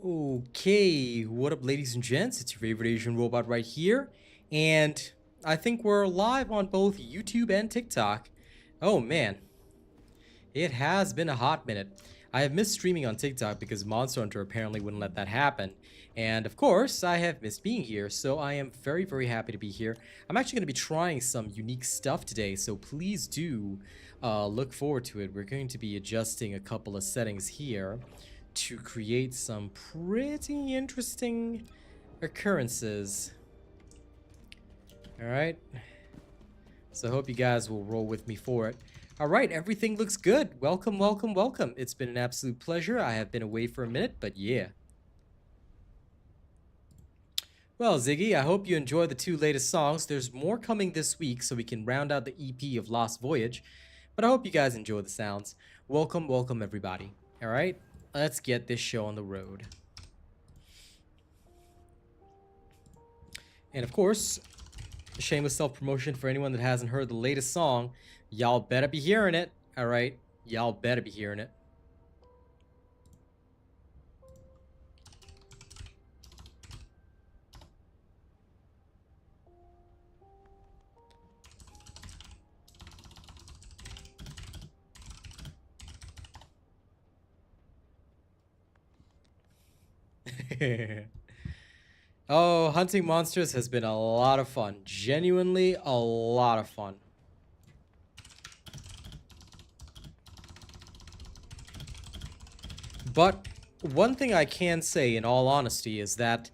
Okay, what up, ladies and gents? It's your favorite Asian robot right here, and I think we're live on both YouTube and TikTok. Oh man, it has been a hot minute. I have missed streaming on TikTok because Monster Hunter apparently wouldn't let that happen, and of course, I have missed being here, so I am very, very happy to be here. I'm actually going to be trying some unique stuff today, so please do look forward to it. We're going to be adjusting a couple of settings here to create some pretty interesting occurrences. Alright, so I hope you guys will roll with me for it. Alright, everything looks good. Welcome, welcome, welcome. It's been an absolute pleasure. I have been away for a minute, but yeah. Well, Ziggy, I hope you enjoy the two latest songs. There's more coming this week so we can round out the EP of Lost Voyage, but I hope you guys enjoy the sounds. Welcome, welcome, everybody. Alright, let's get this show on the road. And of course, shameless self-promotion for anyone that hasn't heard the latest song. Y'all better be hearing it. Alright, y'all better be hearing it. Oh, hunting monsters has been a lot of fun. Genuinely a lot of fun. But one thing I can say in all honesty is that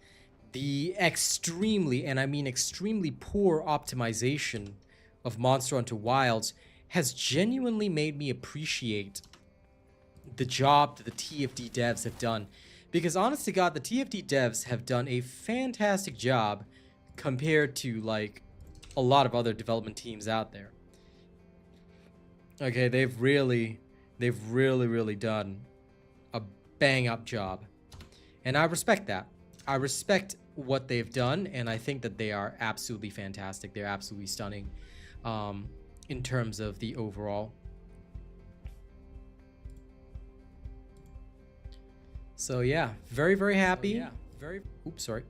the extremely, and I mean extremely poor optimization of Monster Hunter Wilds has genuinely made me appreciate the job that the TFD devs have done. Because honest to God, the TFD devs have done a fantastic job compared to like a lot of other development teams out there. Okay, they've really done a bang up job. And I respect that. I respect what they've done, and I think that they are absolutely fantastic. They're absolutely stunning in terms of the overall. So yeah, very happy. Oops, sorry.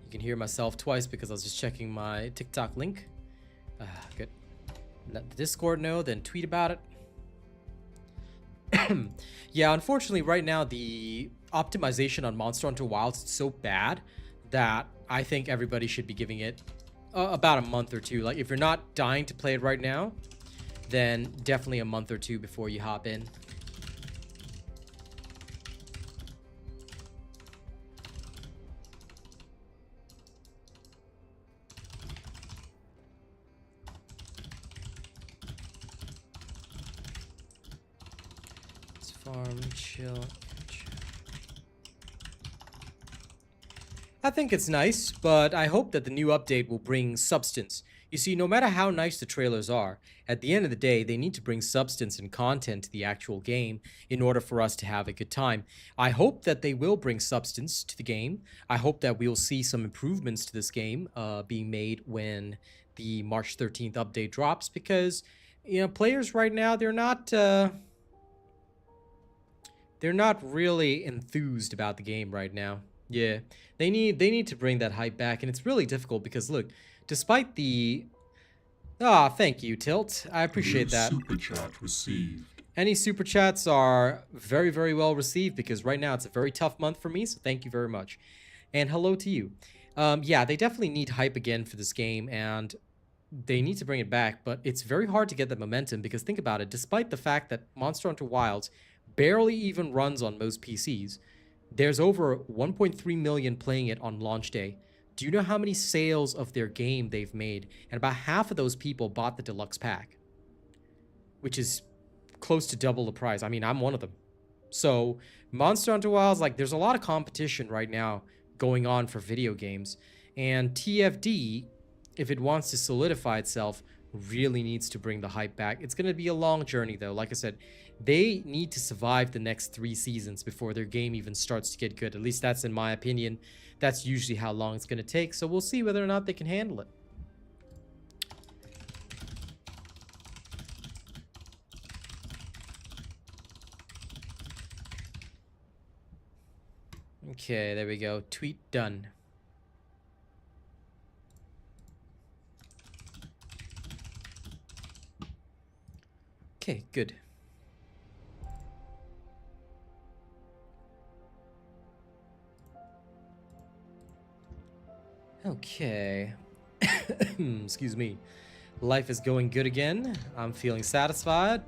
You can hear myself twice because I was just checking my TikTok link. Good. Let the Discord know, then tweet about it. Yeah, unfortunately, right now the optimization on Monster Hunter Wilds is so bad that I think everybody should be giving it about a month or two. Like, if you're not dying to play it right now, then definitely a month or two before you hop in. Farm, chill. I think it's nice, but I hope that the new update will bring substance. You see, no matter how nice the trailers are, at the end of the day, they need to bring substance and content to the actual game in order for us to have a good time. I hope that they will bring substance to the game. I hope that we'll see some improvements to this game being made when the March 13th update drops, because, you know, players right now, they're not really enthused about the game right now. Yeah, they need to bring that hype back, and it's really difficult because look, despite the thank you, Tilt. I appreciate that. Super chat received. Any super chats are very well received because right now it's a very tough month for me, so thank you very much. And hello to you. Yeah, they definitely need hype again for this game, and they need to bring it back, but it's very hard to get that momentum because think about it, despite the fact that Monster Hunter Wilds barely even runs on most PCs, there's over 1.3 million playing it on launch day. Do you know how many sales of their game they've made? And about half of those people bought the deluxe pack, which is close to double the price. I mean, I'm one of them. So Monster Hunter Wilds, like, there's a lot of competition right now going on for video games, and TFD, if it wants to solidify itself, really needs to bring the hype back. It's going to be a long journey, though. Like I said, they need to survive the next 3 seasons before their game even starts to get good. At least that's in my opinion. That's usually how long it's going to take. So we'll see whether or not they can handle it. Okay, there we go. Tweet done. Okay, good. Okay. Excuse me. Life is going good again. I'm feeling satisfied.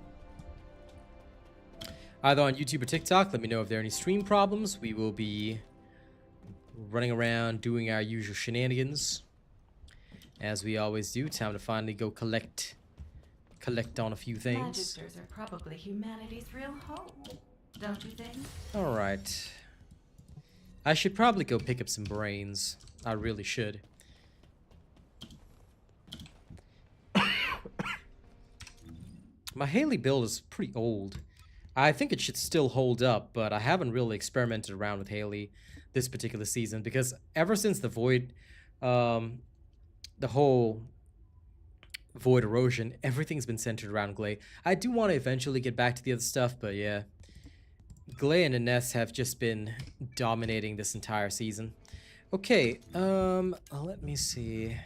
Either on YouTube or TikTok, let me know if there are any stream problems. We will be running around doing our usual shenanigans, as we always do. Time to finally go collect on a few things. Magisters are probably humanity's real hope, don't you think? All right. I should probably go pick up some brains. I really should. My Haley build is pretty old. I think it should still hold up, but I haven't really experimented around with Haley this particular season because ever since the Void, the whole Void erosion, everything's been centered around Glay. I do want to eventually get back to the other stuff, but yeah. Glay and Ines have just been dominating this entire season. Okay, let me see.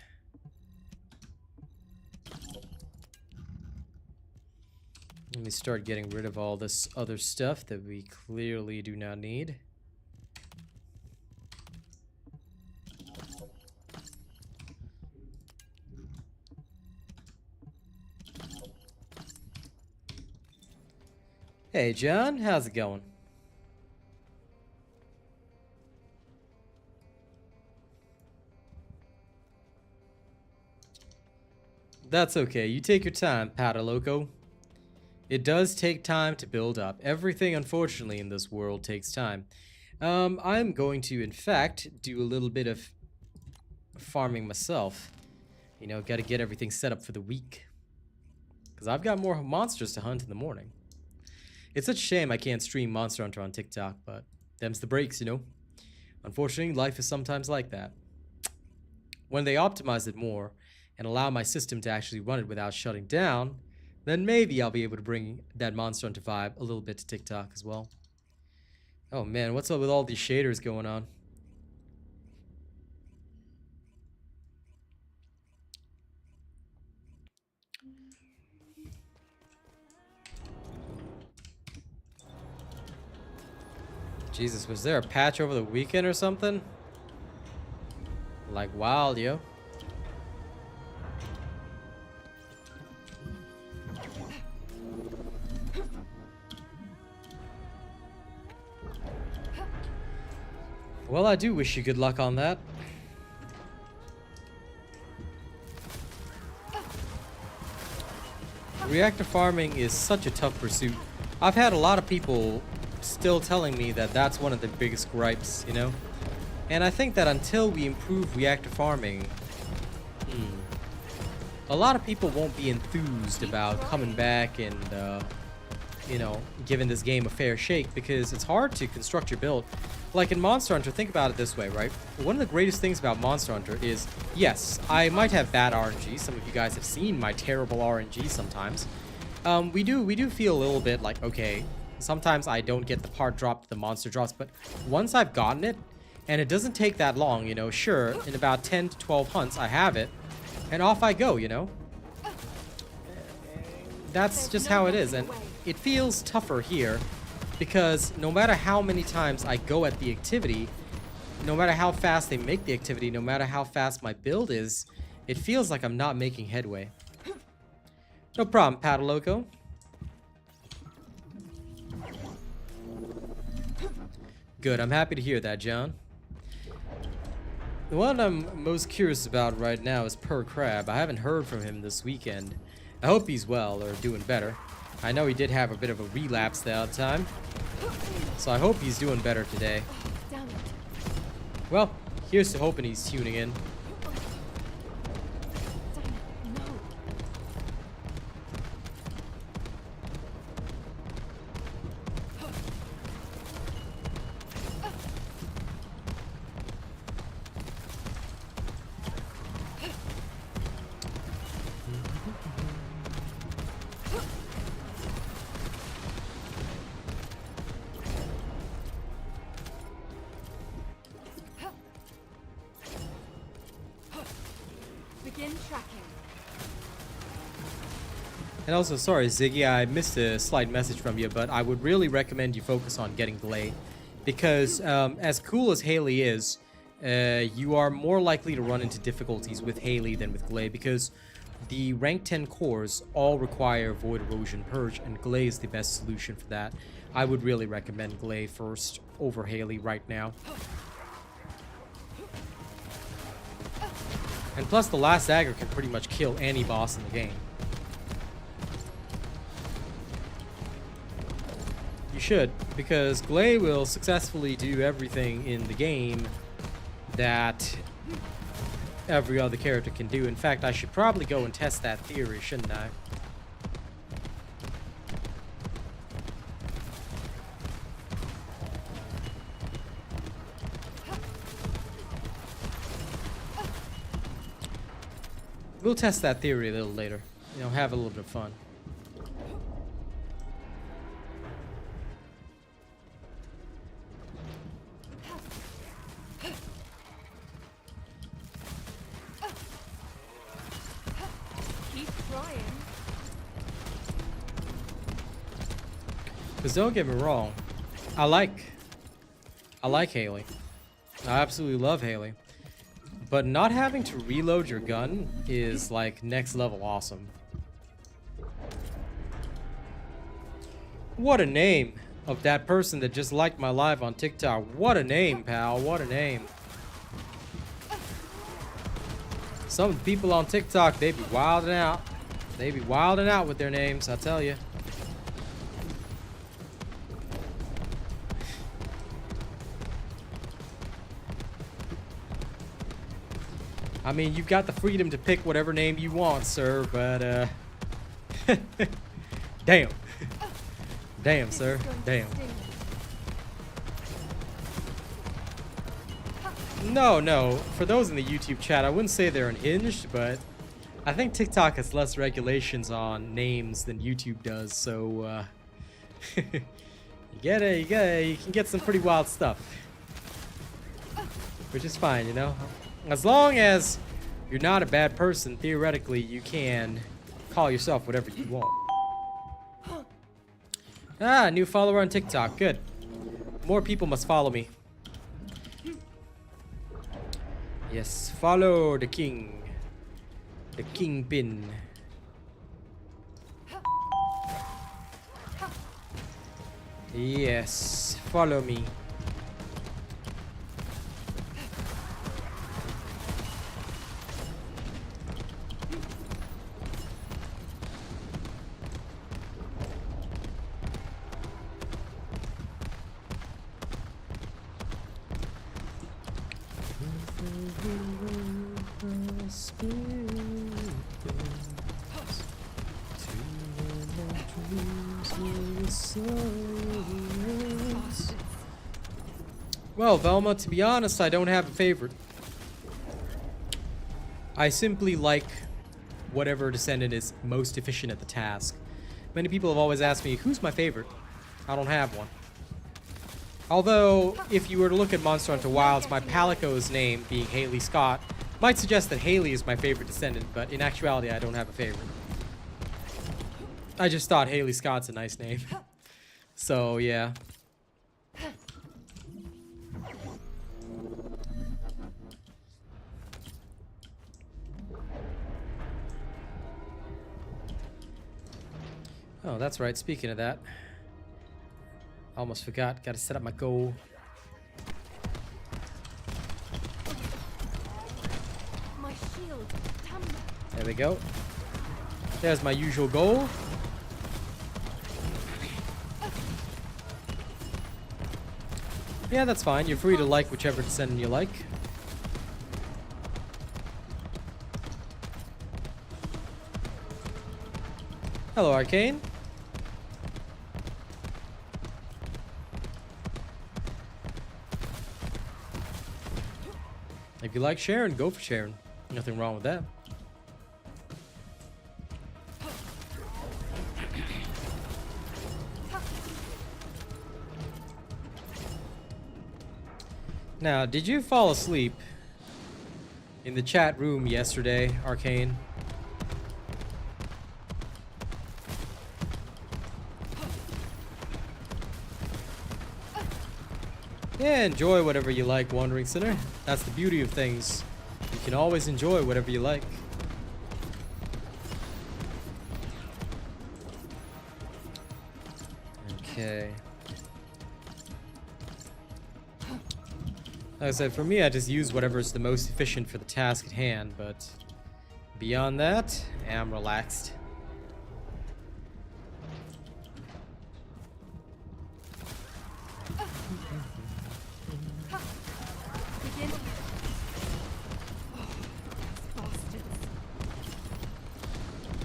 Let me start getting rid of all this other stuff that we clearly do not need. Hey, John, how's it going? That's okay. You take your time, Pata Loco. It does take time to build up. Everything, unfortunately, in this world takes time. I'm going to, in fact, do a little bit of farming myself. You know, got to get everything set up for the week. Because I've got more monsters to hunt in the morning. It's such a shame I can't stream Monster Hunter on TikTok, but them's the breaks, you know. Unfortunately, life is sometimes like that. When they optimize it more and allow my system to actually run it without shutting down, then maybe I'll be able to bring that Monster Hunter vibe a little bit to TikTok as well. Oh man, what's up with all these shaders going on? Jesus, was there a patch over the weekend or something? Like wild, yo. Well, I do wish you good luck on that. Reactor farming is such a tough pursuit. I've had a lot of people still telling me that that's one of the biggest gripes, you know? And I think that until we improve reactor farming, a lot of people won't be enthused about coming back and, you know, giving this game a fair shake because it's hard to construct your build. Like in Monster Hunter, think about it this way, right? One of the greatest things about Monster Hunter is, yes, I might have bad RNG. Some of you guys have seen my terrible RNG sometimes. We do feel a little bit like, okay, sometimes I don't get the part drop that the monster drops, but once I've gotten it, and it doesn't take that long, you know, sure, in about 10 to 12 hunts, I have it, and off I go, you know? That's just how it is, and it feels tougher here, because no matter how many times I go at the activity, no matter how fast they make the activity, no matter how fast my build is, it feels like I'm not making headway. No problem, Pataloco. Good, I'm happy to hear that, John. The one I'm most curious about right now is Per Crab. I haven't heard from him this weekend. I hope he's well or doing better. I know he did have a bit of a relapse the other time, so I hope he's doing better today. Well, here's to hoping he's tuning in. Begin tracking. And also, sorry, Ziggy, I missed a slight message from you, but I would really recommend you focus on getting Glay. Because as cool as Haley is, you are more likely to run into difficulties with Haley than with Glay, because the rank 10 cores all require Void Erosion Purge, and Glay is the best solution for that. I would really recommend Glay first over Haley right now. And plus, the last dagger can pretty much kill any boss in the game. You should, because Glay will successfully do everything in the game that every other character can do. In fact, I should probably go and test that theory, shouldn't I? We'll test that theory a little later. You know, have a little bit of fun. Keep trying. Because don't get me wrong, I like Haley. I absolutely love Haley. But not having to reload your gun is like next level awesome. What a name of that person that just liked my live on TikTok. What a name, pal. What a name. Some people on TikTok, they be wilding out. They be wilding out with their names, I tell you. I mean, you've got the freedom to pick whatever name you want, sir, but, damn. Damn, sir. Damn. No. For those in the YouTube chat, I wouldn't say they're unhinged, but I think TikTok has less regulations on names than YouTube does, so, you can get some pretty wild stuff. Which is fine, you know? As long as you're not a bad person, theoretically, you can call yourself whatever you want. Ah, new follower on TikTok. Good. More people must follow me. Yes, follow the king. The kingpin. Yes, follow me. Well, Velma, to be honest, I don't have a favorite. I simply like whatever Descendant is most efficient at the task. Many people have always asked me, who's my favorite? I don't have one. Although, if you were to look at Monster Hunter Wilds, my Palico's name, being Haley Scott, might suggest that Haley is my favorite Descendant, but in actuality, I don't have a favorite. I just thought Haley Scott's a nice name. So, yeah. Oh, that's right. Speaking of that, I almost forgot. Gotta set up my goal. My shield. There we go. There's my usual goal. Yeah, that's fine. You're free to like whichever Descendant you like. Hello, Arcane. If you like Sharon, go for Sharon. Nothing wrong with that. Now, did you fall asleep in the chat room yesterday, Arcane. Yeah, enjoy whatever you like, Wandering Sinner. That's the beauty of things. You can always enjoy whatever you like. Okay. Like I said, for me, I just use whatever is the most efficient for the task at hand, but beyond that, I'm relaxed.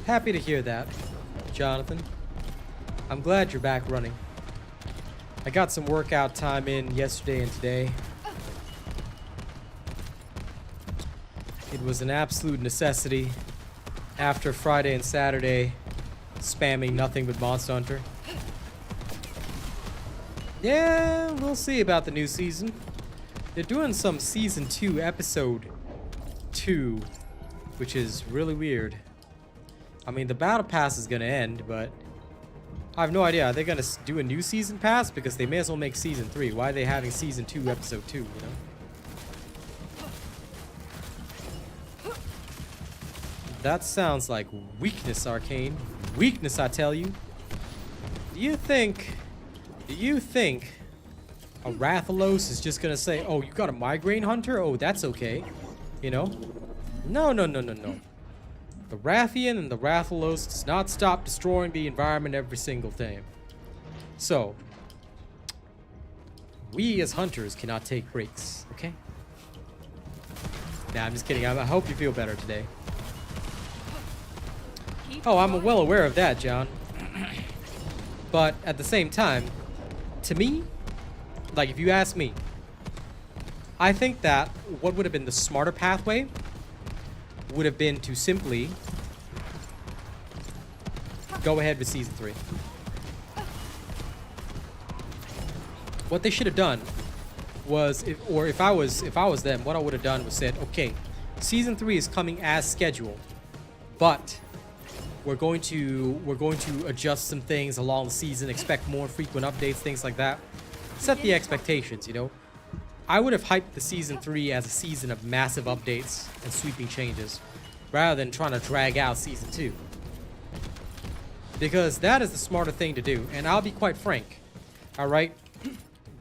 Happy to hear that, Jonathan. I'm glad you're back running. I got some workout time in yesterday and today. It was an absolute necessity after Friday and Saturday spamming nothing but Monster Hunter. Yeah, we'll see about the new season. They're doing some Season 2, Episode 2, which is really weird. I mean, the Battle Pass is going to end, but I have no idea. Are they going to do a new Season Pass? Because they may as well make Season 3. Why are they having Season 2, Episode 2, you know? That sounds like weakness, Arcane. Weakness, I tell you. Do you think a Rathalos is just gonna say, oh, you got a migraine hunter? Oh, that's okay. You know? No. The Rathian and the Rathalos does not stop destroying the environment every single time. So, we as hunters cannot take breaks, okay? Nah, I'm just kidding. I hope you feel better today. Oh, I'm well aware of that, John. But at the same time, to me, like if you ask me, I think that what would have been the smarter pathway would have been to simply go ahead with Season 3. What they should have done was, if I was them, what I would have done was said, okay, Season 3 is coming as scheduled, but we're going to adjust some things along the season, expect more frequent updates, things like that. Set the expectations, you know. I would have hyped the Season 3 as a season of massive updates and sweeping changes, rather than trying to drag out Season 2. Because that is the smarter thing to do, and I'll be quite frank. Alright?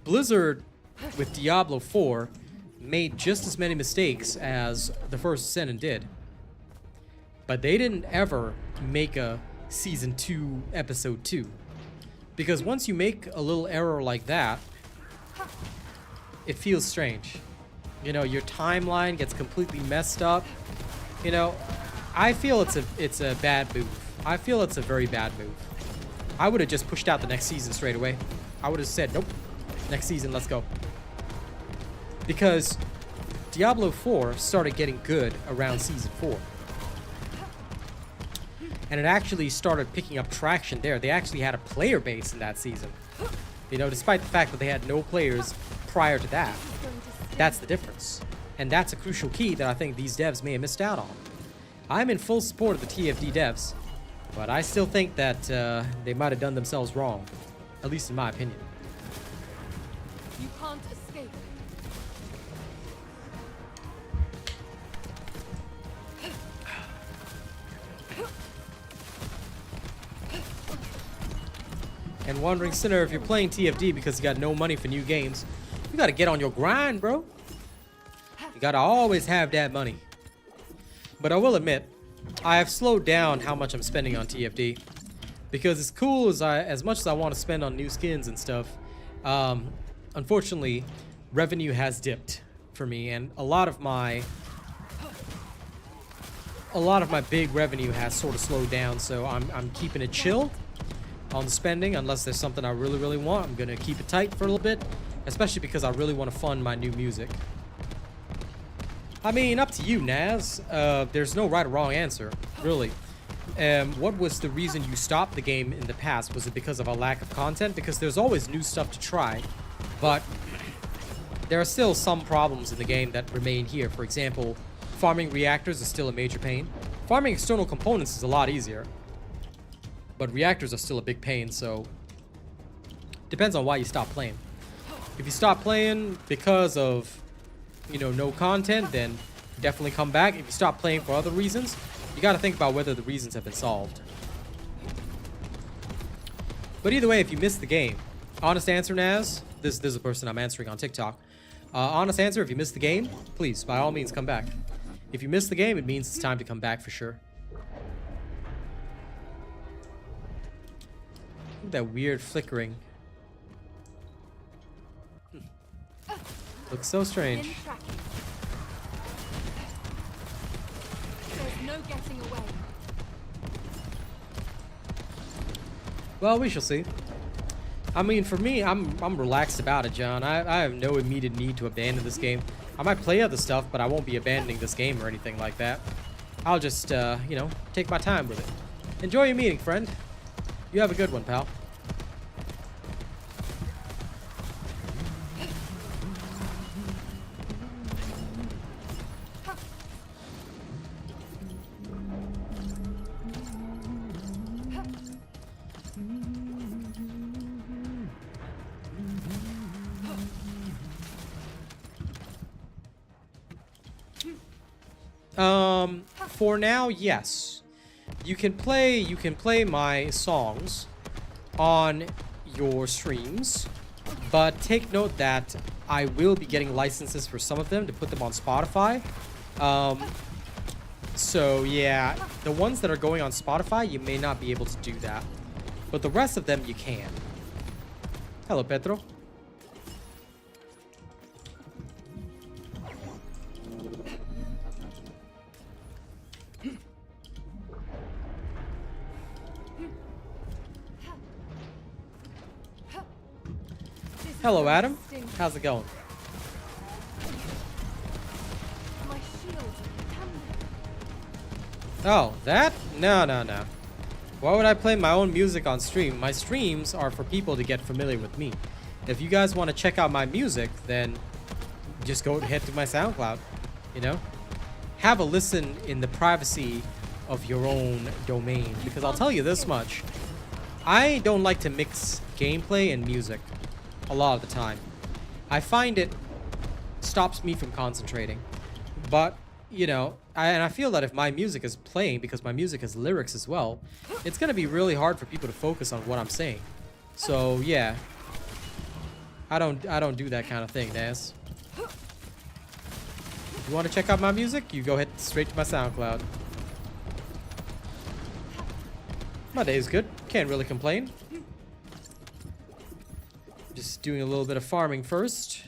Blizzard, with Diablo 4, made just as many mistakes as the First Descendant did. But they didn't ever make a Season 2, Episode 2. Because once you make a little error like that, it feels strange. You know, your timeline gets completely messed up. You know, I feel it's a bad move. I feel it's a very bad move. I would have just pushed out the next season straight away. I would have said, nope, next season, let's go. Because Diablo 4 started getting good around Season 4. And it actually started picking up traction there. They actually had a player base in that season. You know, despite the fact that they had no players prior to that. That's the difference. And that's a crucial key that I think these devs may have missed out on. I'm in full support of the TFD devs, but I still think that they might have done themselves wrong. At least in my opinion. You can't escape. And Wandering Sinner, if you're playing TFD because you got no money for new games, you gotta get on your grind, bro. You gotta always have that money. But I will admit, I have slowed down how much I'm spending on TFD. Because as cool as much as I want to spend on new skins and stuff, unfortunately, revenue has dipped for me, and a lot of my big revenue has sort of slowed down. So I'm keeping it chill on the spending unless there's something I really want. I'm gonna keep it tight for a little bit, especially because I really want to fund my new music. I mean, up to you, Naz. There's no right or wrong answer, really. What was the reason you stopped the game in the past? Was it because of a lack of content? Because there's always new stuff to try, but there are still some problems in the game that remain here. For example, farming reactors is still a major pain. Farming external components is a lot easier. But reactors are still a big pain, so... Depends on why you stop playing. If you stop playing because of, you know, no content, then definitely come back. If you stop playing for other reasons, you gotta think about whether the reasons have been solved. But either way, if you missed the game, honest answer, Naz, this is a person I'm answering on TikTok. Honest answer, if you missed the game, please, by all means, come back. If you missed the game, it means it's time to come back for sure. Look at that weird flickering. Looks so strange. There's no getting away. Well, we shall see. I mean, for me, I'm relaxed about it, John. I have no immediate need to abandon this game. I might play other stuff, but I won't be abandoning this game or anything like that. I'll just, you know, take my time with it. Enjoy your meeting, friend. You have a good one, pal. For now, yes. You can play my songs on your streams, but take note that I will be getting licenses for some of them to put them on Spotify. So yeah, the ones that are going on Spotify, you may not be able to do that, but the rest of them you can. Hello, Pedro. Hello, Adam. How's it going? My shield. Oh, that? No. Why would I play my own music on stream? My streams are for people to get familiar with me. If you guys want to check out my music, then just go head to my SoundCloud, you know? Have a listen in the privacy of your own domain, because I'll tell you this much. I don't like to mix gameplay and music a lot of the time. I find it stops me from concentrating. But, you know, I feel that if my music is playing, because my music has lyrics as well, it's gonna be really hard for people to focus on what I'm saying. So, yeah. I don't do that kind of thing, Naz. If you want to check out my music, you go ahead straight to my SoundCloud. My day's good. Can't really complain. Just doing a little bit of farming first.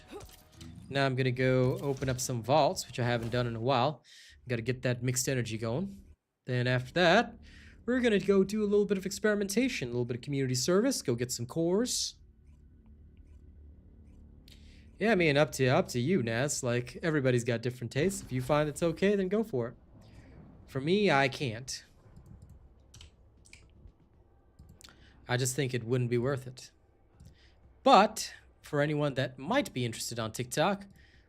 Now I'm gonna go open up some vaults, which I haven't done in a while. Gotta get that mixed energy going. Then after that, we're gonna go do a little bit of experimentation, a little bit of community service, go get some cores. Yeah, I mean, up to you, Naz. Like, everybody's got different tastes. If you find it's okay, then go for it. For me, I can't. I just think it wouldn't be worth it. But for anyone that might be interested on TikTok,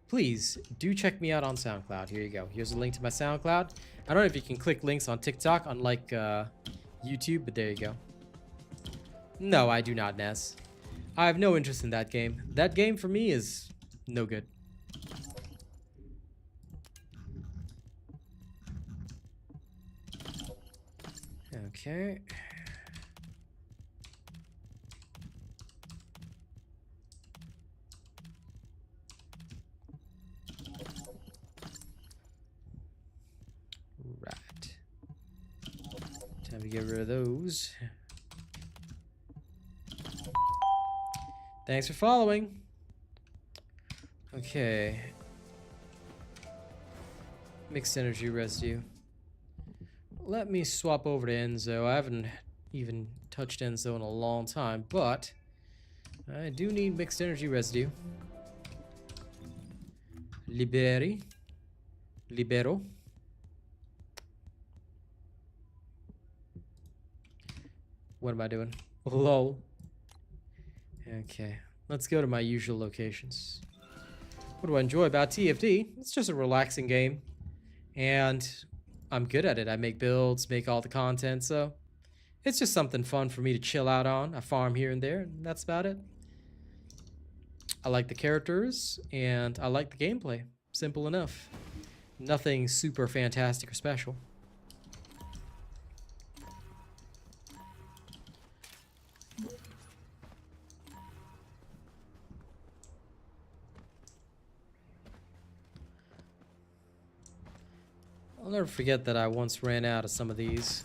please do check me out on SoundCloud. Here you go. Here's a link to my SoundCloud. I don't know if you can click links on TikTok, unlike YouTube, but there you go. No, I do not, Ness. I have no interest in that game. That game for me is no good. Okay. Right. Time to get rid of those. Thanks for following. Okay. Mixed energy residue. Let me swap over to Enzo. I haven't even touched Enzo in a long time, but I do need mixed energy residue. Libero. What am I doing? Lol. Okay, let's go to my usual locations. What do I enjoy about TFD? It's just a relaxing game. And I'm good at it. I make builds, make all the content, so it's just something fun for me to chill out on. I farm here and there, and that's about it. I like the characters, and I like the gameplay. Simple enough. Nothing super fantastic or special. I'll never forget that I once ran out of some of these.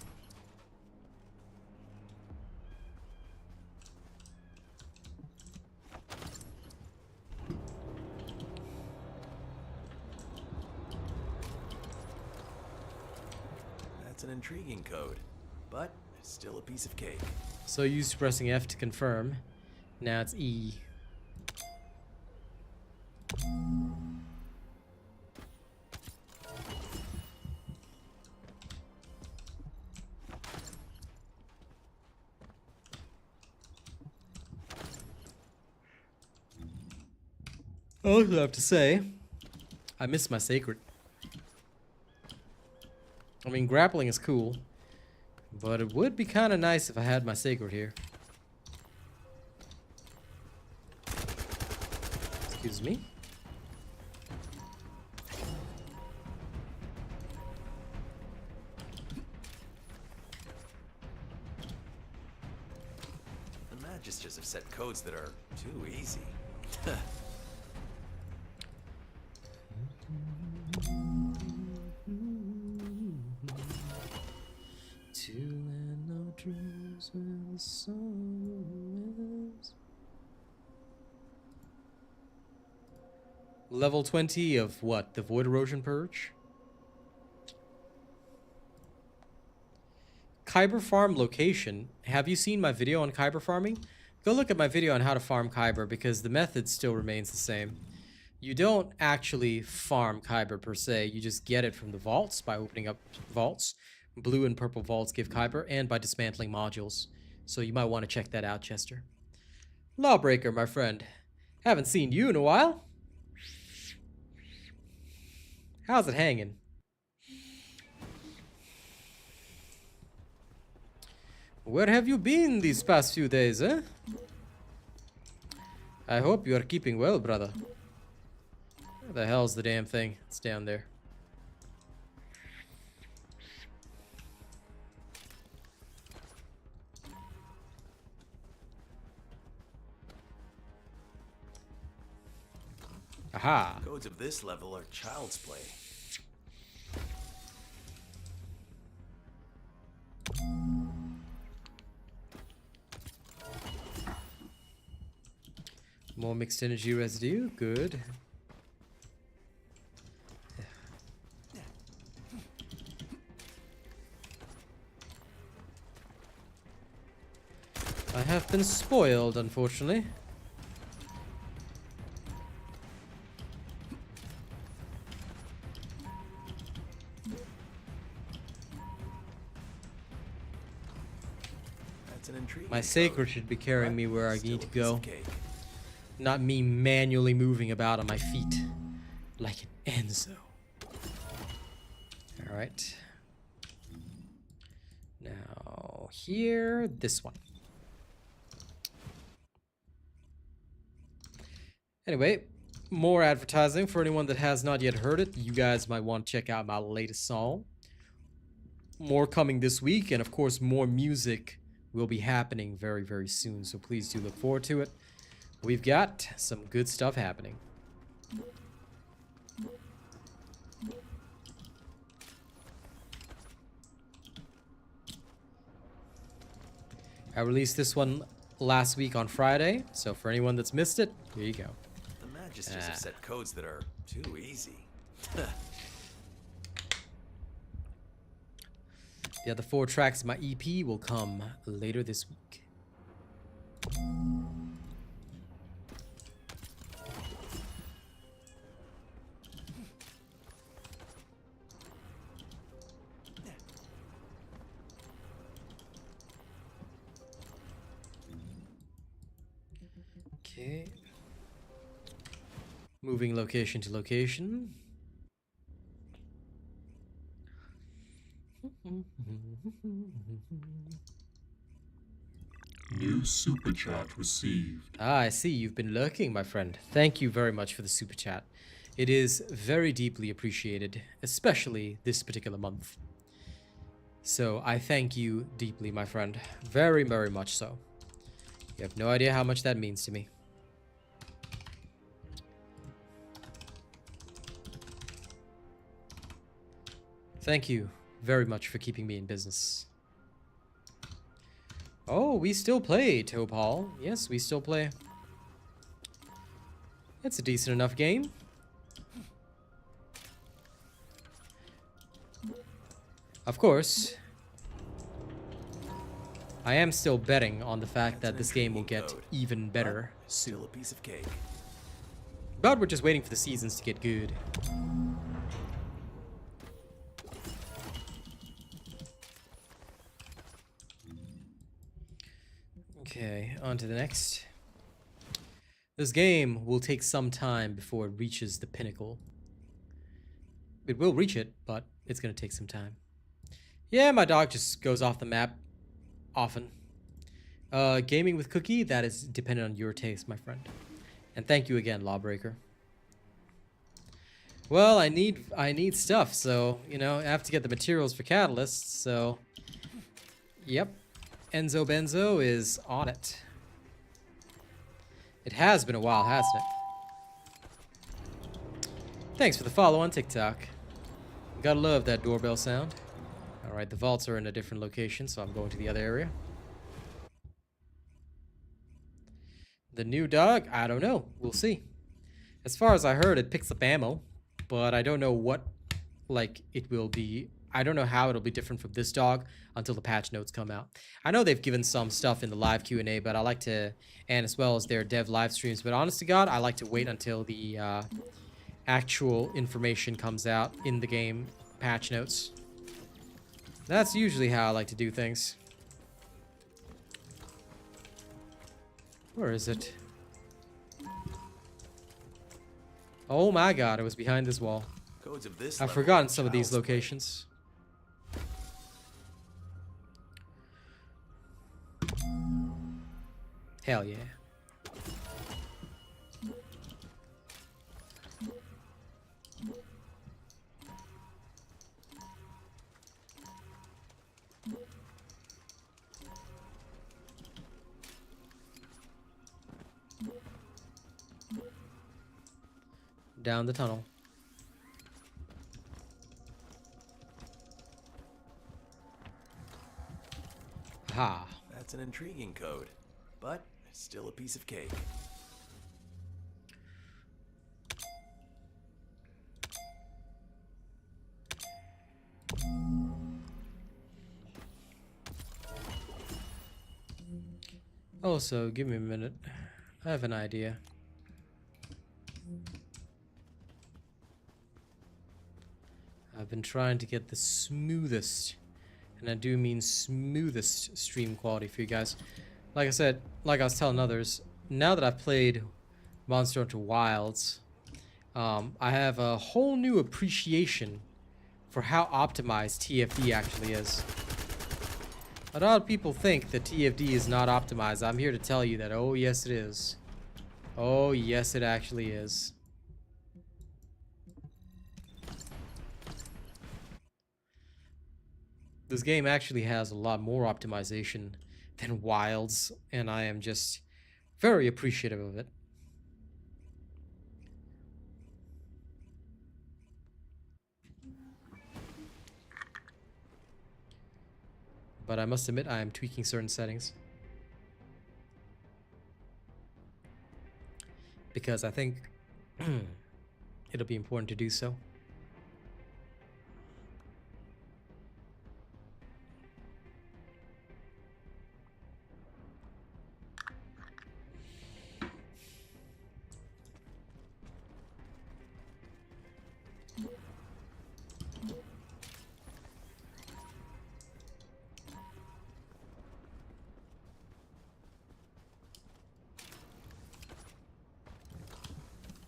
That's an intriguing code, but it's still a piece of cake. So used to pressing F to confirm. Now it's E. I also have to say, I miss my sacred. I mean, grappling is cool, but it would be kind of nice if I had my sacred here. Excuse me. The Magisters have set codes that are too easy. Level 20 of what? The Void Erosion Purge? Kyber farm location. Have you seen my video on Kyber farming? Go look at my video on how to farm Kyber because the method still remains the same. You don't actually farm Kyber per se, you just get it from the vaults by opening up vaults. Blue and purple vaults give Kyber, and by dismantling modules. So you might want to check that out, Chester. Lawbreaker, my friend. Haven't seen you in a while. How's it hanging? Where have you been these past few days, eh? I hope you are keeping well, brother. Where the hell's the damn thing? It's down there. Aha. Codes of this level are child's play. More mixed energy residue. Good. I have been spoiled, unfortunately. That's an intriguing My code, sacred should be carrying but me where I still need a to piece go. of cake. Not me manually moving about on my feet. Like an Enzo. Alright. Now, here, this one. Anyway, more advertising for anyone that has not yet heard it. You guys might want to check out my latest song. More coming this week, and of course, more music will be happening very, very soon. So please do look forward to it. We've got some good stuff happening. I released this one last week on Friday, so for anyone that's missed it, here you go. The Magisters have set codes that are too easy. The other 4 tracks of my EP will come later this week. Okay. Moving location to location. New super chat received. Ah, I see you've been lurking, my friend. Thank you very much for the super chat. It is very deeply appreciated, especially this particular month. So I thank you deeply, my friend. Very, very much so. You have no idea how much that means to me. Thank you very much for keeping me in business. Oh, we still play, Topal. Yes, we still play. It's a decent enough game. Of course, I am still betting on the fact that this game will get even better soon. Still a piece of cake. But we're just waiting for the seasons to get good. Okay, on to the next. This game will take some time before it reaches the pinnacle. It will reach it, but it's going to take some time. Yeah, my dog just goes off the map often. Gaming with Cookie, that is dependent on your taste, my friend. And thank you again, Lawbreaker. Well, I need stuff, so, you know, I have to get the materials for catalysts, so... Yep. Enzo Benzo is on it. It has been a while, hasn't it? Thanks for the follow on TikTok. Gotta love that doorbell sound. Alright, the vaults are in a different location, so I'm going to the other area. The new dog? I don't know. We'll see. As far as I heard, it picks up ammo, but I don't know what, like, it will be. I don't know how it'll be different from this dog until the patch notes come out. I know they've given some stuff in the live Q&A, but I like to, and as well as their dev live streams, but honest to God, I like to wait until the actual information comes out in the game patch notes. That's usually how I like to do things. Where is it? Oh my God, it was behind this wall. Codes of this I've level forgotten are some of these child's play. locations. Hell yeah. Down the tunnel. Ha. That's an intriguing code, but it's still a piece of cake. Also, give me a minute. I have an idea. I've been trying to get the smoothest, and I do mean smoothest stream quality for you guys. Like I said, like I was telling others, now that I've played Monster Hunter Wilds, I have a whole new appreciation for how optimized TFD actually is. A lot of people think that TFD is not optimized. I'm here to tell you that, oh yes it is. Oh yes it actually is. This game actually has a lot more optimization than Wilds, and I am just very appreciative of it. But I must admit, I am tweaking certain settings. Because I think it'll be important to do so.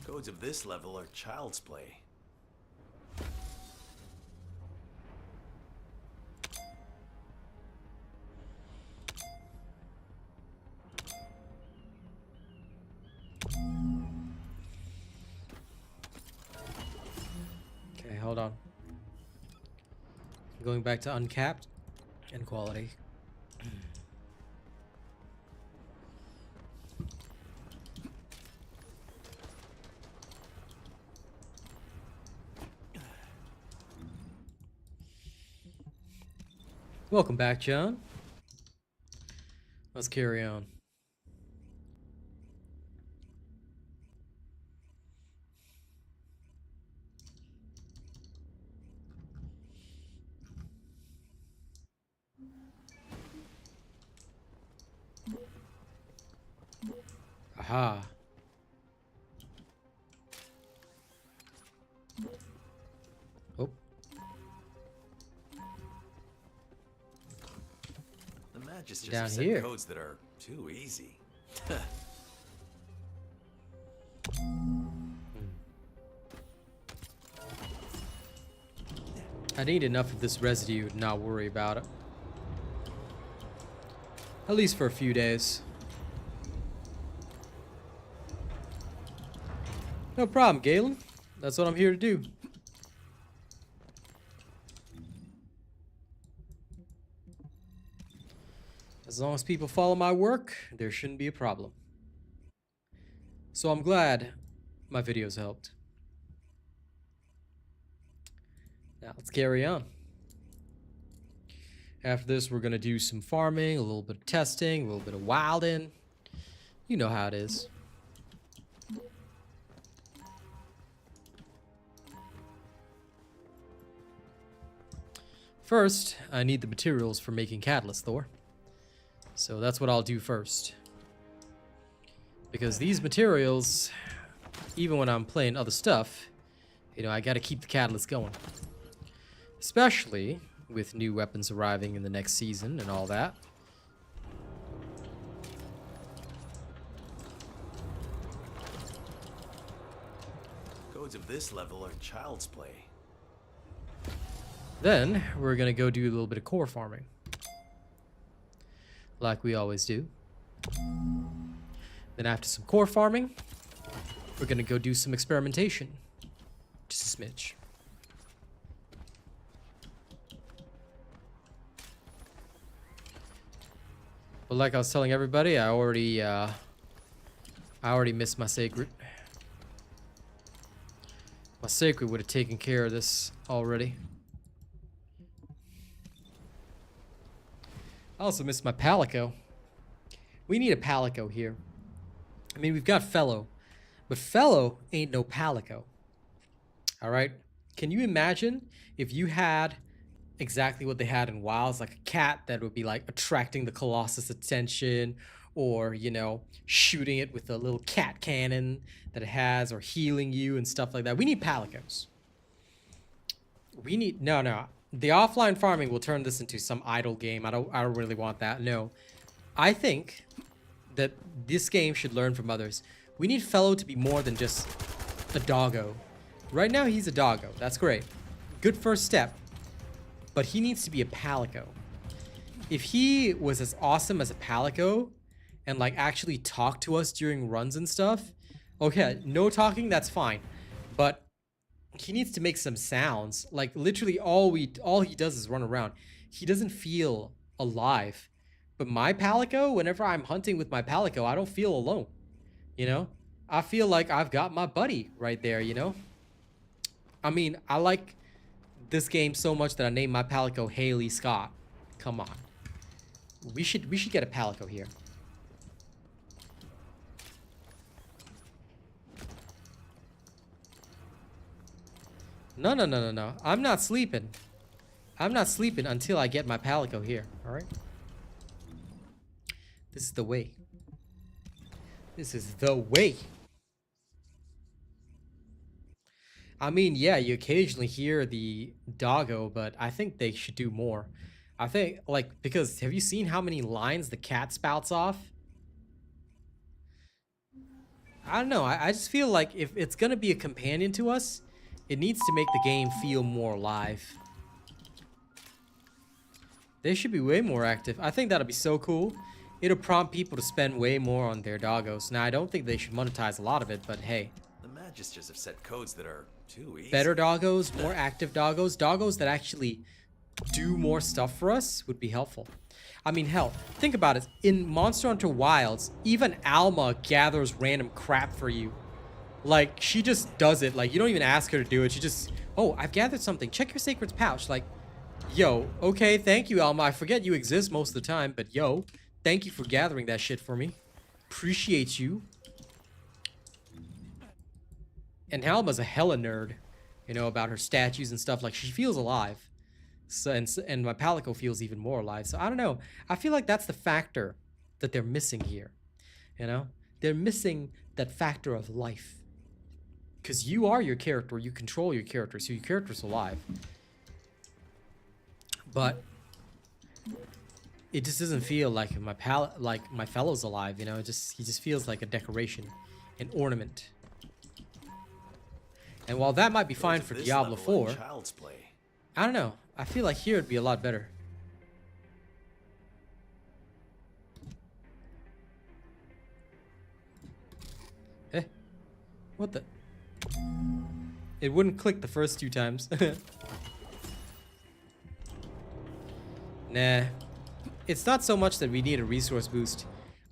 Codes of this level are child's play. Going back to uncapped and quality. Welcome back, John. Let's carry on. Aha. Oh. The magisters Down have set here. codes that are too easy. I need enough of this residue to not worry about it. At least for a few days. No problem, Galen. That's what I'm here to do. As long as people follow my work, there shouldn't be a problem. So I'm glad my videos helped. Now let's carry on. After this, we're going to do some farming, a little bit of testing, a little bit of wilding. You know how it is. First, I need the materials for making catalyst, Thor. So that's what I'll do first. Because these materials, even when I'm playing other stuff, you know, I gotta keep the catalyst going. Especially with new weapons arriving in the next season and all that. Codes of this level are child's play. Then, we're gonna go do a little bit of core farming. Like we always do. Then after some core farming, we're gonna go do some experimentation. Just a smidge. But like I was telling everybody, I already missed my sacred. My sacred would have taken care of this already. I also missed my Palico. We need a Palico here. I mean, we've got Fellow, but Fellow ain't no Palico. All right? Can you imagine if you had exactly what they had in WoWs, like a cat that would be like attracting the Colossus' attention, or, you know, shooting it with a little cat cannon that it has, or healing you and stuff like that? We need Palicos. We need... No. The offline farming will turn this into some idle game. I don't really want that. No. I think that this game should learn from others. We need Fellow to be more than just a doggo. Right now he's a doggo. That's great. Good first step. But he needs to be a Palico. If he was as awesome as a Palico and like actually talk to us during runs and stuff, okay, no talking, that's fine. But he needs to make some sounds. Like literally all he does is run around. He doesn't feel alive. But my Palico, whenever I'm hunting with my Palico, I don't feel alone. You know? I feel like I've got my buddy right there, you know? I mean, I like this game so much that I named my Palico Haley Scott. Come on. We should get a Palico here. No. I'm not sleeping. I'm not sleeping until I get my Palico here. All right? This is the way. This is the way. I mean, yeah, you occasionally hear the doggo, but I think they should do more. I think, like, because have you seen how many lines the cat spouts off? I don't know. I just feel like if it's going to be a companion to us, it needs to make the game feel more alive. They should be way more active. I think that'll be so cool. It'll prompt people to spend way more on their doggos. Now, I don't think they should monetize a lot of it, but hey. The magisters have set codes that are too easy. Better doggos, more active doggos, doggos that actually do more stuff for us would be helpful. I mean, hell, think about it. In Monster Hunter Wilds, even Alma gathers random crap for you. Like, she just does it. Like, you don't even ask her to do it. She just, oh, I've gathered something. Check your Sacred's pouch. Like, yo, okay, thank you, Alma. I forget you exist most of the time, but yo, thank you for gathering that shit for me. Appreciate you. And Alma's a hella nerd, you know, about her statues and stuff. Like, she feels alive. So, and my Palico feels even more alive. So, I don't know. I feel like that's the factor that they're missing here. You know? They're missing that factor of life. Because you are your character. You control your character. So, your character's alive. But it just doesn't feel like my fellow's alive, you know? He just feels like a decoration. An ornament. And while that might be fine for Diablo 4, Child's play. I don't know. I feel like here it'd be a lot better. Eh? What the? It wouldn't click the first 2 times. Nah. It's not so much that we need a resource boost.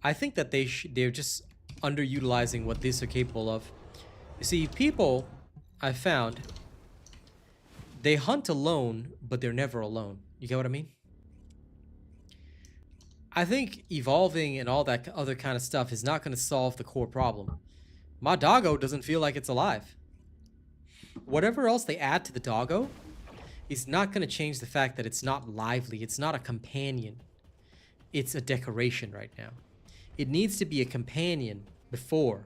I think that they're just underutilizing what these are capable of. You see, people I found, they hunt alone, but they're never alone. You get what I mean? I think evolving and all that other kind of stuff is not going to solve the core problem. My doggo doesn't feel like it's alive. Whatever else they add to the doggo is not going to change the fact that it's not lively. It's not a companion. It's a decoration right now. It needs to be a companion before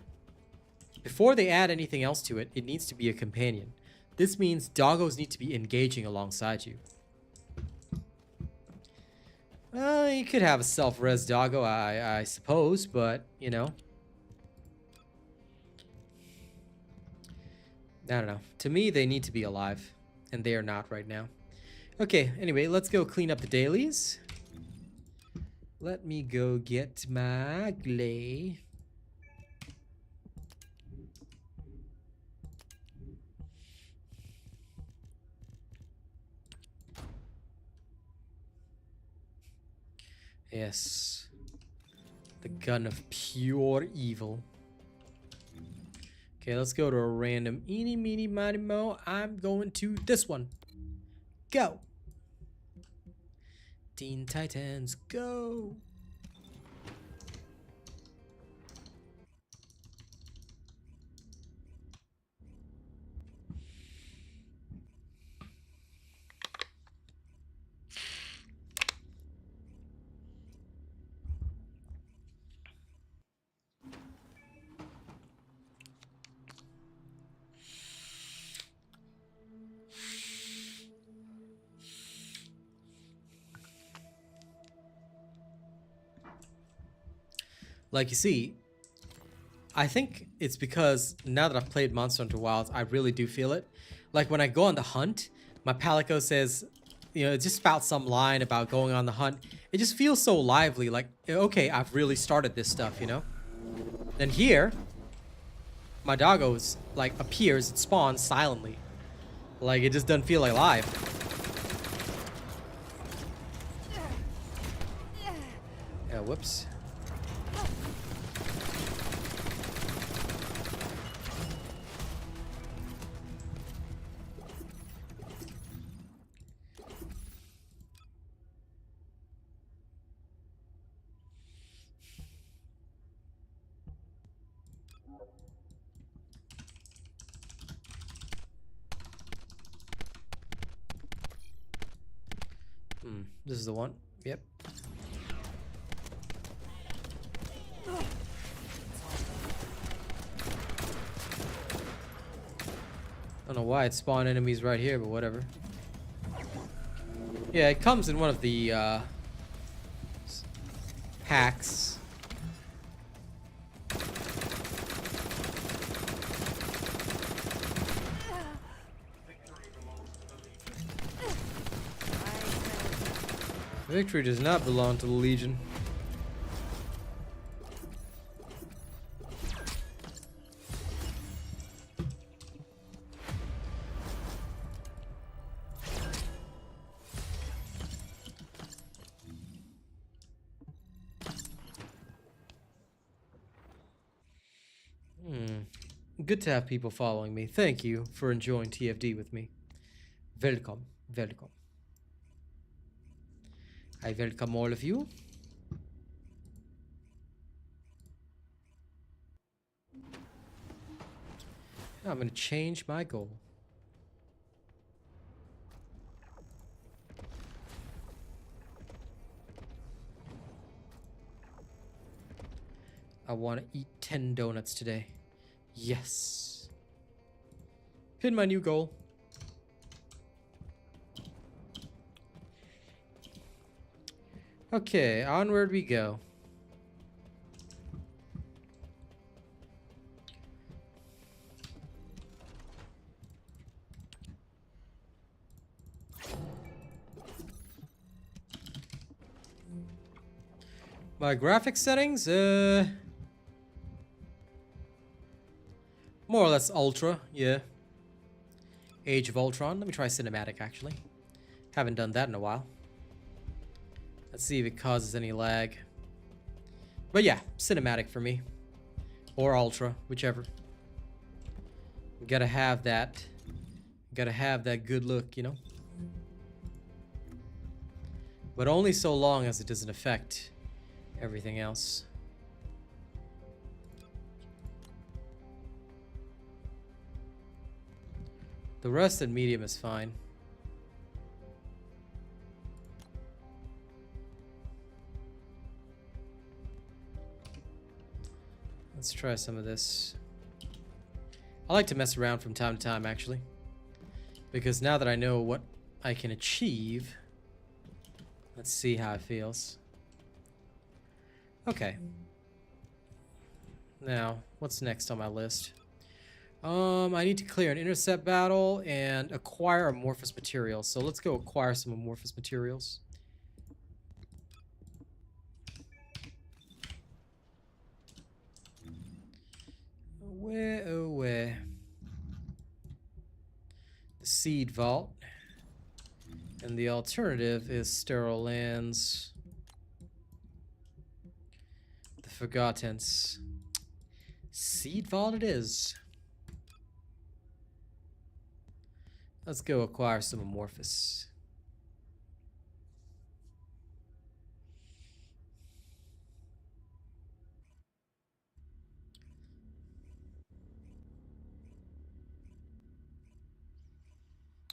they add anything else to it. It needs to be a companion. This means doggos need to be engaging alongside you. Well, you could have a self-res doggo, I suppose, but, you know. I don't know. To me, they need to be alive, and they are not right now. Okay, anyway, let's go clean up the dailies. Let me go get my glay. Yes. The gun of pure evil. Okay, let's go to a random eeny, meeny, miny, mo. I'm going to this one. Go. Teen Titans, go. Like, you see, I think it's because now that I've played Monster Hunter Wilds, I really do feel it. Like, when I go on the hunt, my Palico says, you know, it just spouts some line about going on the hunt. It just feels so lively, like, okay, I've really started this stuff, you know? Then here, my doggo's, like, appears, it spawns silently. Like, it just doesn't feel like live. Yeah, whoops. This is the one. Yep. Don't know why it spawned enemies right here, but whatever. Yeah, it comes in one of the packs. Victory does not belong to the Legion. Good to have people following me. Thank you for enjoying TFD with me. Welcome, welcome. I welcome all of you. I'm gonna change my goal. I want to eat 10 donuts today. Yes. Pin my new goal. Okay, onward we go. My graphics settings, more or less ultra, yeah. Age of Ultron. Let me try cinematic, actually. Haven't done that in a while. Let's see if it causes any lag. But yeah, cinematic for me. Or ultra, whichever. Gotta have that. Gotta have that good look, you know? But only so long as it doesn't affect everything else. The rest in medium is fine. Let's try some of this. I like to mess around from time to time, actually. Because now that I know what I can achieve, let's see how it feels. Okay. Now, what's next on my list? I need to clear an intercept battle and acquire amorphous materials. So let's go acquire some amorphous materials. Where, oh where? The seed vault. And the alternative is sterile lands. The forgottens. Seed vault it is. Let's go acquire some amorphous.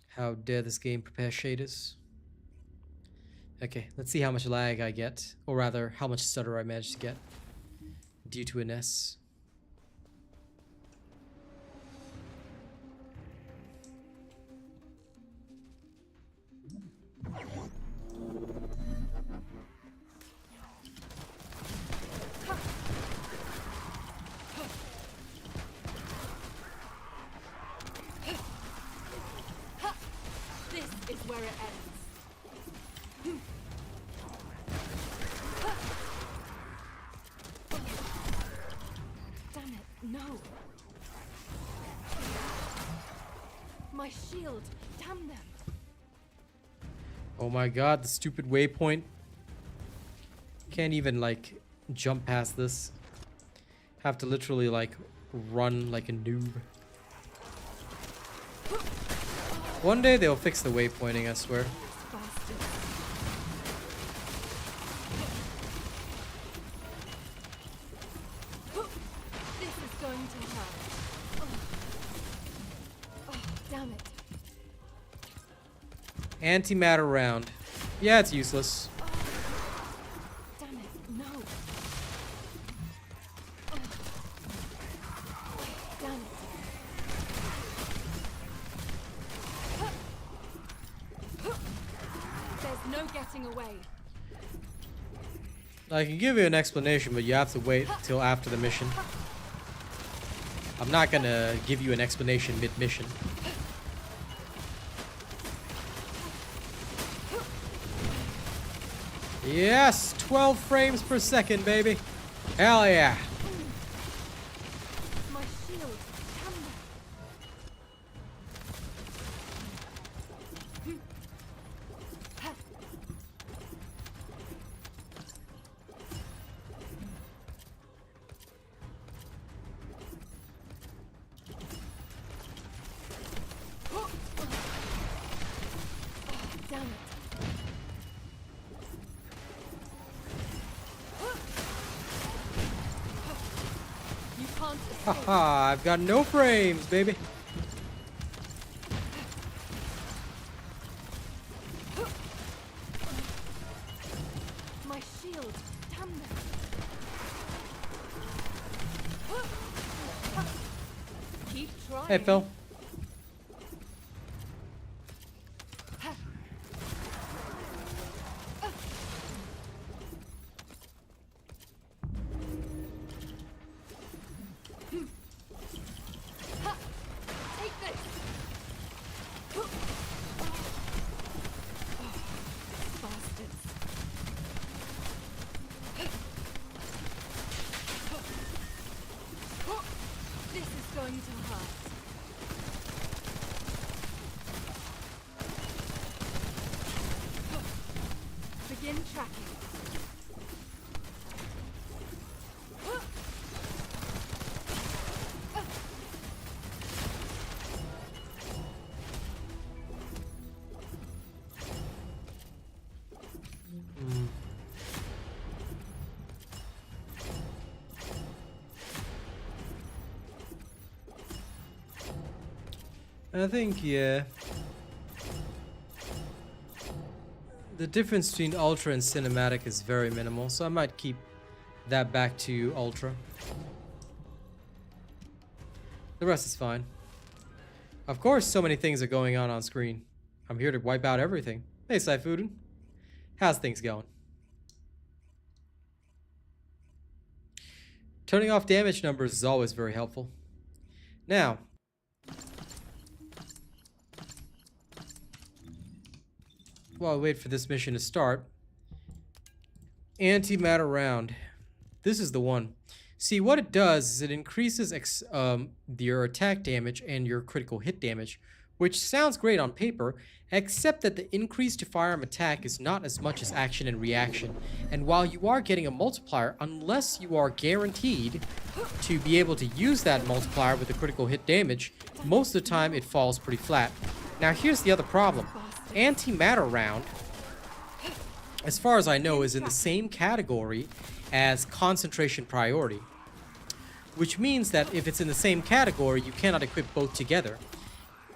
How dare this game prepare shaders? Okay, let's see how much lag I get. Or rather, how much stutter I managed to get. Due to an S. This is where it ends. Damn it, no. My shield, damn them. Oh my god, the stupid waypoint. Can't even, like, jump past this. Have to literally, like, run like a noob. One day they'll fix the waypointing, I swear. Bastard. This is going to hurt. Oh, damn it. Antimatter round. Yeah, it's useless. Damn it, no. Damn it. There's no getting away. I can give you an explanation, but you have to wait till after the mission. I'm not gonna give you an explanation mid-mission. Yes, 12 frames per second, baby. Hell yeah. My shield, damn them. Haha, I've got no frames, baby. My shield. Damn them. Keep trying. Hey, Phil. Take this. Bastards. This is going to hurt. Begin tracking. I think, yeah. The difference between Ultra and Cinematic is very minimal, so I might keep that back to Ultra. The rest is fine. Of course, so many things are going on screen. I'm here to wipe out everything. Hey, Saifuden. How's things going? Turning off damage numbers is always very helpful. Now, while I wait for this mission to start, antimatter round. This is the one. See, what it does is it increases your attack damage and your critical hit damage, which sounds great on paper, except that the increase to firearm attack is not as much as action and reaction. And while you are getting a multiplier, unless you are guaranteed to be able to use that multiplier with the critical hit damage, most of the time it falls pretty flat. Now here's the other problem. Antimatter round, as far as I know, is in the same category as concentration priority, which means that if it's in the same category, you cannot equip both together.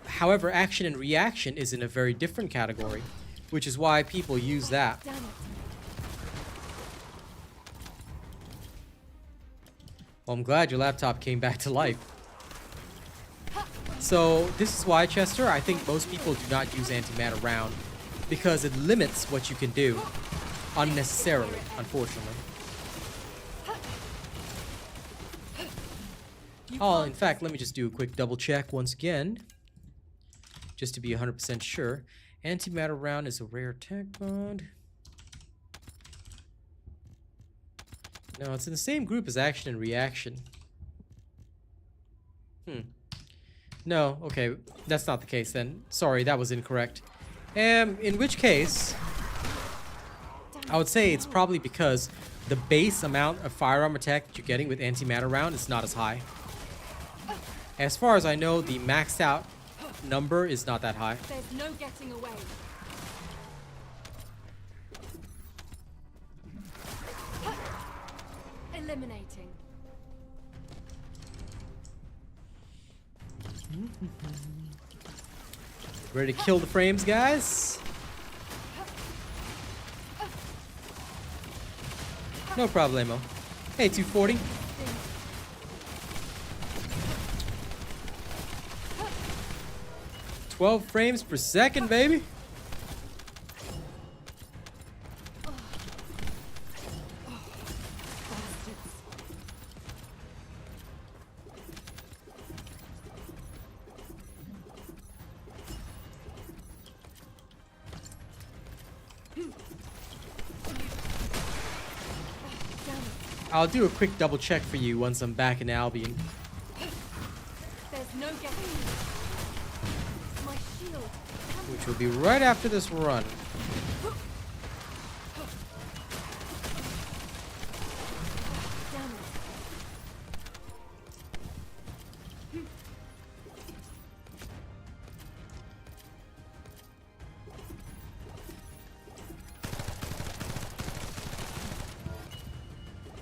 However, action and reaction is in a very different category, which is why people use that. Damn it. Well, I'm glad your laptop came back to life. So this is why, Chester, I think most people do not use antimatter round, because it limits what you can do unnecessarily, unfortunately. Oh, in fact, let me just do a quick double check once again, just to be 100% sure. Antimatter round is a rare attack bond. No, it's in the same group as action and reaction. No, okay, that's not the case then. Sorry, that was incorrect. In which case, I would say it's probably because the base amount of firearm attack that you're getting with antimatter round is not as high. As far as I know, the maxed out number is not that high. There's no getting away. Eliminating. Ready to kill the frames, guys? No problemo. Hey, 240. "12 frames per second, baby." I'll do a quick double check for you once I'm back in Albion. There's no getting. My shield. Which will be right after this run. Damn it.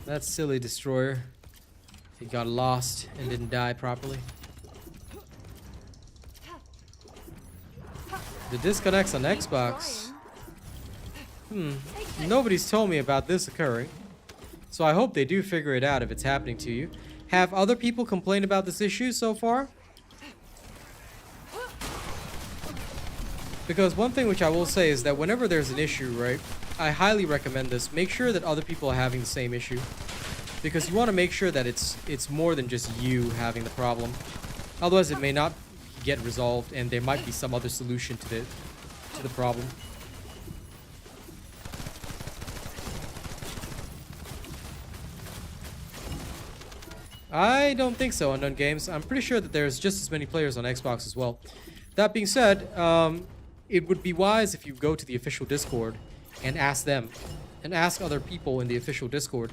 That silly destroyer. He got lost and didn't die properly. The disconnects on Xbox. Nobody's told me about this occurring. So I hope they do figure it out if it's happening to you. Have other people complained about this issue so far? Because one thing which I will say is that whenever there's an issue, right, I highly recommend this. Make sure that other people are having the same issue. Because you want to make sure that it's more than just you having the problem. Otherwise it may not get resolved and there might be some other solution to the problem. I don't think so, Unknown Games. I'm pretty sure that there's just as many players on Xbox as well. That being said, it would be wise if you go to the official Discord and ask them, and ask other people in the official Discord,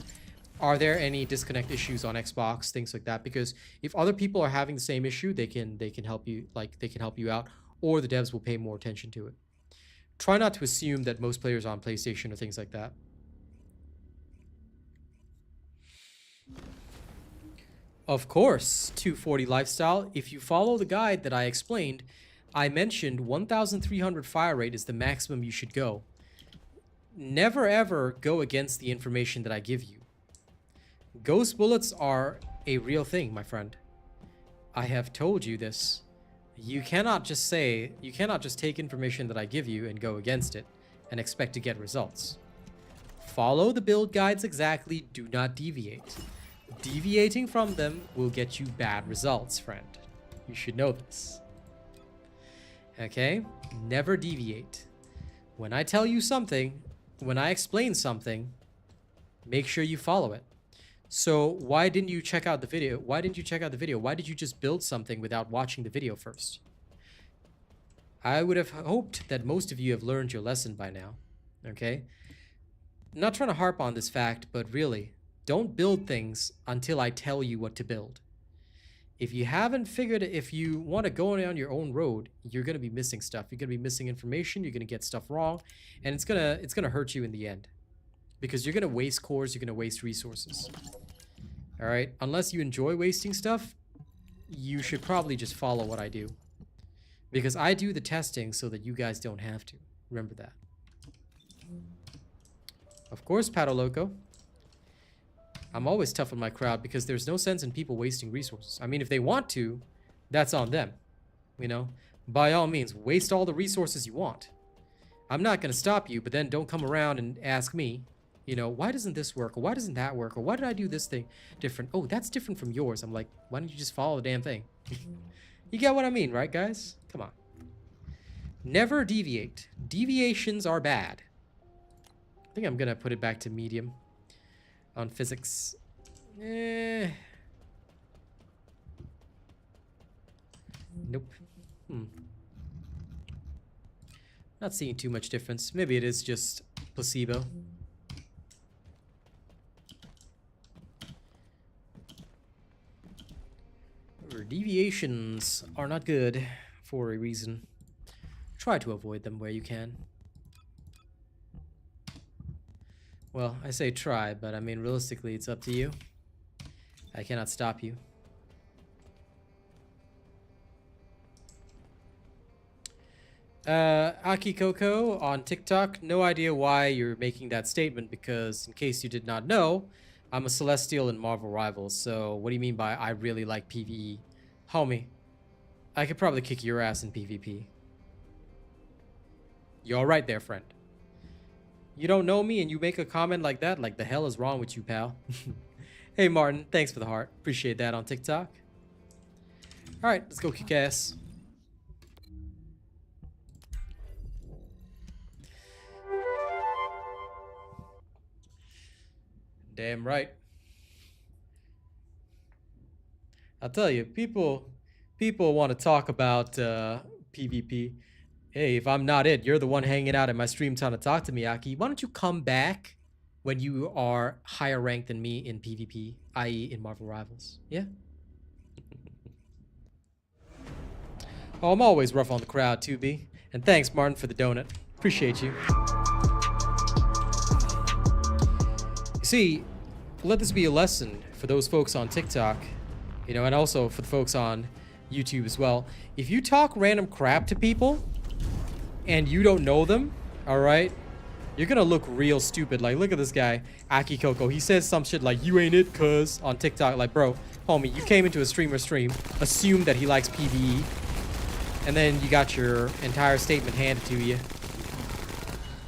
are there any disconnect issues on Xbox, things like that. Because if other people are having the same issue, they can help you, like they can help you out, or the devs will pay more attention to it. Try not to assume that most players are on PlayStation or things like that. Of course, 240 lifestyle. If you follow the guide that I explained, I mentioned 1,300 fire rate is the maximum you should go. Never ever go against the information that I give you. Ghost bullets are a real thing, my friend. I have told you this. You cannot just take information that I give you and go against it and expect to get results. Follow the build guides exactly, do not deviate. Deviating from them will get you bad results, friend. You should know this. Okay? Never deviate. When I tell you something, when I explain something, make sure you follow it. So why didn't you check out the video? Why didn't you check out the video? Why did you just build something without watching the video first? I would have hoped that most of you have learned your lesson by now. Okay? I'm not trying to harp on this fact, but really, don't build things until I tell you what to build. If you haven't figured it, if you want to go down your own road, you're going to be missing stuff. You're going to be missing information. You're going to get stuff wrong, and it's going to hurt you in the end. Because you're going to waste cores, you're going to waste resources. All right? Unless you enjoy wasting stuff, you should probably just follow what I do. Because I do the testing so that you guys don't have to. Remember that. Of course, Pato Loco. I'm always tough on my crowd because there's no sense in people wasting resources. I mean, if they want to, that's on them. You know? By all means, waste all the resources you want. I'm not going to stop you, but then don't come around and ask me, you know, why doesn't this work? Or why doesn't that work? Or why did I do this thing different? Oh, that's different from yours. I'm like, why don't you just follow the damn thing? You get what I mean, right, guys? Come on. Never deviate. Deviations are bad. I think I'm going to put it back to medium on physics. Nope. Not seeing too much difference. Maybe it is just placebo. Deviations are not good for a reason. Try to avoid them where you can. Well, I say try, but I mean realistically it's up to you. I cannot stop you. Aki Coco on TikTok, no idea why you're making that statement because in case you did not know, I'm a Celestial in Marvel Rivals, so what do you mean by I really like PvE? Homie, I could probably kick your ass in PvP. You're right there, friend. You don't know me and you make a comment like that? Like the hell is wrong with you, pal? Hey Martin, thanks for the heart. Appreciate that on TikTok. Alright, let's go kick ass. Damn right. I'll tell you, people want to talk about PvP. Hey, if I'm not it, you're the one hanging out in my stream trying to talk to me, Aki. Why don't you come back when you are higher ranked than me in PvP, i.e. in Marvel Rivals? Yeah? Oh, I'm always rough on the crowd, 2B. And thanks, Martin, for the donut. Appreciate you. See, let this be a lesson for those folks on TikTok, you know, and also for the folks on YouTube as well. If you talk random crap to people and you don't know them, all right, you're gonna look real stupid. Like, look at this guy, Aki Coco. He says some shit like, "You ain't it, cuz," on TikTok. Like, bro, homie, you came into a streamer stream, assumed that he likes PvE, and then you got your entire statement handed to you.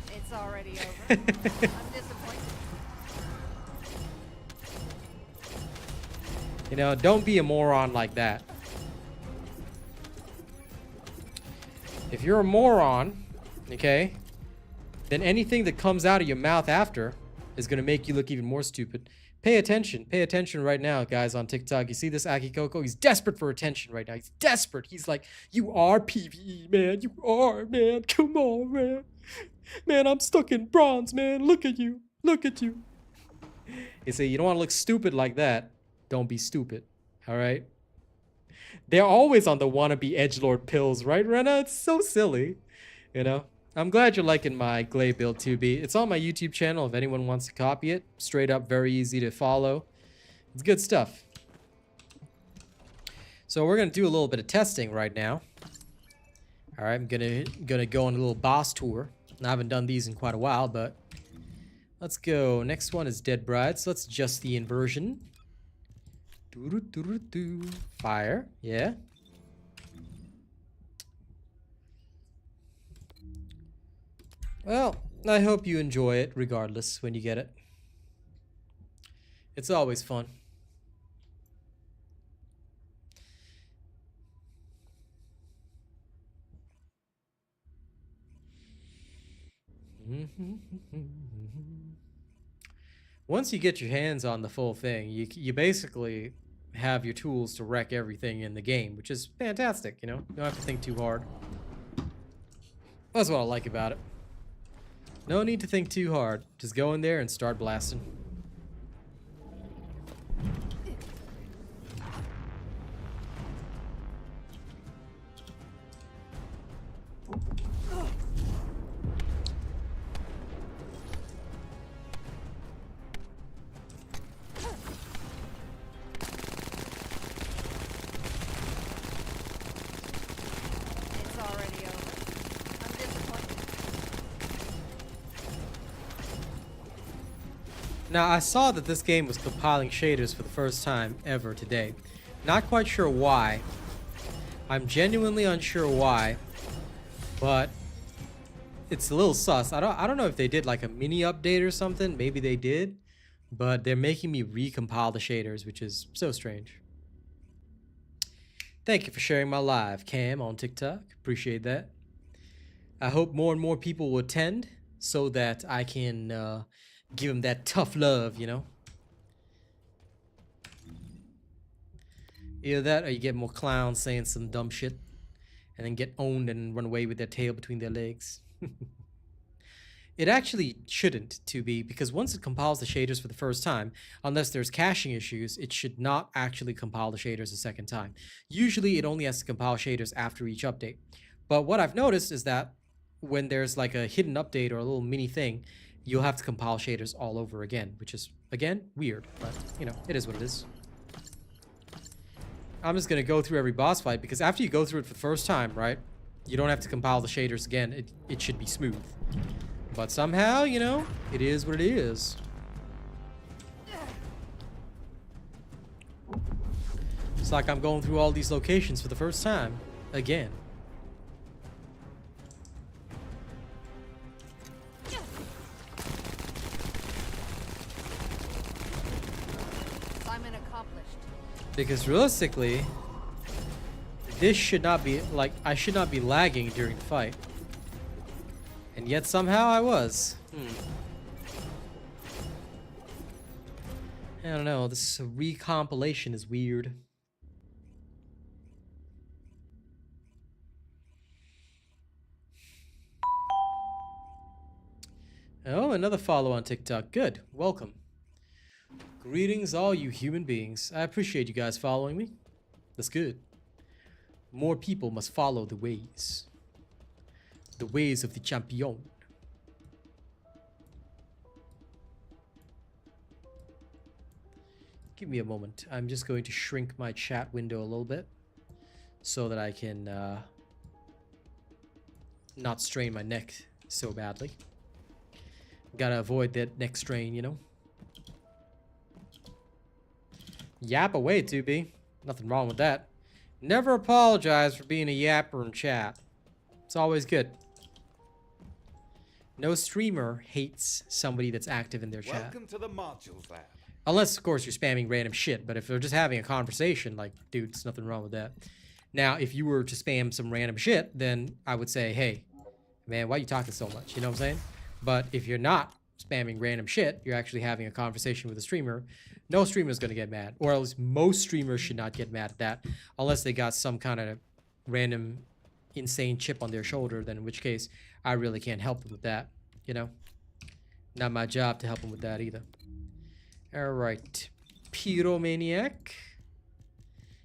It's already over. I'm disappointed. You know, don't be a moron like that. If you're a moron, okay, then anything that comes out of your mouth after is going to make you look even more stupid. Pay attention. Pay attention right now, guys, on TikTok. You see this Aki Coco? He's desperate for attention right now. He's desperate. He's like, "You are PvE, man. You are, man. Come on, man. Man, I'm stuck in bronze, man. Look at you. Look at you." You see, you don't want to look stupid like that. Don't be stupid. All right? They're always on the wannabe edgelord pills, right, Rena? It's so silly. You know? I'm glad you're liking my Glade build 2B. It's on my YouTube channel if anyone wants to copy it. Straight up, very easy to follow. It's good stuff. So we're gonna do a little bit of testing right now. All right, I'm gonna go on a little boss tour. I haven't done these in quite a while, but let's go. Next one is Dead Bride. So let's adjust the inversion. Fire, yeah. Well, I hope you enjoy it regardless when you get it. It's always fun. Once you get your hands on the full thing, you basically have your tools to wreck everything in the game, which is fantastic, you know? You don't have to think too hard. That's what I like about it. No need to think too hard. Just go in there and start blasting. It's already over. I'm disappointed. Now, I saw that this game was compiling shaders for the first time ever today. Not quite sure why. I'm genuinely unsure why, but it's a little sus. I don't know if they did like a mini update or something. Maybe they did, but they're making me recompile the shaders, which is so strange. Thank you for sharing my live cam on TikTok. Appreciate that. I hope more and more people will attend so that I can give them that tough love, you know? Either that or you get more clowns saying some dumb shit and then get owned and run away with their tail between their legs. It actually shouldn't to be, because once it compiles the shaders for the first time, unless there's caching issues, it should not actually compile the shaders a second time. Usually it only has to compile shaders after each update. But what I've noticed is that when there's like a hidden update or a little mini thing, you'll have to compile shaders all over again, which is, again, weird, but, you know, it is what it is. I'm just going to go through every boss fight, because after you go through it for the first time, right, you don't have to compile the shaders again. It should be smooth. But somehow, you know, it is what it is. It's like I'm going through all these locations for the first time, again. Assignment accomplished. Because realistically, this should not be, like, I should not be lagging during the fight. And yet somehow I was. I don't know, this recompilation is weird. Oh, another follow on TikTok. Good. Welcome. Greetings, all you human beings. I appreciate you guys following me. That's good. More people must follow the ways. The ways of the champion. Give me a moment. I'm just going to shrink my chat window a little bit so that I can not strain my neck so badly. Gotta avoid that neck strain, you know? Yap away, 2B. Nothing wrong with that. Never apologize for being a yapper in chat. It's always good. No streamer hates somebody that's active in their chat. Welcome to the modules lab. Unless, of course, you're spamming random shit. But if they're just having a conversation, like, dude, there's nothing wrong with that. Now, if you were to spam some random shit, then I would say, hey, man, why are you talking so much? You know what I'm saying? But if you're not spamming random shit, you're actually having a conversation with a streamer, no streamer is going to get mad. Or at least most streamers should not get mad at that. Unless they got some kind of random insane chip on their shoulder, then in which case, I really can't help them with that. You know? Not my job to help them with that either. Alright. Pyromaniac.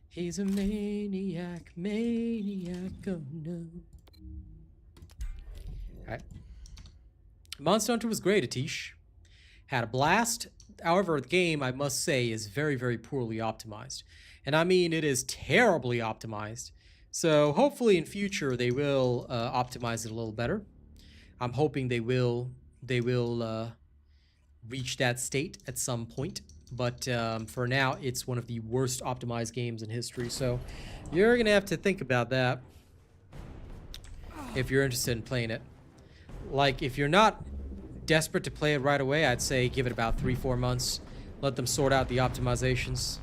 He's a maniac, oh no. Alright. Monster Hunter was great, Atish. Had a blast. However, the game, I must say, is very, very poorly optimized. And I mean, it is terribly optimized. So hopefully in future they will optimize it a little better. I'm hoping they will reach that state at some point. But for now, it's one of the worst optimized games in history. So you're going to have to think about that if you're interested in playing it. Like, if you're not desperate to play it right away, I'd say give it about 3-4 months. Let them sort out the optimizations.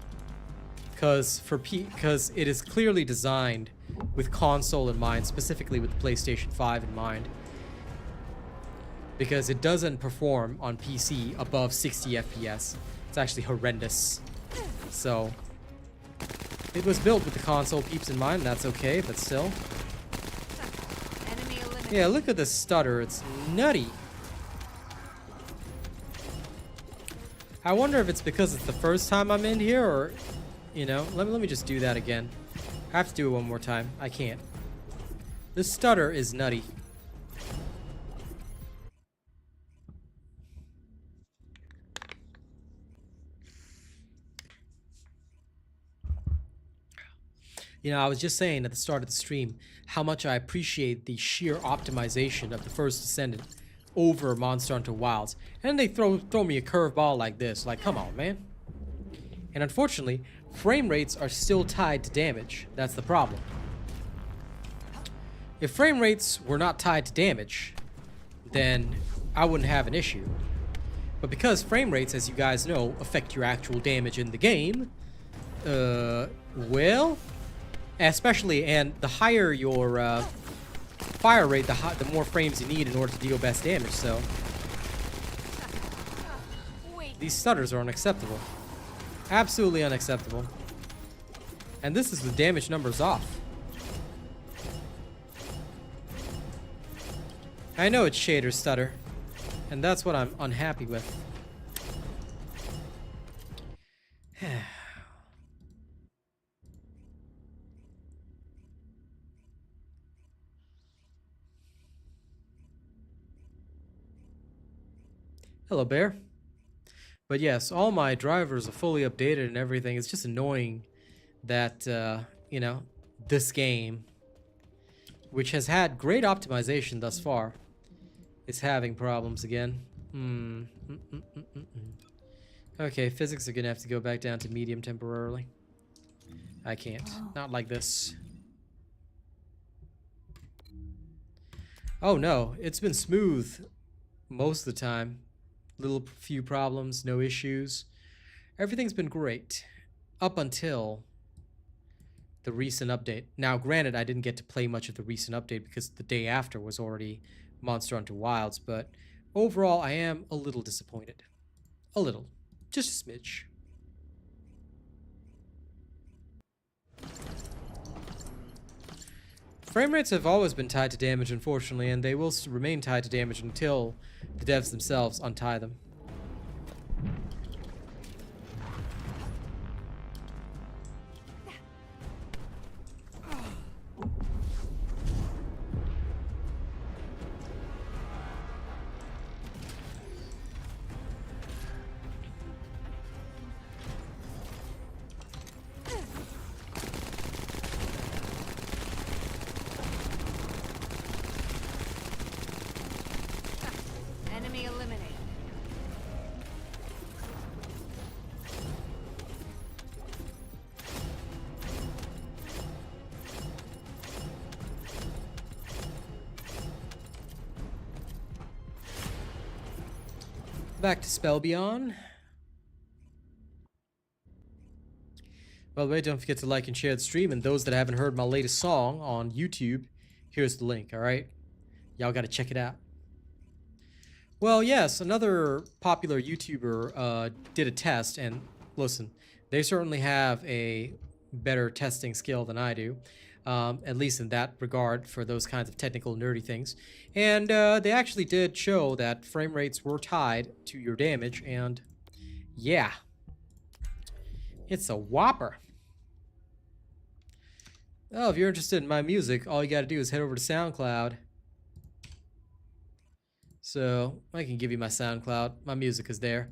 Because it is clearly designed with console in mind, specifically with the PlayStation 5 in mind. Because it doesn't perform on PC above 60 FPS. It's actually horrendous. So, it was built with the console peeps in mind, that's okay, but still. Enemy eliminated. Yeah, look at the stutter, it's nutty. I wonder if it's because it's the first time I'm in here, or, you know, let me just do that again. I have to do it one more time. I can't. This stutter is nutty. You know, I was just saying at the start of the stream how much I appreciate the sheer optimization of the First Descendant over Monster Hunter Wilds. And they throw me a curveball like this. Like, come on, man. And unfortunately, frame rates are still tied to damage. That's the problem. If frame rates were not tied to damage, then I wouldn't have an issue. But because frame rates, as you guys know, affect your actual damage in the game, well... especially, and the higher your fire rate, the more frames you need in order to deal best damage, so... these stutters are unacceptable. Absolutely unacceptable. And this is with damage numbers off. I know it's shader stutter, and that's what I'm unhappy with. Hello, Bear. But yes, all my drivers are fully updated and everything. It's just annoying that, you know, this game, which has had great optimization thus far, is having problems again. Okay, physics are gonna have to go back down to medium temporarily. I can't. Not like this. Oh no, it's been smooth most of the time. Little few problems, no issues. Everything's been great up until the recent update. Now, granted, I didn't get to play much of the recent update because the day after was already Monster Hunter Wilds, but overall, I am a little disappointed. A little. Just a smidge. Frame rates have always been tied to damage, unfortunately, and they will remain tied to damage until the devs themselves untie them. Back to Spellbeyond. By the way, don't forget to like and share the stream. And those that haven't heard my latest song on YouTube, here's the link, alright? Y'all gotta check it out. Well, yes, another popular YouTuber did a test, and listen, they certainly have a better testing skill than I do, at least in that regard for those kinds of technical nerdy things. And they actually did show that frame rates were tied to your damage, and yeah, it's a whopper. Oh, if you're interested in my music, all you gotta do is head over to SoundCloud. So I can give you my SoundCloud. My music is there.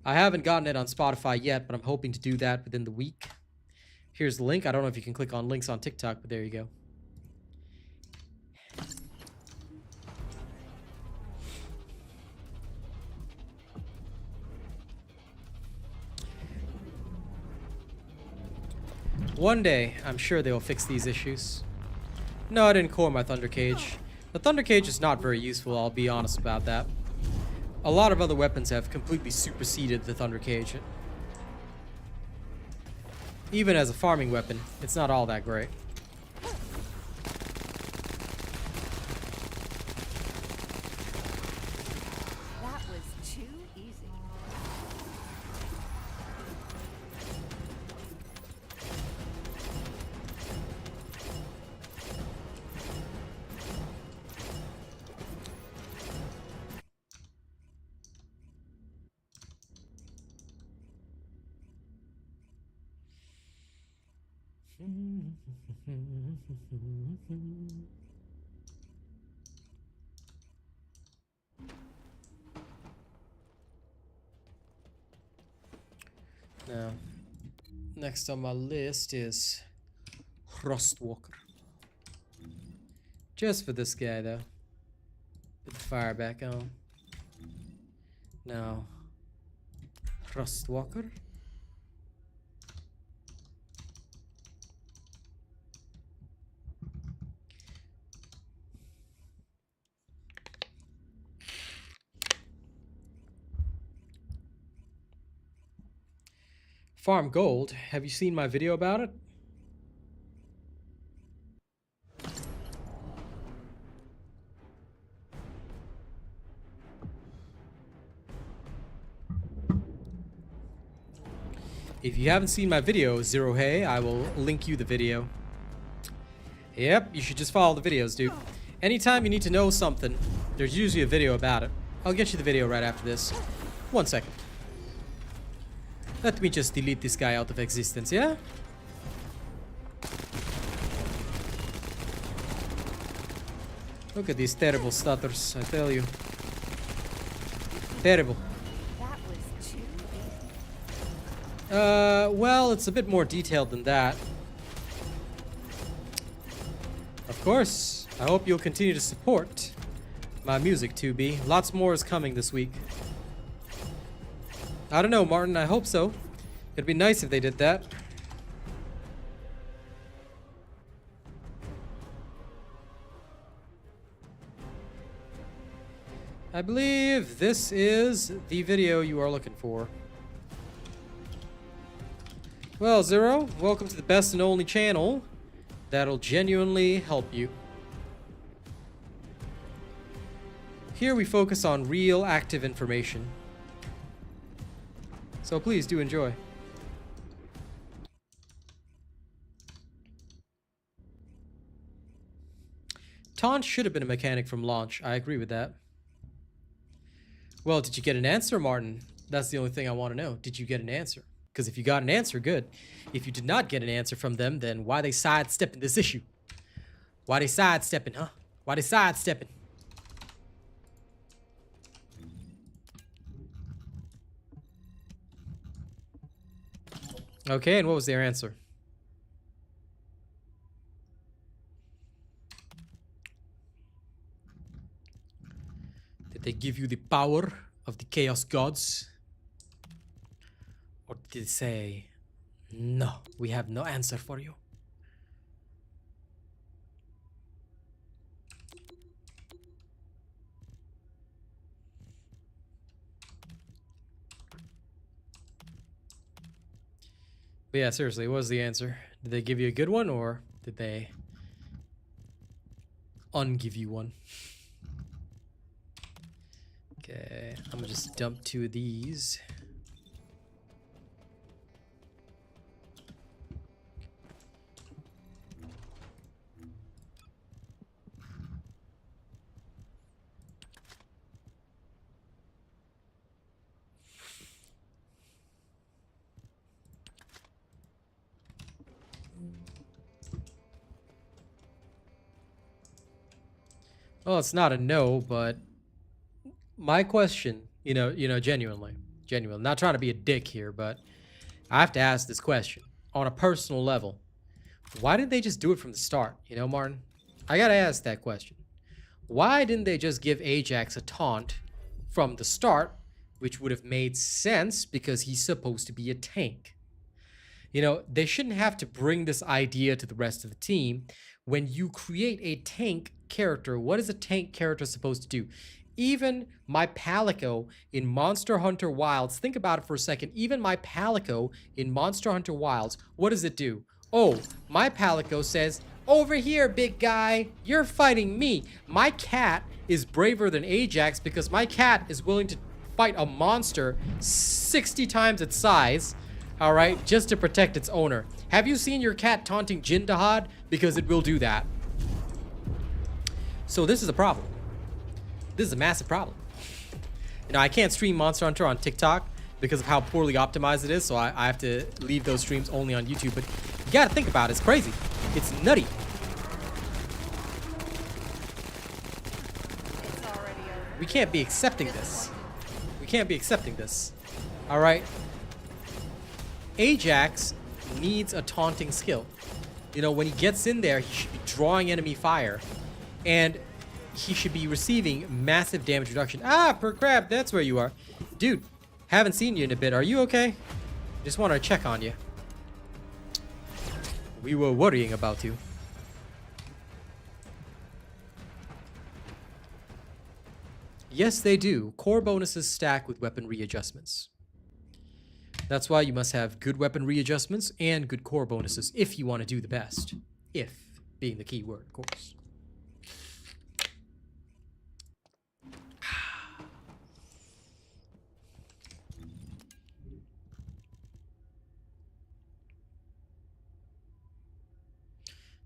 I haven't gotten it on Spotify yet, but I'm hoping to do that within the week. Here's the link. I don't know if you can click on links on TikTok, but there you go. One day, I'm sure they'll fix these issues. No, I didn't core my Thunder Cage. The Thunder Cage is not very useful, I'll be honest about that. A lot of other weapons have completely superseded the Thunder Cage. Even as a farming weapon, it's not all that great. That was too easy. Now, next on my list is Frostwalker. Just for this guy, though. Put the fire back on. Now, Frostwalker. Farm gold. Have you seen my video about it? If you haven't seen my video, Zero Hey, I will link you the video. Yep, you should just follow the videos, dude. Anytime you need to know something, there's usually a video about it. I'll get you the video right after this. 1 second. Let me just delete this guy out of existence, yeah? Look at these terrible stutters, I tell you. Terrible. That was too easy. Well, it's a bit more detailed than that. Of course, I hope you'll continue to support my music, 2B. Lots more is coming this week. I don't know, Martin. I hope so. It'd be nice if they did that. I believe this is the video you are looking for. Well, Zero, welcome to the best and only channel that'll genuinely help you. Here we focus on real active information. So please do enjoy. Taunt should have been a mechanic from launch. I agree with that. Well, did you get an answer, Martin? That's the only thing I want to know. Did you get an answer? Because if you got an answer, good. If you did not get an answer from them, then why they sidestepping this issue? Why they sidestepping, huh? Why they sidestepping? Okay, and what was their answer? Did they give you the power of the Chaos Gods? Or did they say, no, we have no answer for you? But yeah, seriously, what was the answer? Did they give you a good one, or did they ungive you one? Okay, I'm gonna just dump 2 of these. Well, it's not a no, but my question, genuinely, not trying to be a dick here, but I have to ask this question on a personal level. Why didn't they just do it from the start? You know, Martin, I gotta ask that question. Why didn't they just give Ajax a taunt from the start, which would have made sense because he's supposed to be a tank? You know, they shouldn't have to bring this idea to the rest of the team. When you create a tank character, what is a tank character supposed to do? Even my Palico in Monster Hunter Wilds, think about it for a second. Even my Palico in Monster Hunter Wilds, what does it do? Oh, my Palico says, over here, big guy, you're fighting me. My cat is braver than Ajax because my cat is willing to fight a monster 60 times its size, all right, just to protect its owner. Have you seen your cat taunting Jindahad? Because it will do that. So this is a problem. This is a massive problem. You know, I can't stream Monster Hunter on TikTok because of how poorly optimized it is, so I have to leave those streams only on YouTube. But you gotta think about it. It's crazy. It's nutty. We can't be accepting this. We can't be accepting this. All right. Ajax needs a taunting skill. You know, when he gets in there, he should be drawing enemy fire. And he should be receiving massive damage reduction. Ah, per crab, that's where you are. Dude, haven't seen you in a bit. Are you okay? Just want to check on you. We were worrying about you. Yes, they do. Core bonuses stack with weapon readjustments. That's why you must have good weapon readjustments and good core bonuses if you want to do the best. If being the key word, of course.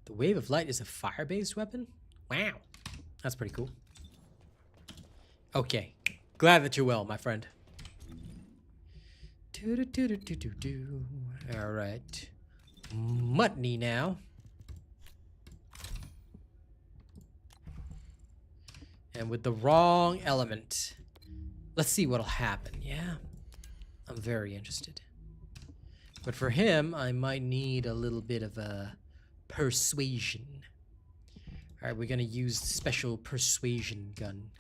The Wave of Light is a fire-based weapon? Wow. That's pretty cool. Okay. Glad that you're well, my friend. Alright. Mutney now. And with the wrong element. Let's see what'll happen, yeah? I'm very interested. But for him, I might need a little bit of a persuasion. Alright, we're gonna use special persuasion gun.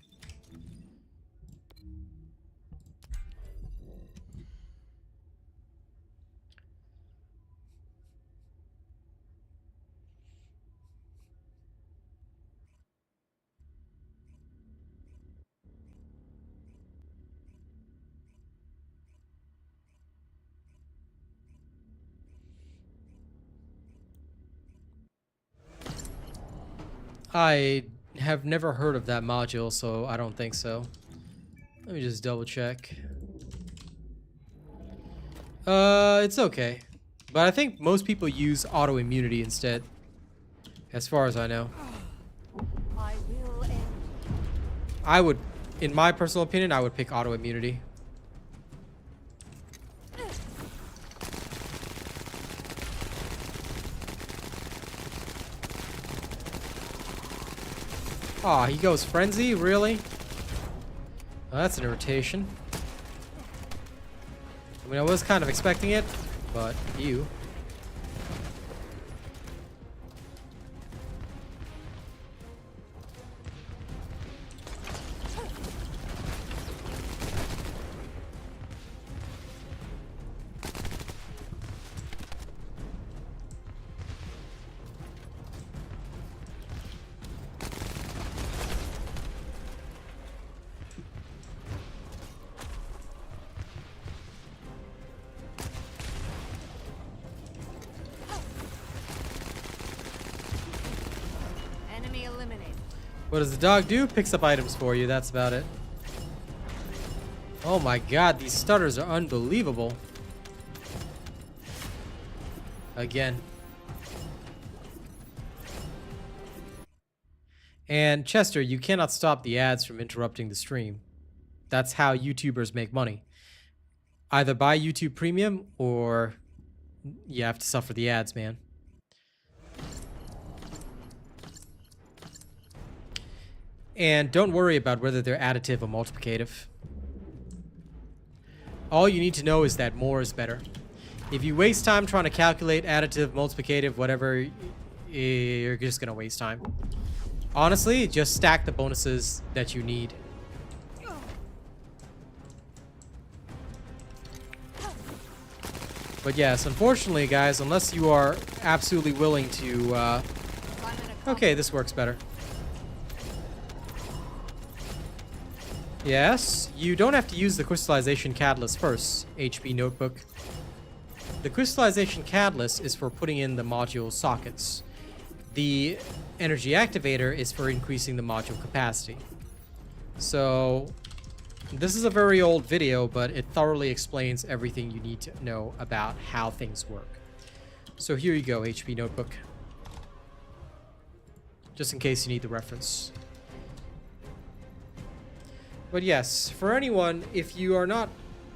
I have never heard of that module, so I don't think so. Let me just double check. It's okay. But I think most people use auto immunity instead. As far as I know. I would, in my personal opinion, I would pick auto immunity. Aw, he goes frenzy? Really? Well, that's an irritation. I mean, I was kind of expecting it, but you. What does the dog do? Picks up items for you. That's about it. Oh my god, these stutters are unbelievable. Again. And Chester, you cannot stop the ads from interrupting the stream. That's how YouTubers make money. Either buy YouTube Premium or you have to suffer the ads, man. And don't worry about whether they're additive or multiplicative. All you need to know is that more is better. If you waste time trying to calculate additive, multiplicative, whatever, you're just gonna waste time. Honestly, just stack the bonuses that you need. But yes, unfortunately, guys, unless you are absolutely willing to... Okay, this works better. Yes, you don't have to use the crystallization catalyst first, HP Notebook. The crystallization catalyst is for putting in the module sockets. The energy activator is for increasing the module capacity. So... this is a very old video, but it thoroughly explains everything you need to know about how things work. So here you go, HP Notebook. Just in case you need the reference. But yes, for anyone, if you are not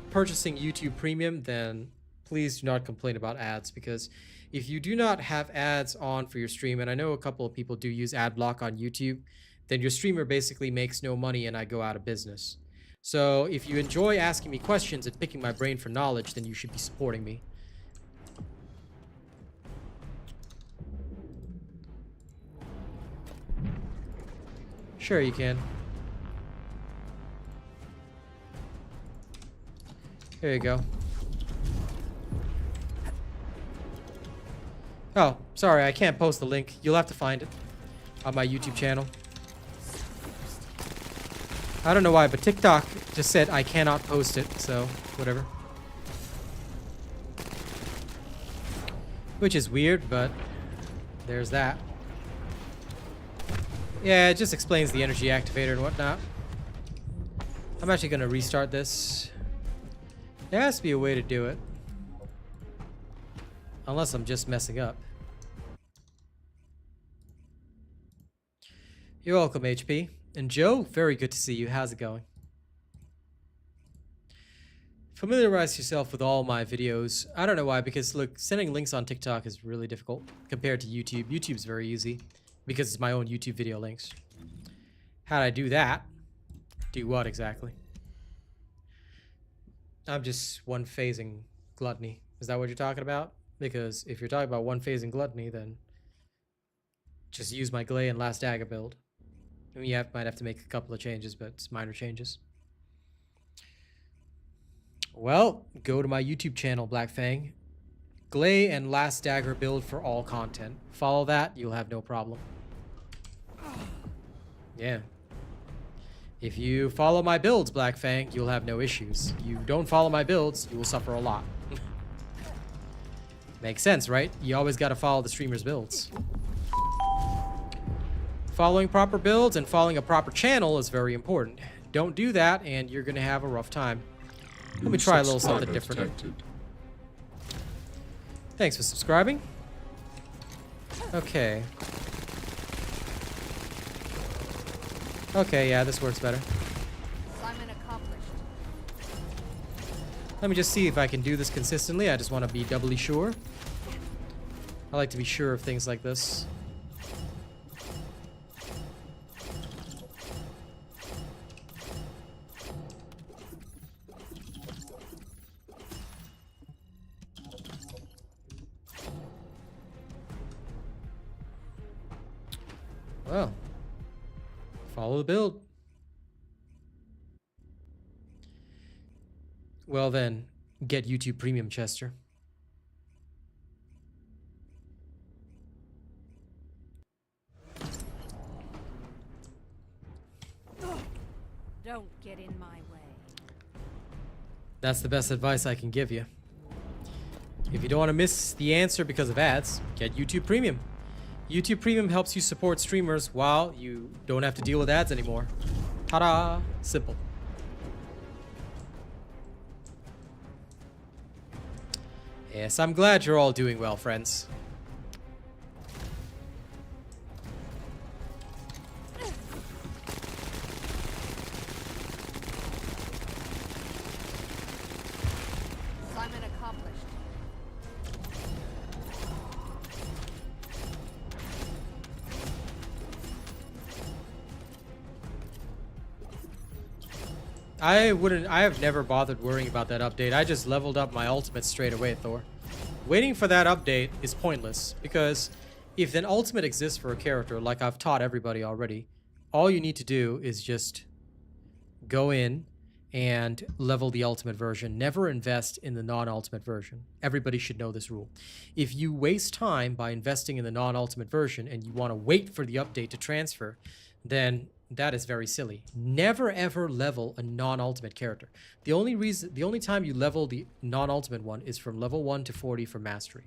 purchasing YouTube Premium, then please do not complain about ads, because if you do not have ads on for your stream, and I know a couple of people do use ad block on YouTube, then your streamer basically makes no money and I go out of business. So if you enjoy asking me questions and picking my brain for knowledge, then you should be supporting me. Sure you can. There you go. Oh, sorry, I can't post the link. You'll have to find it on my YouTube channel. I don't know why, but TikTok just said I cannot post it, so whatever. Which is weird, but there's that. Yeah, it just explains the energy activator and whatnot. I'm actually going to restart this. There has to be a way to do it. Unless I'm just messing up. You're welcome, HP. And Joe, very good to see you. How's it going? Familiarize yourself with all my videos. I don't know why, because look, sending links on TikTok is really difficult compared to YouTube. YouTube's very easy because it's my own YouTube video links. How'd I do that? Do what exactly? I'm just one-phasing gluttony. Is that what you're talking about? Because if you're talking about one-phasing gluttony, then just use my Glay and Last Dagger build. I mean, you might have to make a couple of changes, but it's minor changes. Well, go to my YouTube channel, Black Fang. Glay and Last Dagger build for all content. Follow that, you'll have no problem. Yeah. If you follow my builds, Black Fang, you'll have no issues. You don't follow my builds, you will suffer a lot. Makes sense, right? You always gotta follow the streamer's builds. Following proper builds and following a proper channel is very important. Don't do that and you're gonna have a rough time. Let me try a little something different. Detected. Thanks for subscribing. Okay. Okay, yeah, this works better. Assignment accomplished. Let me just see if I can do this consistently. I just want to be doubly sure. I like to be sure of things like this. Well, follow the build. Well then, get YouTube Premium, Chester. Don't get in my way. That's the best advice I can give you. If you don't want to miss the answer because of ads, get YouTube Premium. YouTube Premium helps you support streamers while you don't have to deal with ads anymore. Ta-da! Simple. Yes, I'm glad you're all doing well, friends. Assignment accomplished. I have never bothered worrying about that update. I just leveled up my ultimate straight away, Thor. Waiting for that update is pointless, because if an ultimate exists for a character, like I've taught everybody already, all you need to do is just go in and level the ultimate version. Never invest in the non-ultimate version. Everybody should know this rule. If you waste time by investing in the non-ultimate version and you want to wait for the update to transfer, then that is very silly. Never ever level a non-ultimate character. The only time you level the non-ultimate one is from level 1 to 40 for mastery.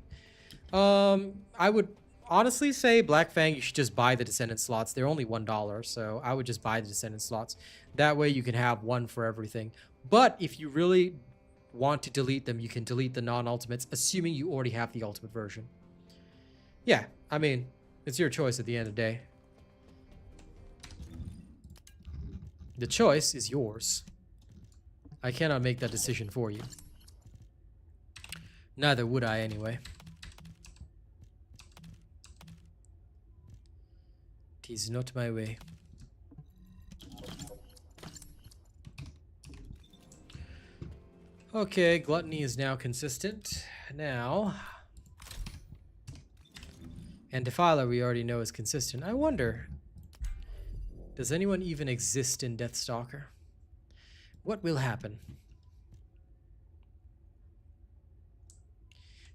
I would honestly say Black Fang, you should just buy the Descendant slots. They're only $1, so I would just buy the Descendant slots. That way you can have one for everything. But if you really want to delete them, you can delete the non-ultimates, assuming you already have the ultimate version. Yeah, I mean, it's your choice at the end of the day. The choice is yours. I cannot make that decision for you. Neither would I anyway. It is not my way. Okay, gluttony is now consistent. Now, and Defiler we already know is consistent. I wonder, does anyone even exist in Deathstalker? What will happen?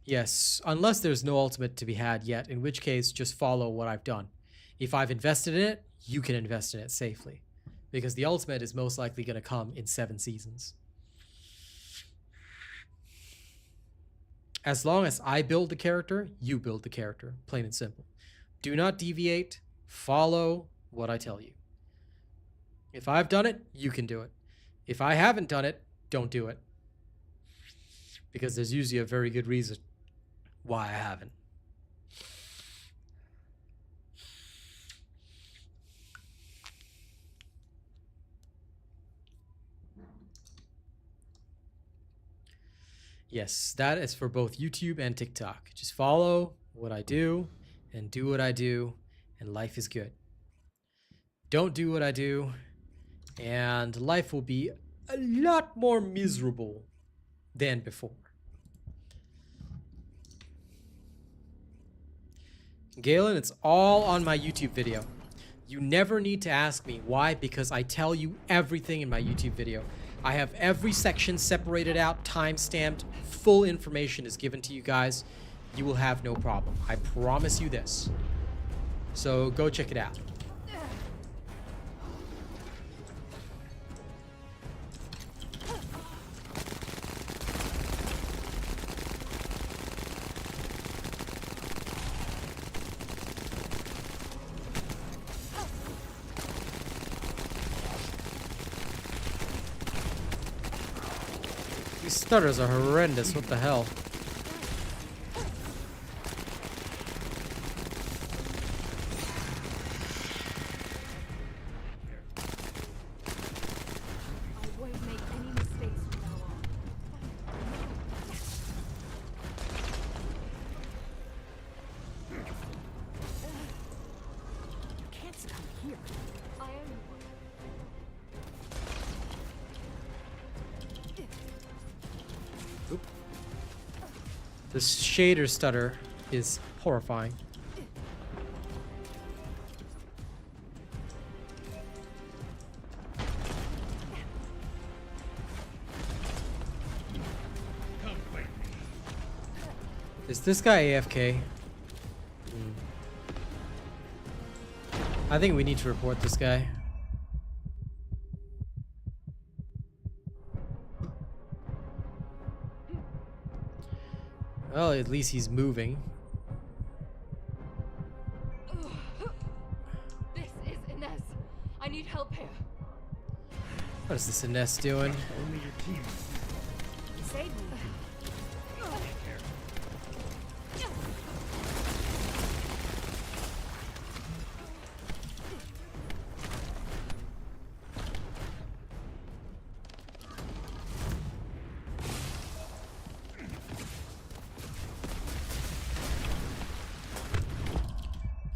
Yes, unless there's no ultimate to be had yet, in which case just follow what I've done. If I've invested in it, you can invest in it safely, because the ultimate is most likely going to come in 7 seasons. As long as I build the character, you build the character, plain and simple. Do not deviate, follow what I tell you. If I've done it, you can do it. If I haven't done it, don't do it. Because there's usually a very good reason why I haven't. Yes, that is for both YouTube and TikTok. Just follow what I do and do what I do, and life is good. Don't do what I do, and life will be a lot more miserable than before. Galen, it's all on my YouTube video. You never need to ask me why, because I tell you everything in my YouTube video. I have every section separated out, time-stamped, full information is given to you guys. You will have no problem. I promise you this. So go check it out. These stutters are horrendous. What the hell? I won't make any mistakes from now on. You can't come here. I only want. Oop. This shader stutter is horrifying. Is this guy AFK? I think we need to report this guy. Well, at least he's moving. How's this Ines doing? Save me.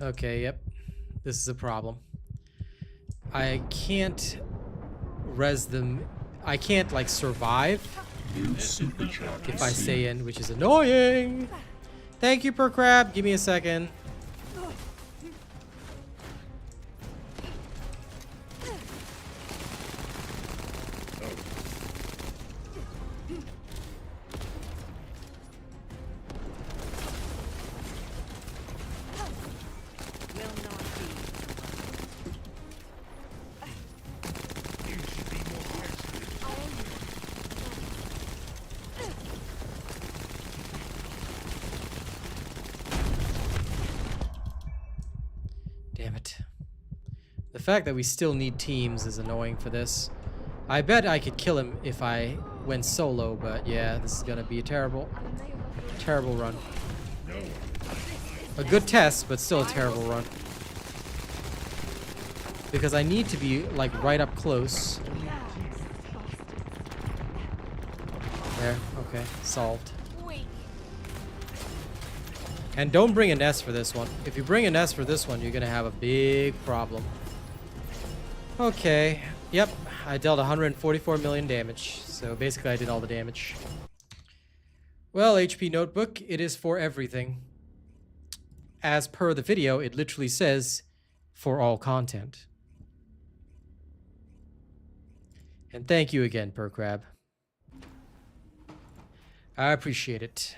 Okay, yep. This is a problem. I can't res them. I can't, like, survive New super chat if I received. stay in, which is annoying. Thank you, per crab. Give me a second. Damn it. The fact that we still need teams is annoying for this. I bet I could kill him if I went solo, but yeah, this is gonna be a terrible run. A good test, but still a terrible run. Because I need to be, like, right up close. There, okay, solved. And don't bring an S for this one. If you bring an S for this one, you're gonna have a big problem. Okay, yep, I dealt 144 million damage. So basically I did all the damage. Well, HP Notebook, it is for everything. As per the video, it literally says, for all content. And thank you again, Per Crab. I appreciate it.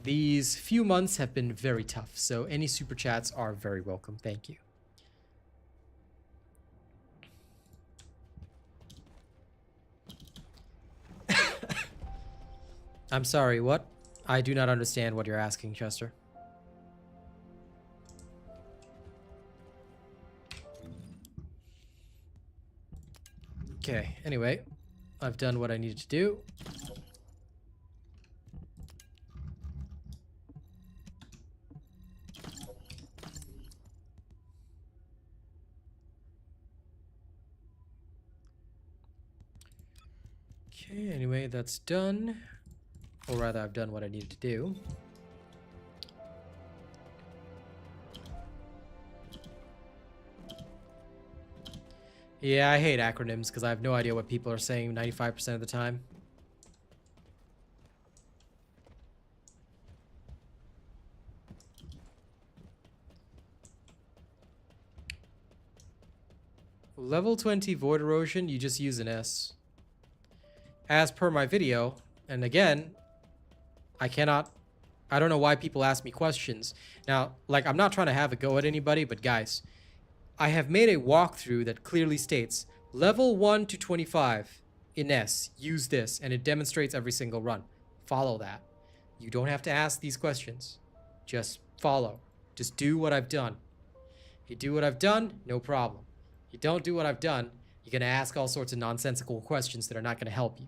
These few months have been very tough, so any super chats are very welcome. Thank you. I'm sorry, what? I do not understand what you're asking, Chester. Okay, anyway, I've done what I needed to do. Okay, anyway, that's done. Or rather, I've done what I needed to do. Yeah, I hate acronyms because I have no idea what people are saying 95% of the time. Level 20 Void Erosion, you just use an S. As per my video, and again, I don't know why people ask me questions. Now, like, I'm not trying to have a go at anybody, but guys, I have made a walkthrough that clearly states level 1 to 25 in S, use this, and it demonstrates every single run. Follow that. You don't have to ask these questions. Just follow. Just do what I've done. You do what I've done, no problem. You don't do what I've done, you're going to ask all sorts of nonsensical questions that are not going to help you.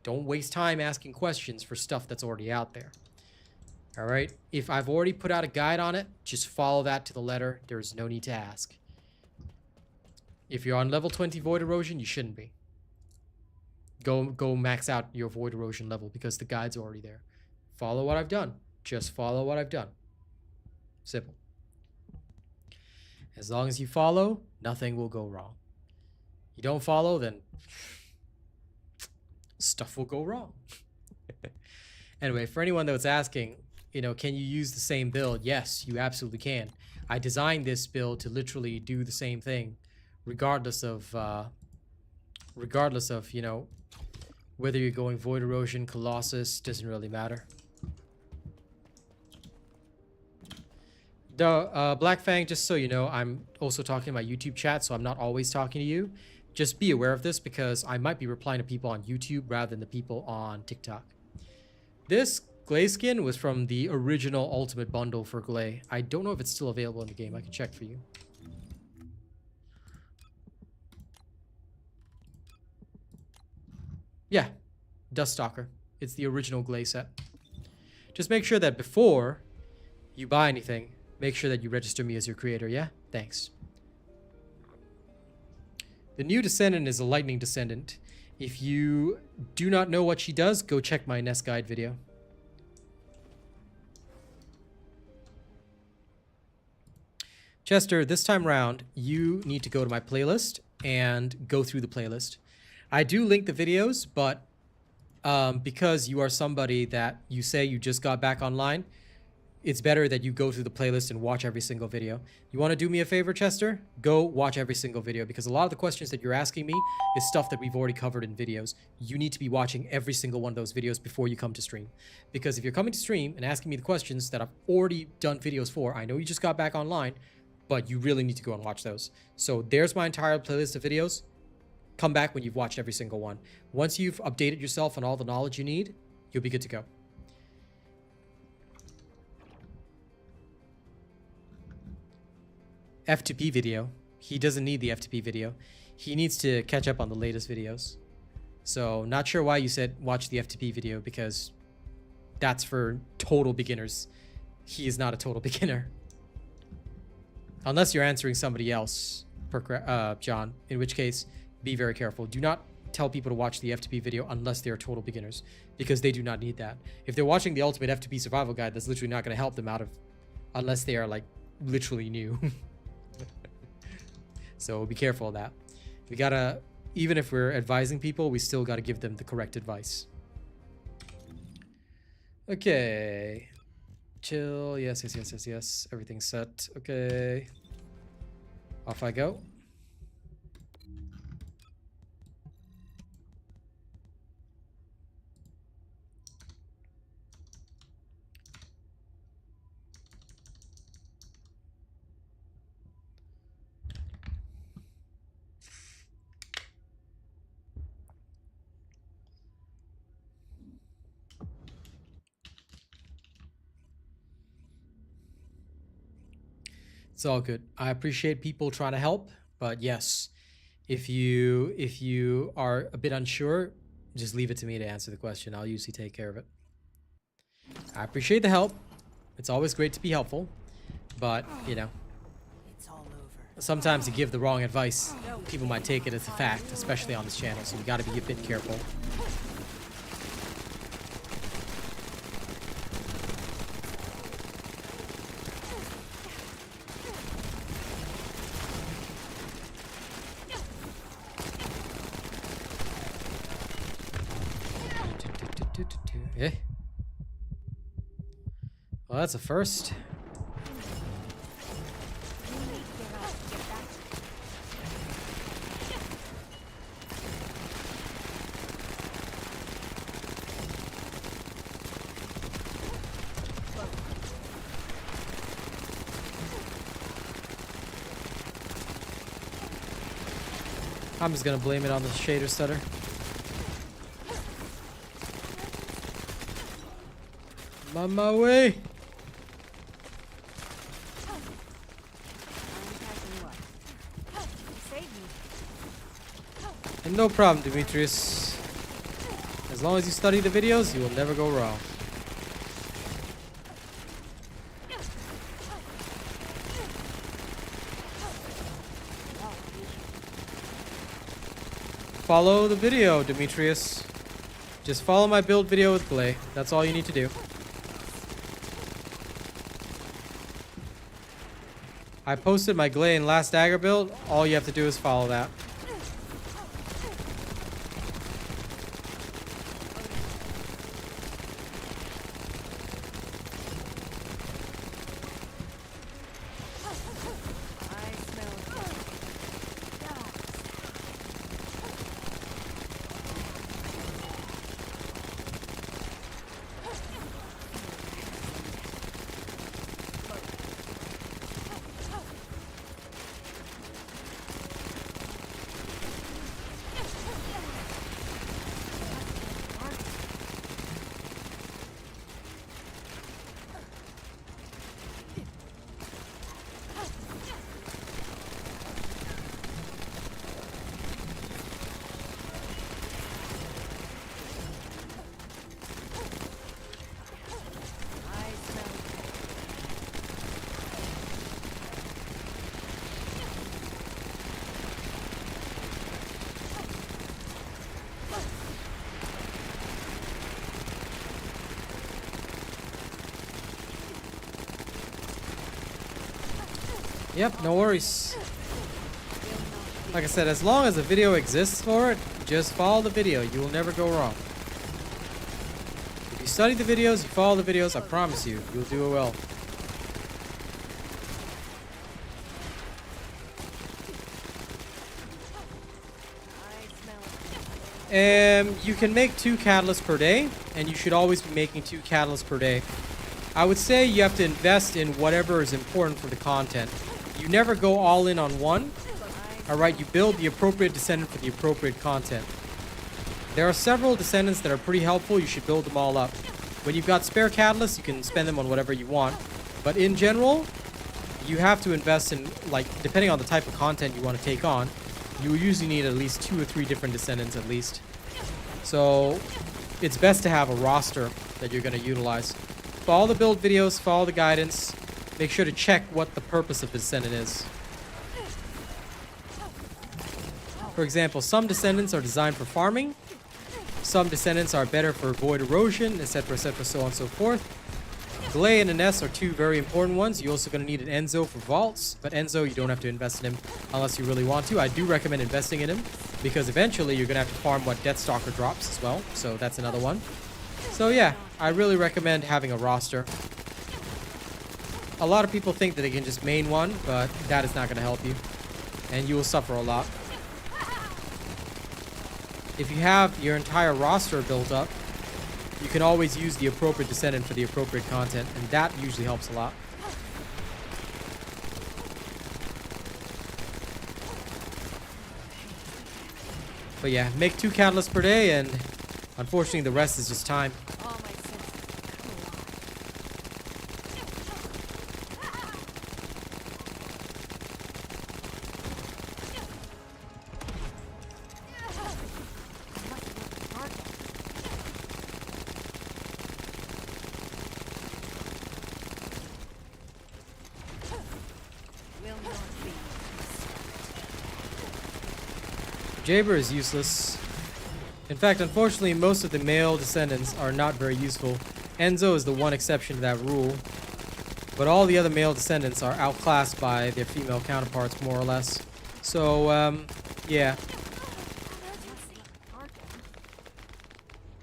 Don't waste time asking questions for stuff that's already out there. All right? If I've already put out a guide on it, just follow that to the letter. There's no need to ask. If you're on level 20 Void Erosion, you shouldn't be. Go max out your Void Erosion level because the guide's already there. Follow what I've done. Just follow what I've done. Simple. As long as you follow, nothing will go wrong. You don't follow, then stuff will go wrong. Anyway, for anyone that was asking, you know, can you use the same build? Yes, you absolutely can. I designed this build to literally do the same thing, regardless of, you know, whether you're going Void Erosion, Colossus, doesn't really matter. Black Fang, just so you know, I'm also talking in my YouTube chat, so I'm not always talking to you. Just be aware of this because I might be replying to people on YouTube rather than the people on TikTok. This Glay skin was from the original Ultimate Bundle for Glay. I don't know if it's still available in the game. I can check for you. Yeah, Duststalker. It's the original Glay set. Just make sure that before you buy anything, make sure that you register me as your creator, yeah? Thanks. The new Descendant is a Lightning Descendant. If you do not know what she does, go check my Nest Guide video. Chester, this time round, you need to go to my playlist and go through the playlist. I do link the videos, but because you are somebody that you say you just got back online, it's better that you go through the playlist and watch every single video. You want to do me a favor, Chester? Go watch every single video, because a lot of the questions that you're asking me is stuff that we've already covered in videos. You need to be watching every single one of those videos before you come to stream. Because if you're coming to stream and asking me the questions that I've already done videos for, I know you just got back online, but you really need to go and watch those. So there's my entire playlist of videos. Come back when you've watched every single one. Once you've updated yourself on all the knowledge you need, you'll be good to go. F2P video. He doesn't need the F2P video. He needs to catch up on the latest videos. So not sure why you said watch the F2P video, because that's for total beginners. He is not a total beginner. Unless you're answering somebody else, John, in which case, be very careful. Do not tell people to watch the F2P video unless they're total beginners, because they do not need that. If they're watching the Ultimate F2P Survival Guide, that's literally not going to help them out of, unless they are like literally new. So be careful of that. We gotta, even if we're advising people, we still gotta give them the correct advice. Okay. Chill. Yes, yes, yes, yes, yes. Everything's set. Okay. Off I go. It's all good. I appreciate people trying to help, but yes, if you are a bit unsure, just leave it to me to answer the question. I'll usually take care of it. I appreciate the help. It's always great to be helpful, but you know, It's all over. sometimes you give the wrong advice, people might take it as a fact, especially on this channel, so you got to be a bit careful. Eh? Well, that's a first. I'm just gonna blame it on the shader stutter. I'm on my way. And no problem, Demetrius. As long as you study the videos, you will never go wrong. Follow the video, Demetrius. Just follow my build video with Glay. That's all you need to do. I posted my Glay and Last Dagger build. All you have to do is follow that. Yep, no worries. Like I said, as long as a video exists for it, just follow the video. You will never go wrong. If you study the videos, you follow the videos, I promise you, you'll do it well. You can make 2 catalysts per day, and you should always be making 2 catalysts per day. I would say you have to invest in whatever is important for the content. You never go all in on one. Alright, you build the appropriate descendant for the appropriate content. There are several descendants that are pretty helpful. You should build them all up. When you've got spare catalysts, you can spend them on whatever you want. But in general, you have to invest in, like, depending on the type of content you want to take on, you will usually need at least 2 or 3 different descendants at least. So it's best to have a roster that you're going to utilize. Follow the build videos, follow the guidance. Make sure to check what the purpose of the descendant is. For example, some descendants are designed for farming. Some descendants are better for void erosion, etc., so on and so forth. Glay and Ines are 2 very important ones. You're also going to need an Enzo for vaults, but Enzo, you don't have to invest in him unless you really want to. I do recommend investing in him because eventually you're going to have to farm what Deathstalker drops as well, so that's another one. So yeah, I really recommend having a roster. A lot of people think that they can just main one, but that is not going to help you, and you will suffer a lot. If you have your entire roster built up, you can always use the appropriate descendant for the appropriate content, and that usually helps a lot. But yeah, make 2 catalysts per day, and unfortunately the rest is just time. Jaber is useless. In fact, unfortunately, most of the male descendants are not very useful. Enzo is the one exception to that rule. But all the other male descendants are outclassed by their female counterparts, more or less. So, yeah.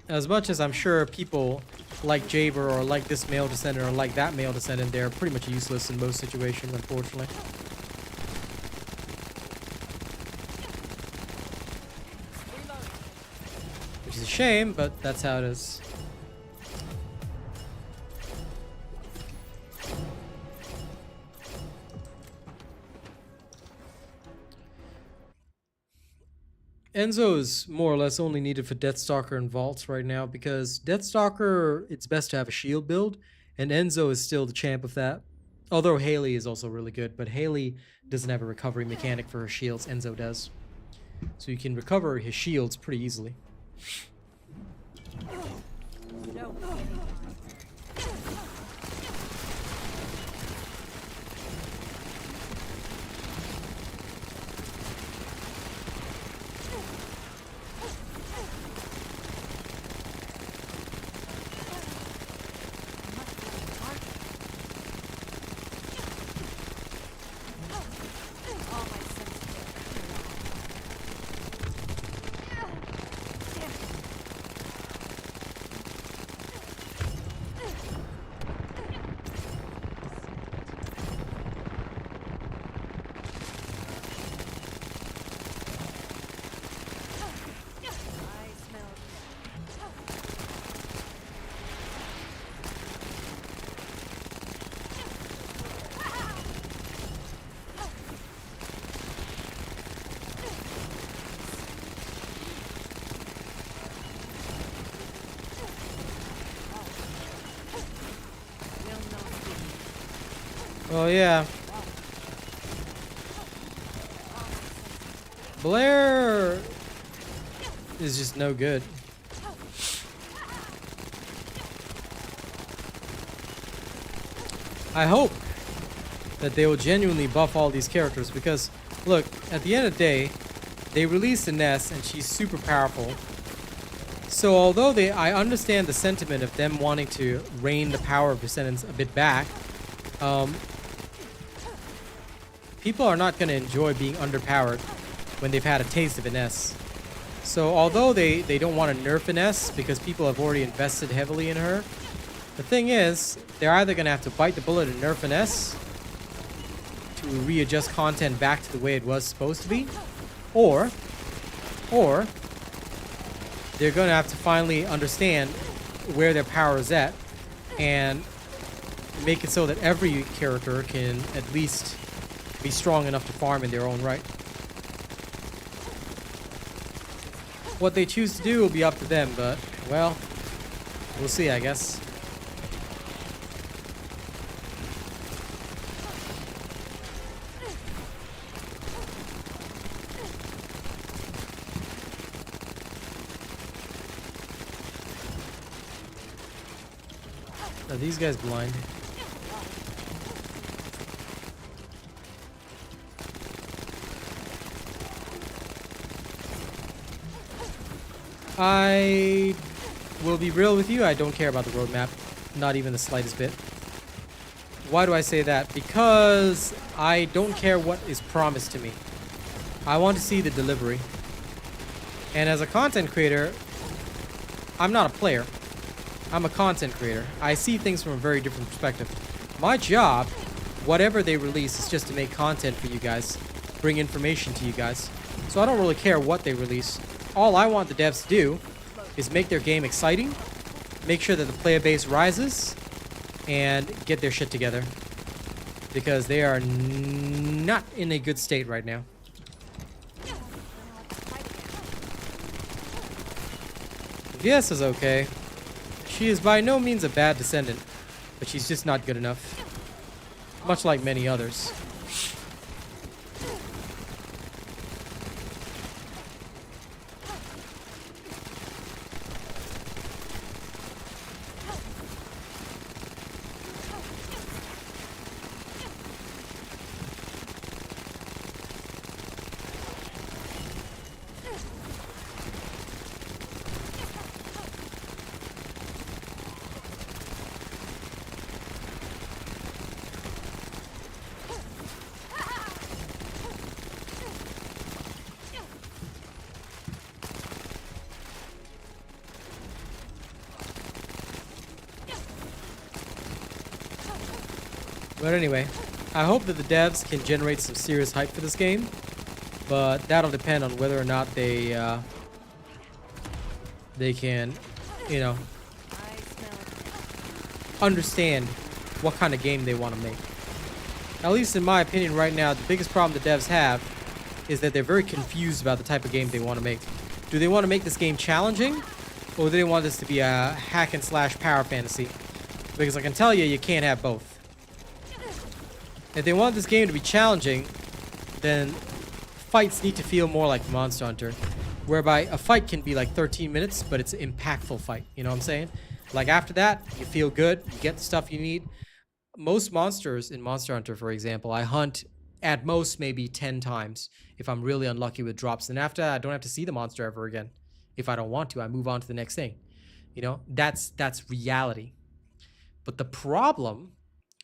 As much as I'm sure people like Jaber or like this male descendant or like that male descendant, they're pretty much useless in most situations, unfortunately. Which is a shame, but that's how it is. Enzo is more or less only needed for Deathstalker and Vaults right now because Deathstalker, it's best to have a shield build, and Enzo is still the champ of that. Although Haley is also really good, but Haley doesn't have a recovery mechanic for her shields, Enzo does. So you can recover his shields pretty easily. Oh yeah. Blair is just no good. I hope that they will genuinely buff all these characters because, look, at the end of the day, they released Ines and she's super powerful. So although I understand the sentiment of them wanting to rein the power of Descendants a bit back, people are not going to enjoy being underpowered when they've had a taste of an S. So although they don't want to nerf an S because people have already invested heavily in her, the thing is, they're either going to have to bite the bullet and nerf an S to readjust content back to the way it was supposed to be, or they're going to have to finally understand where their power is at and make it so that every character can at least be strong enough to farm in their own right. What they choose to do will be up to them, but, well, we'll see, I guess. Are these guys blind? I will be real with you, I don't care about the roadmap. Not even the slightest bit. Why do I say that? Because I don't care what is promised to me. I want to see the delivery. And as a content creator, I'm not a player. I'm a content creator. I see things from a very different perspective. My job, whatever they release, is just to make content for you guys. Bring information to you guys. So I don't really care what they release. All I want the devs to do is make their game exciting, make sure that the player base rises, and get their shit together. Because they are not in a good state right now. VS is okay. She is by no means a bad Descendant, but she's just not good enough. Much like many others. But anyway, I hope that the devs can generate some serious hype for this game, but that'll depend on whether or not they can, you know, understand what kind of game they want to make. At least in my opinion right now, the biggest problem the devs have is that they're very confused about the type of game they want to make. Do they want to make this game challenging, or do they want this to be a hack and slash power fantasy? Because I can tell you, you can't have both. If they want this game to be challenging, then fights need to feel more like Monster Hunter, whereby a fight can be like 13 minutes, but it's an impactful fight. You know what I'm saying? Like after that, you feel good, you get the stuff you need. Most monsters in Monster Hunter, for example, I hunt at most maybe 10 times if I'm really unlucky with drops. And after that, I don't have to see the monster ever again. If I don't want to, I move on to the next thing. You know, that's reality. But the problem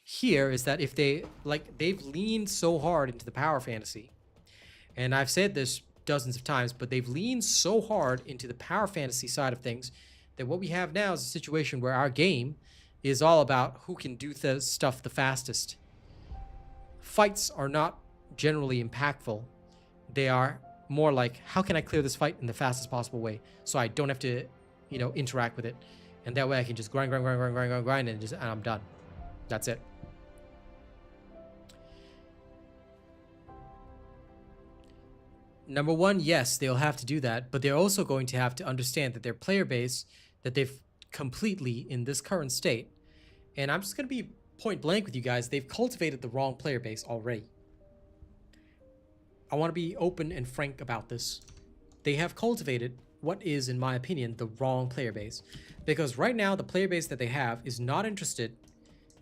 here is that if they've leaned so hard into the power fantasy, and I've said this dozens of times, but they've leaned so hard into the power fantasy side of things that what we have now is a situation where our game is all about who can do the stuff the fastest. Fights are not generally impactful. They are more like, how can I clear this fight in the fastest possible way so I don't have to, you know, interact with it, and that way I can just grind, and I'm done. That's it. Number one, yes, they'll have to do that, but they're also going to have to understand that their player base, that they've completely, in this current state, and I'm just going to be point blank with you guys, they've cultivated the wrong player base already. I want to be open and frank about this. They have cultivated what is, in my opinion, the wrong player base. Because right now, the player base that they have is not interested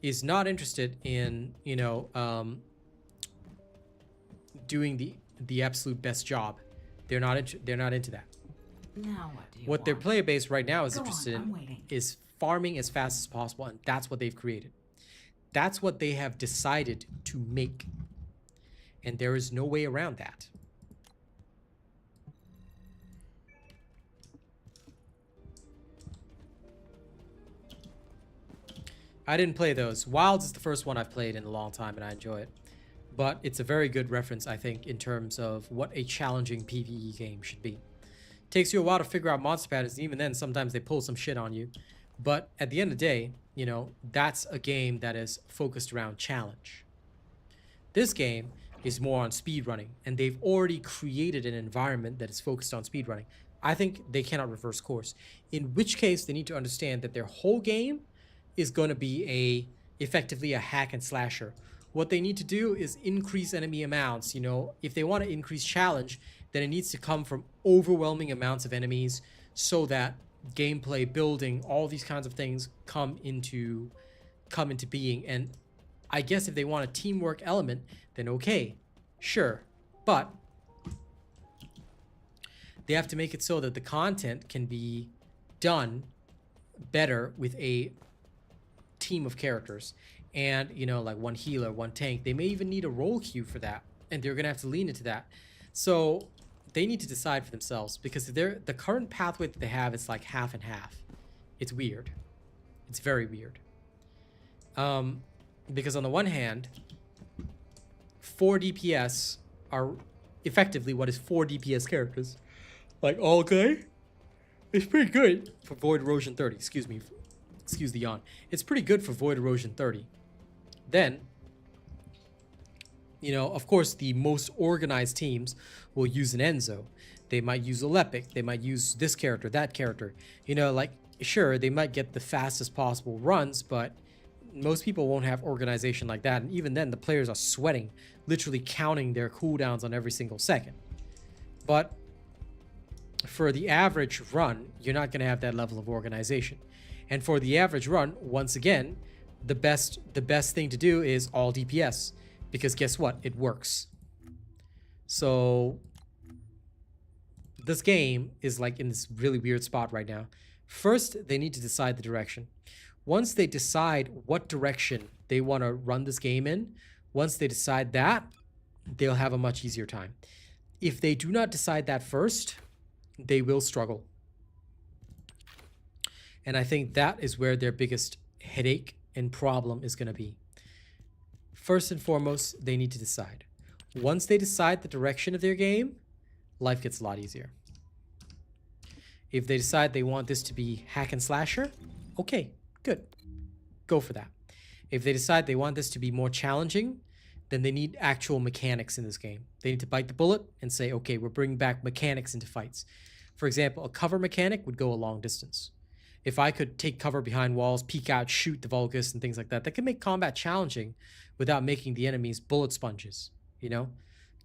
in, you know, doing the absolute best job. They're not into that. Now what do you What their want? player base right now is Go on, interested I'm in waiting. is farming as fast as possible, and that's what they've created. That's what they have decided to make. And there is no way around that. I didn't play those. Wilds is the first one I've played in a long time, and I enjoy it. But it's a very good reference, I think, in terms of what a challenging PvE game should be. Takes you a while to figure out monster patterns, and even then, sometimes they pull some shit on you. But at the end of the day, you know, that's a game that is focused around challenge. This game is more on speedrunning, and they've already created an environment that is focused on speedrunning. I think they cannot reverse course. In which case, they need to understand that their whole game is going to be effectively a hack and slasher. What they need to do is increase enemy amounts. You know, if they want to increase challenge, then it needs to come from overwhelming amounts of enemies so that gameplay, building, all these kinds of things come into being. And I guess if they want a teamwork element, then okay, sure. But they have to make it so that the content can be done better with a team of characters. And, you know, like one healer, one tank. They may even need a role queue for that. And they're going to have to lean into that. So they need to decide for themselves, because the current pathway that they have is like half and half. It's weird. It's very weird. Because on the one hand, 4 DPS are effectively what is 4 DPS characters. Like, okay, it's pretty good for Void Erosion 30. Excuse the yawn. It's pretty good for Void Erosion 30. Then, you know, of course, the most organized teams will use an Enzo. They might use a Lepic. They might use this character, that character. You know, like, sure, they might get the fastest possible runs, but most people won't have organization like that. And even then, the players are sweating, literally counting their cooldowns on every single second. But for the average run, you're not going to have that level of organization. And for the average run, once again, the best thing to do is all DPS, because guess what? It works. So this game is like in this really weird spot right now. First, they need to decide the direction. Once they decide what direction they want to run this game in, once they decide that, they'll have a much easier time. If they do not decide that first, they will struggle. And I think that is where their biggest headache and problem is going to be. First and foremost, they need to decide. Once they decide the direction of their game, life gets a lot easier. If they decide they want this to be hack and slasher, okay, good. Go for that. If they decide they want this to be more challenging, then they need actual mechanics in this game. They need to bite the bullet and say, okay, we're bringing back mechanics into fights. For example, a cover mechanic would go a long distance. If I could take cover behind walls, peek out, shoot the Vulgus and things like that, that can make combat challenging without making the enemies bullet sponges, you know?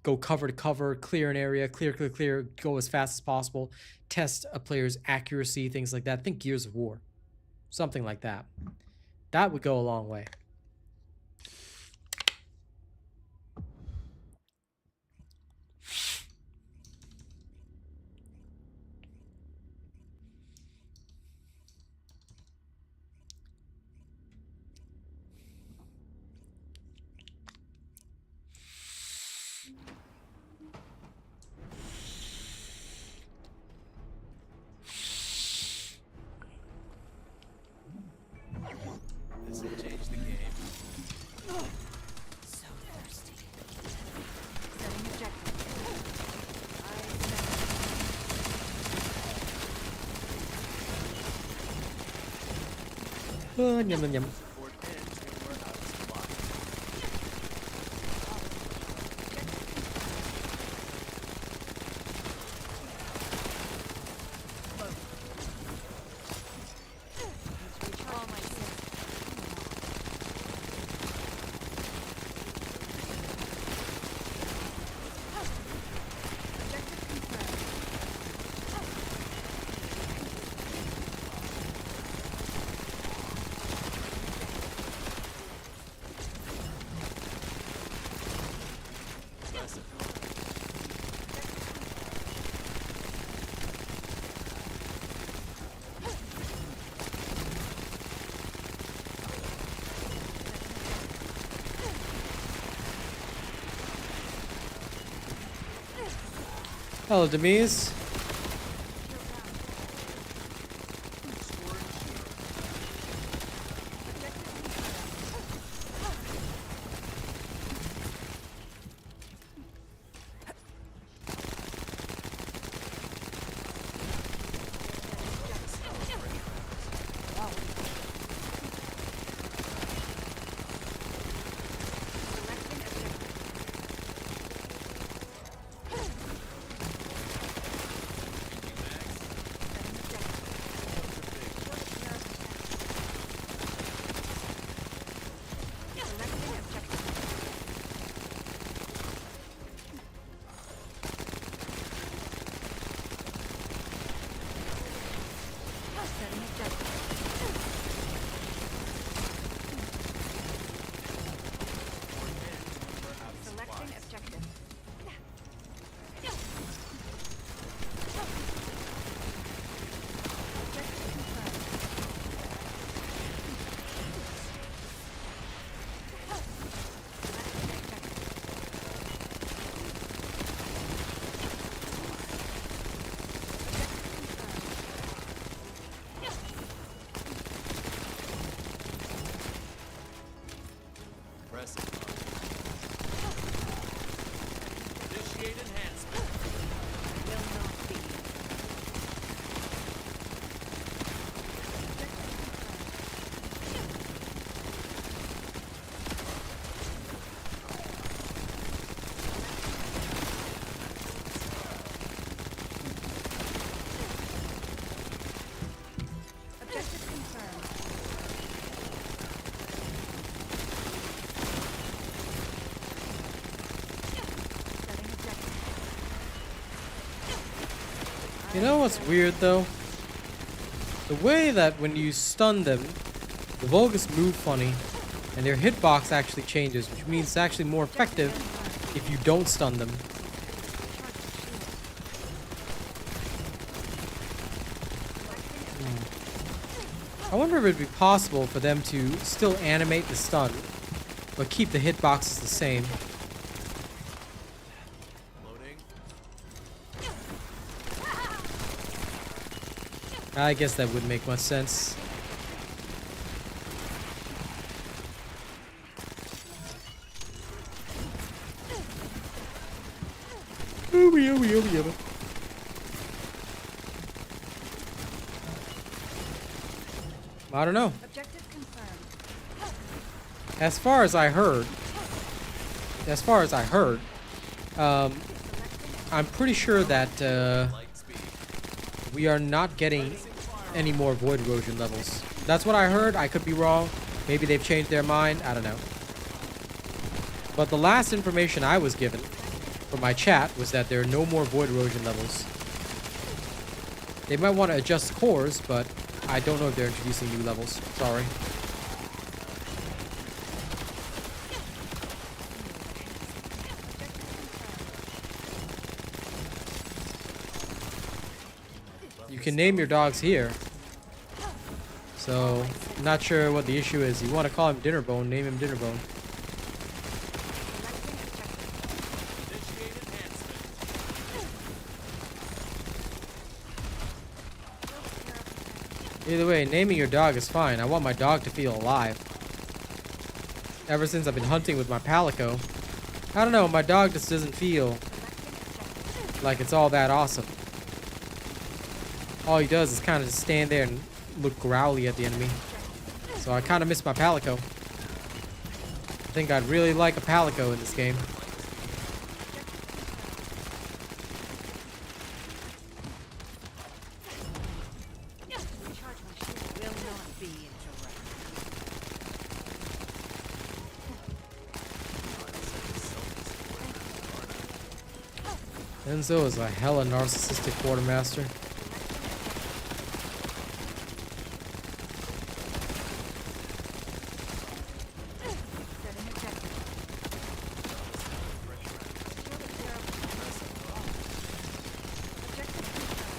Go cover to cover, clear an area, clear, go as fast as possible, test a player's accuracy, things like that. Think Gears of War. Something like that. That would go a long way. This will change the game. So thirsty. Setting objective. Yum, yum, yum. Support ends when we're out of supply. Recall myself. Objective confirmed. Hello, Demise. Initiate enhancement. Will not be. Objective confirmed. Setting objective. You know what's weird though? The way that when you stun them, the Vulgus move funny, and their hitbox actually changes, which means it's actually more effective if you don't stun them. I wonder if it'd be possible for them to still animate the stun, but keep the hitboxes the same. Loading. I guess that wouldn't make much sense. I don't know. Objective confirmed. As far as I heard, I'm pretty sure that Light speed. we are not getting any more void erosion levels. That's what I heard. I could be wrong. Maybe they've changed their mind. I don't know. But the last information I was given from my chat was that there are no more void erosion levels. They might want to adjust cores, but I don't know if they're introducing new levels. Sorry. You can name your dogs here. So, not sure what the issue is. You want to call him Dinnerbone, name him Dinnerbone. Initiate enhancement. Either way, naming your dog is fine. I want my dog to feel alive. Ever since I've been hunting with my Palico, I don't know, my dog just doesn't feel like it's all that awesome. All he does is kind of just stand there and look growly at the enemy. So I kind of miss my Palico. I think I'd really like a Palico in this game. Recharge my shield. Will not be interrupted. Enzo is a hella narcissistic quartermaster. Setting objective. Objective confirmed.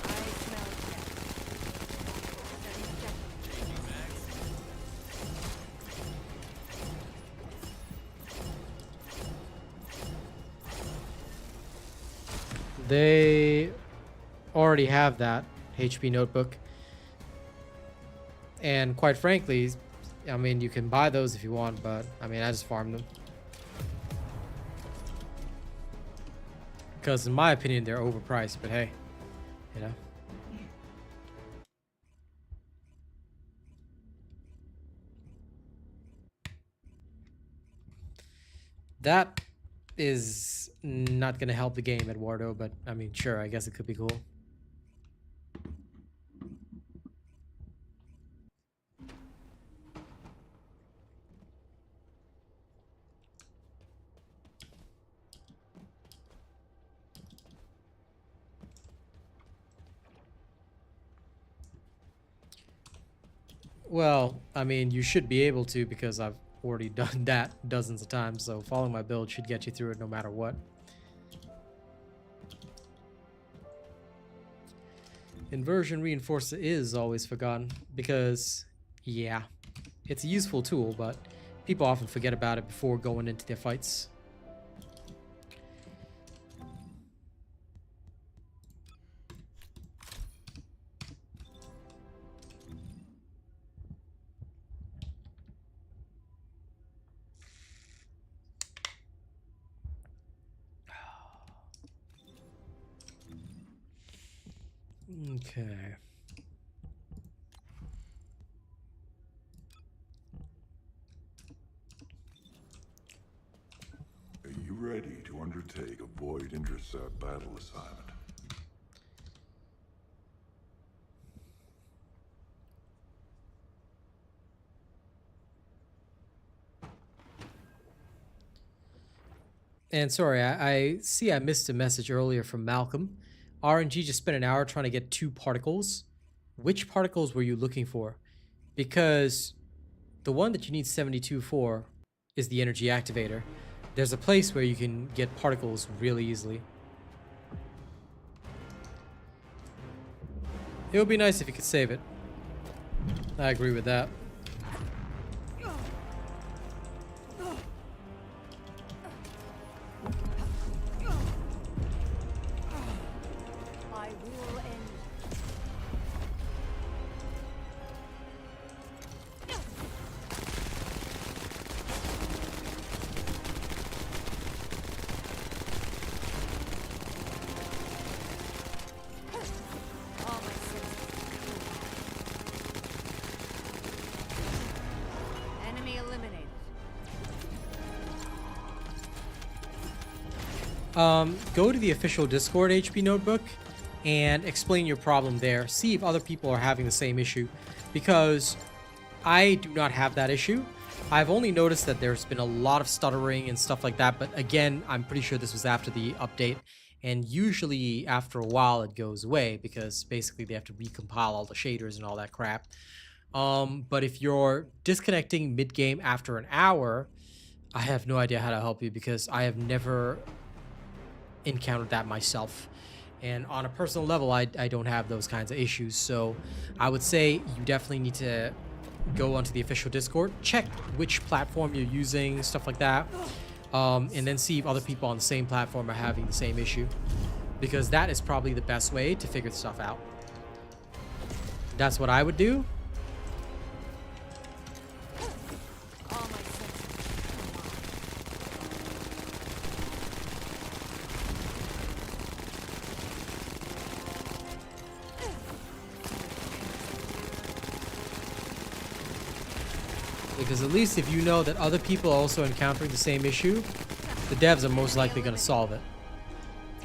I smell death. Setting objective. Changing max. They already have that HP notebook. And quite frankly, I mean, you can buy those if you want, but I mean, I just farm them. Because in my opinion, they're overpriced, but hey, you know. That is not going to help the game, Eduardo, but I mean, sure, I guess it could be cool. Well, I mean, you should be able to because I've already done that dozens of times, so following my build should get you through it no matter what. Inversion reinforcer is always forgotten because, yeah, it's a useful tool, but people often forget about it before going into their fights. Okay. Are you ready to undertake a void intercept battle assignment? And sorry, I see I missed a message earlier from Malcolm. RNG just spent an hour trying to get 2 particles. Which particles were you looking for? Because the one that you need 72 for is the energy activator. There's a place where you can get particles really easily. It would be nice if you could save it. I agree with that. I will end. All my senses clear. Enemy eliminated. Go to the official Discord HP notebook and explain your problem there. See if other people are having the same issue, because I do not have that issue. I've only noticed that there's been a lot of stuttering and stuff like that, but again, I'm pretty sure this was after the update, and usually after a while it goes away because basically they have to recompile all the shaders and all that crap. But if you're disconnecting mid-game after an hour, I have no idea how to help you because I have never encountered that myself, and on a personal level I don't have those kinds of issues. So I would say you definitely need to go onto the official Discord, check which platform you're using, stuff like that, and then see if other people on the same platform are having the same issue, because that is probably the best way to figure stuff out. That's what I would do. All my senses. Because at least if you know that other people are also encountering the same issue, the devs are most likely going to solve it.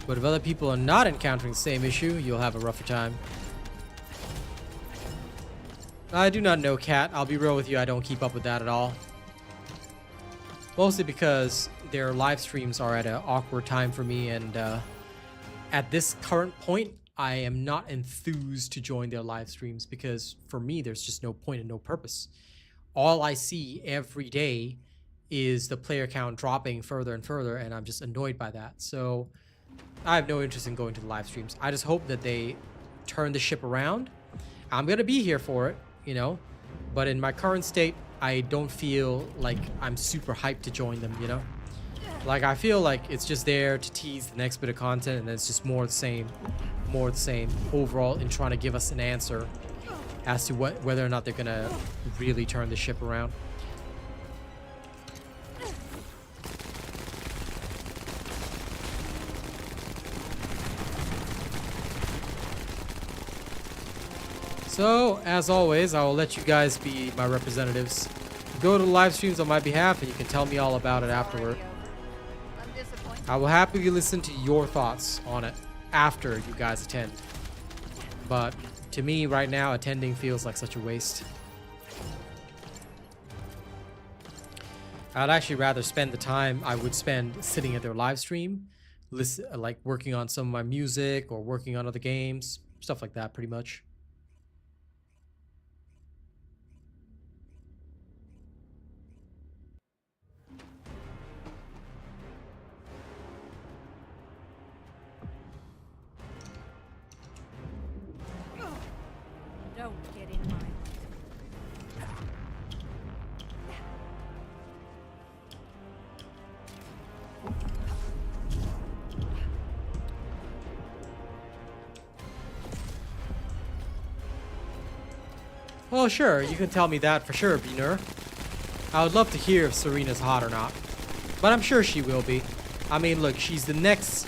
But if other people are not encountering the same issue, you'll have a rougher time. I do not know, Cat. I'll be real with you, I don't keep up with that at all. Mostly because their live streams are at an awkward time for me, and at this current point, I am not enthused to join their live streams because for me, there's just no point and no purpose. All I see every day is the player count dropping further and further, and I'm just annoyed by that. So I have no interest in going to the live streams. I just hope that they turn the ship around. I'm going to be here for it, you know, but in my current state, I don't feel like I'm super hyped to join them, you know? Like, I feel like it's just there to tease the next bit of content, and then it's just more of the same overall in trying to give us an answer as to whether or not they're gonna really turn the ship around. So, as always, I will let you guys be my representatives. Go to the live streams on my behalf, and you can tell me all about it afterward. I'm disappointed. I will happily listen to your thoughts on it after you guys attend. But to me, right now, attending feels like such a waste. I'd actually rather spend the time I would spend sitting at their live stream, like working on some of my music or working on other games, stuff like that, pretty much. Don't get in my way. Well, sure, you can tell me that for sure, Beaner. I would love to hear if Serena's hot or not. But I'm sure she will be. I mean, look, she's the next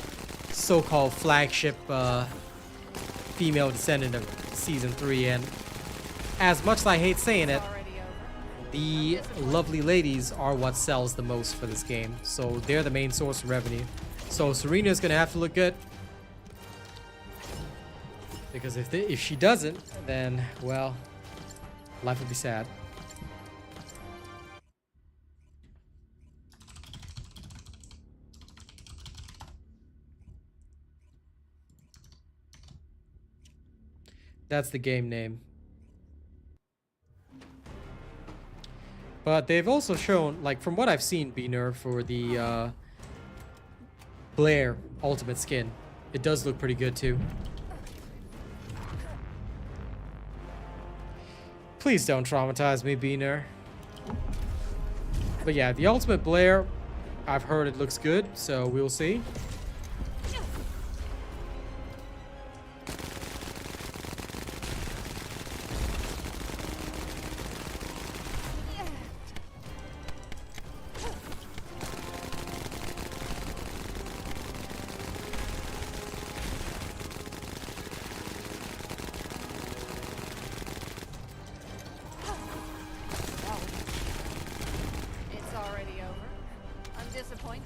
so-called flagship female descendant of Season 3, and as much as I hate saying it, Already over. the lovely ladies are what sells the most for this game. So they're the main source of revenue. So Serena's gonna have to look good. Because if she doesn't, then, well, life would be sad. That's the game name. But they've also shown, like, from what I've seen, Beaner, for the Blair Ultimate skin, it does look pretty good too. Please don't traumatize me, Beaner. But yeah, the Ultimate Blair, I've heard it looks good, so we'll see. It's already over. I'm disappointed.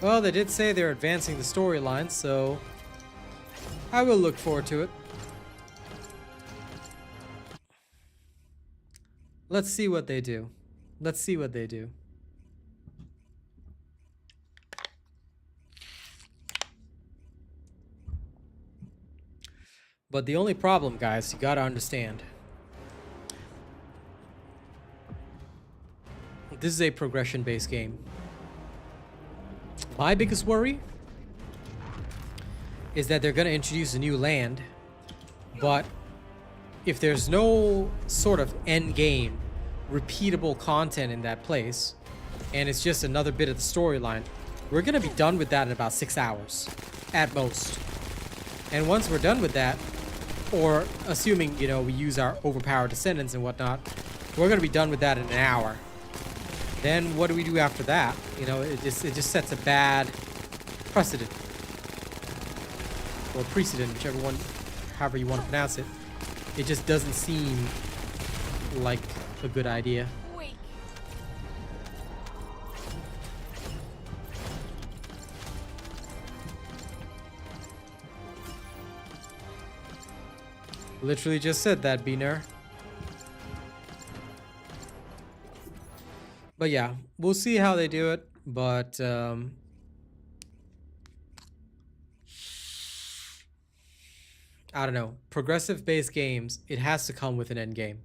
Well, they did say they're advancing the storyline, so I will look forward to it. Let's see what they do. Let's see what they do. But the only problem, guys, you gotta understand. This is a progression-based game. My biggest worry is that they're gonna introduce a new land, but if there's no sort of end game, repeatable content in that place, and it's just another bit of the storyline, we're gonna be done with that in about 6 hours, at most. And once we're done with that, or assuming, you know, we use our overpowered descendants and whatnot, we're gonna be done with that in an hour. Then what do we do after that? You know, it just sets a bad precedent. Or precedent, whichever one, however you want to pronounce it. It just doesn't seem like a good idea. Weak. Literally just said that, Beaner. But yeah, we'll see how they do it. But I don't know. Progressive-based games, it has to come with an end game.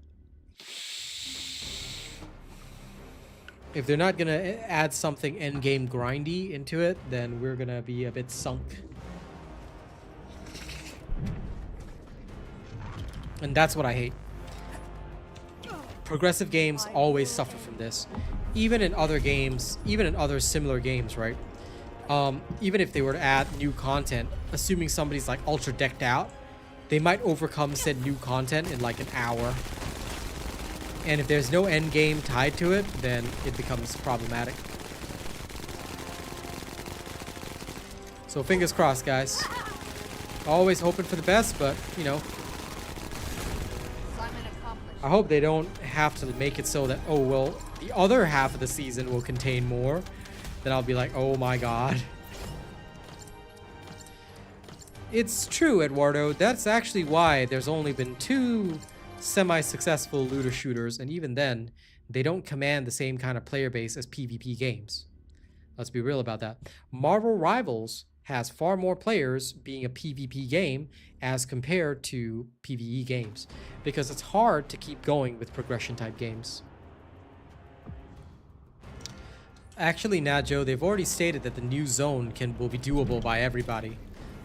If they're not gonna add something end game grindy into it, then we're gonna be a bit sunk. And that's what I hate. progressive games always suffer from this. Even in other games, even in other similar games, right? Even if they were to add new content, assuming somebody's like ultra decked out, they might overcome said new content in like an hour. And if there's no end game tied to it, then it becomes problematic. So fingers crossed, guys. Always hoping for the best, but, you know, Assignment accomplished. I hope they don't have to make it so that, oh, well, the other half of the season will contain more. Then I'll be like, oh my god. It's true, Eduardo. That's actually why there's only been 2 semi-successful looter shooters, and even then, they don't command the same kind of player base as PvP games. Let's be real about that. Marvel Rivals has far more players being a PvP game as compared to PvE games, because it's hard to keep going with progression type games. Actually, Najo, they've already stated that the new zone will be doable by everybody.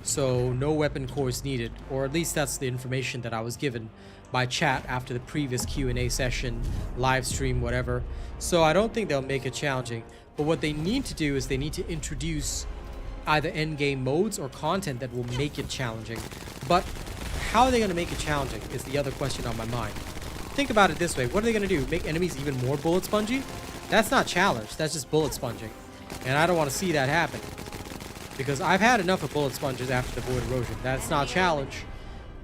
So no weapon cores needed, or at least that's the information that I was given by chat after the previous Q&A session, live stream, whatever. So I don't think they'll make it challenging. But what they need to do is they need to introduce either endgame modes or content that will make it challenging. But how are they going to make it challenging is the other question on my mind. Think about it this way. What are they going to do? Make enemies even more bullet spongy? That's not challenge. That's just bullet sponging. And I don't want to see that happen. Because I've had enough of bullet sponges after the Void Erosion. That's not challenge.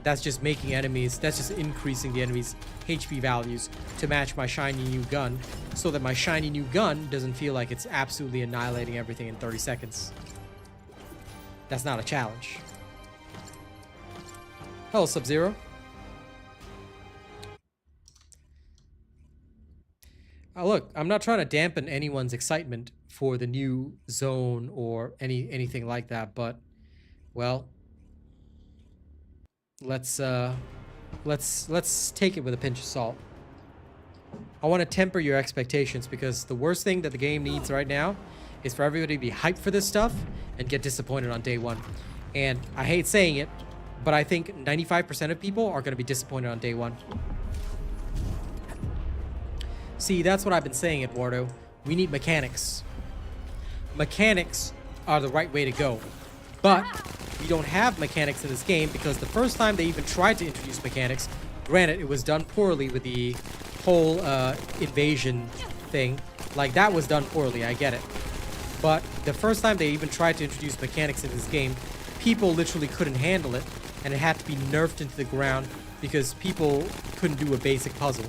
That's just making enemies, that's just increasing the enemy's HP values to match my shiny new gun, so that my shiny new gun doesn't feel like it's absolutely annihilating everything in 30 seconds. That's not a challenge. Hello, Sub-Zero. Look, I'm not trying to dampen anyone's excitement for the new zone or anything like that, but, well, let's take it with a pinch of salt. I want to temper your expectations, because the worst thing that the game needs right now is for everybody to be hyped for this stuff and get disappointed on day one. And I hate saying it, but I think 95% of people are going to be disappointed on day one. See, that's what I've been saying, Eduardo. We need mechanics. Mechanics are the right way to go. But we don't have mechanics in this game, because the first time they even tried to introduce mechanics, granted, it was done poorly with the whole invasion thing. Like, that was done poorly, I get it. But the first time they even tried to introduce mechanics in this game, people literally couldn't handle it, and it had to be nerfed into the ground because people couldn't do a basic puzzle.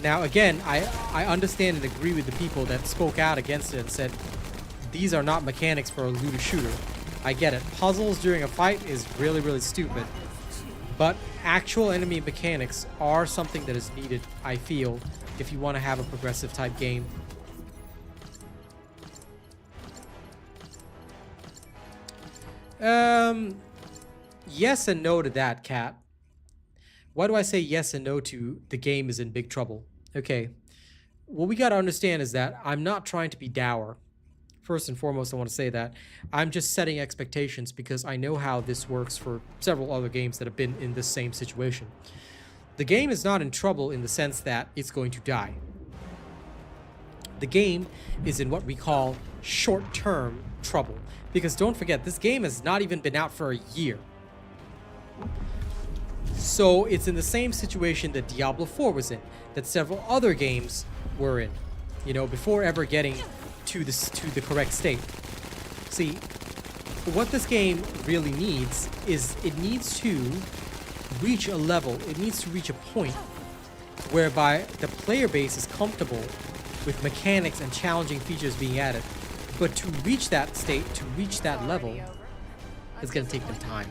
Now, again, I understand and agree with the people that spoke out against it and said, these are not mechanics for a looter shooter. I get it. Puzzles during a fight is really, really stupid. But actual enemy mechanics are something that is needed, I feel, if you want to have a progressive type game. Yes and no to that, Cat. Why do I say yes and no to the game is in big trouble? Okay, what we got to understand is that I'm not trying to be dour. First and foremost, I want to say that. I'm just setting expectations because I know how this works for several other games that have been in this same situation. The game is not in trouble in the sense that it's going to die. The game is in what we call short-term trouble. Because don't forget, this game has not even been out for a year. So it's in the same situation that Diablo 4 was in, that several other games were in, you know, before ever getting to the correct state. See, what this game really needs is it needs to reach a level, it needs to reach a point whereby the player base is comfortable with mechanics and challenging features being added. But to reach that state, to reach that level, it's going to take them time.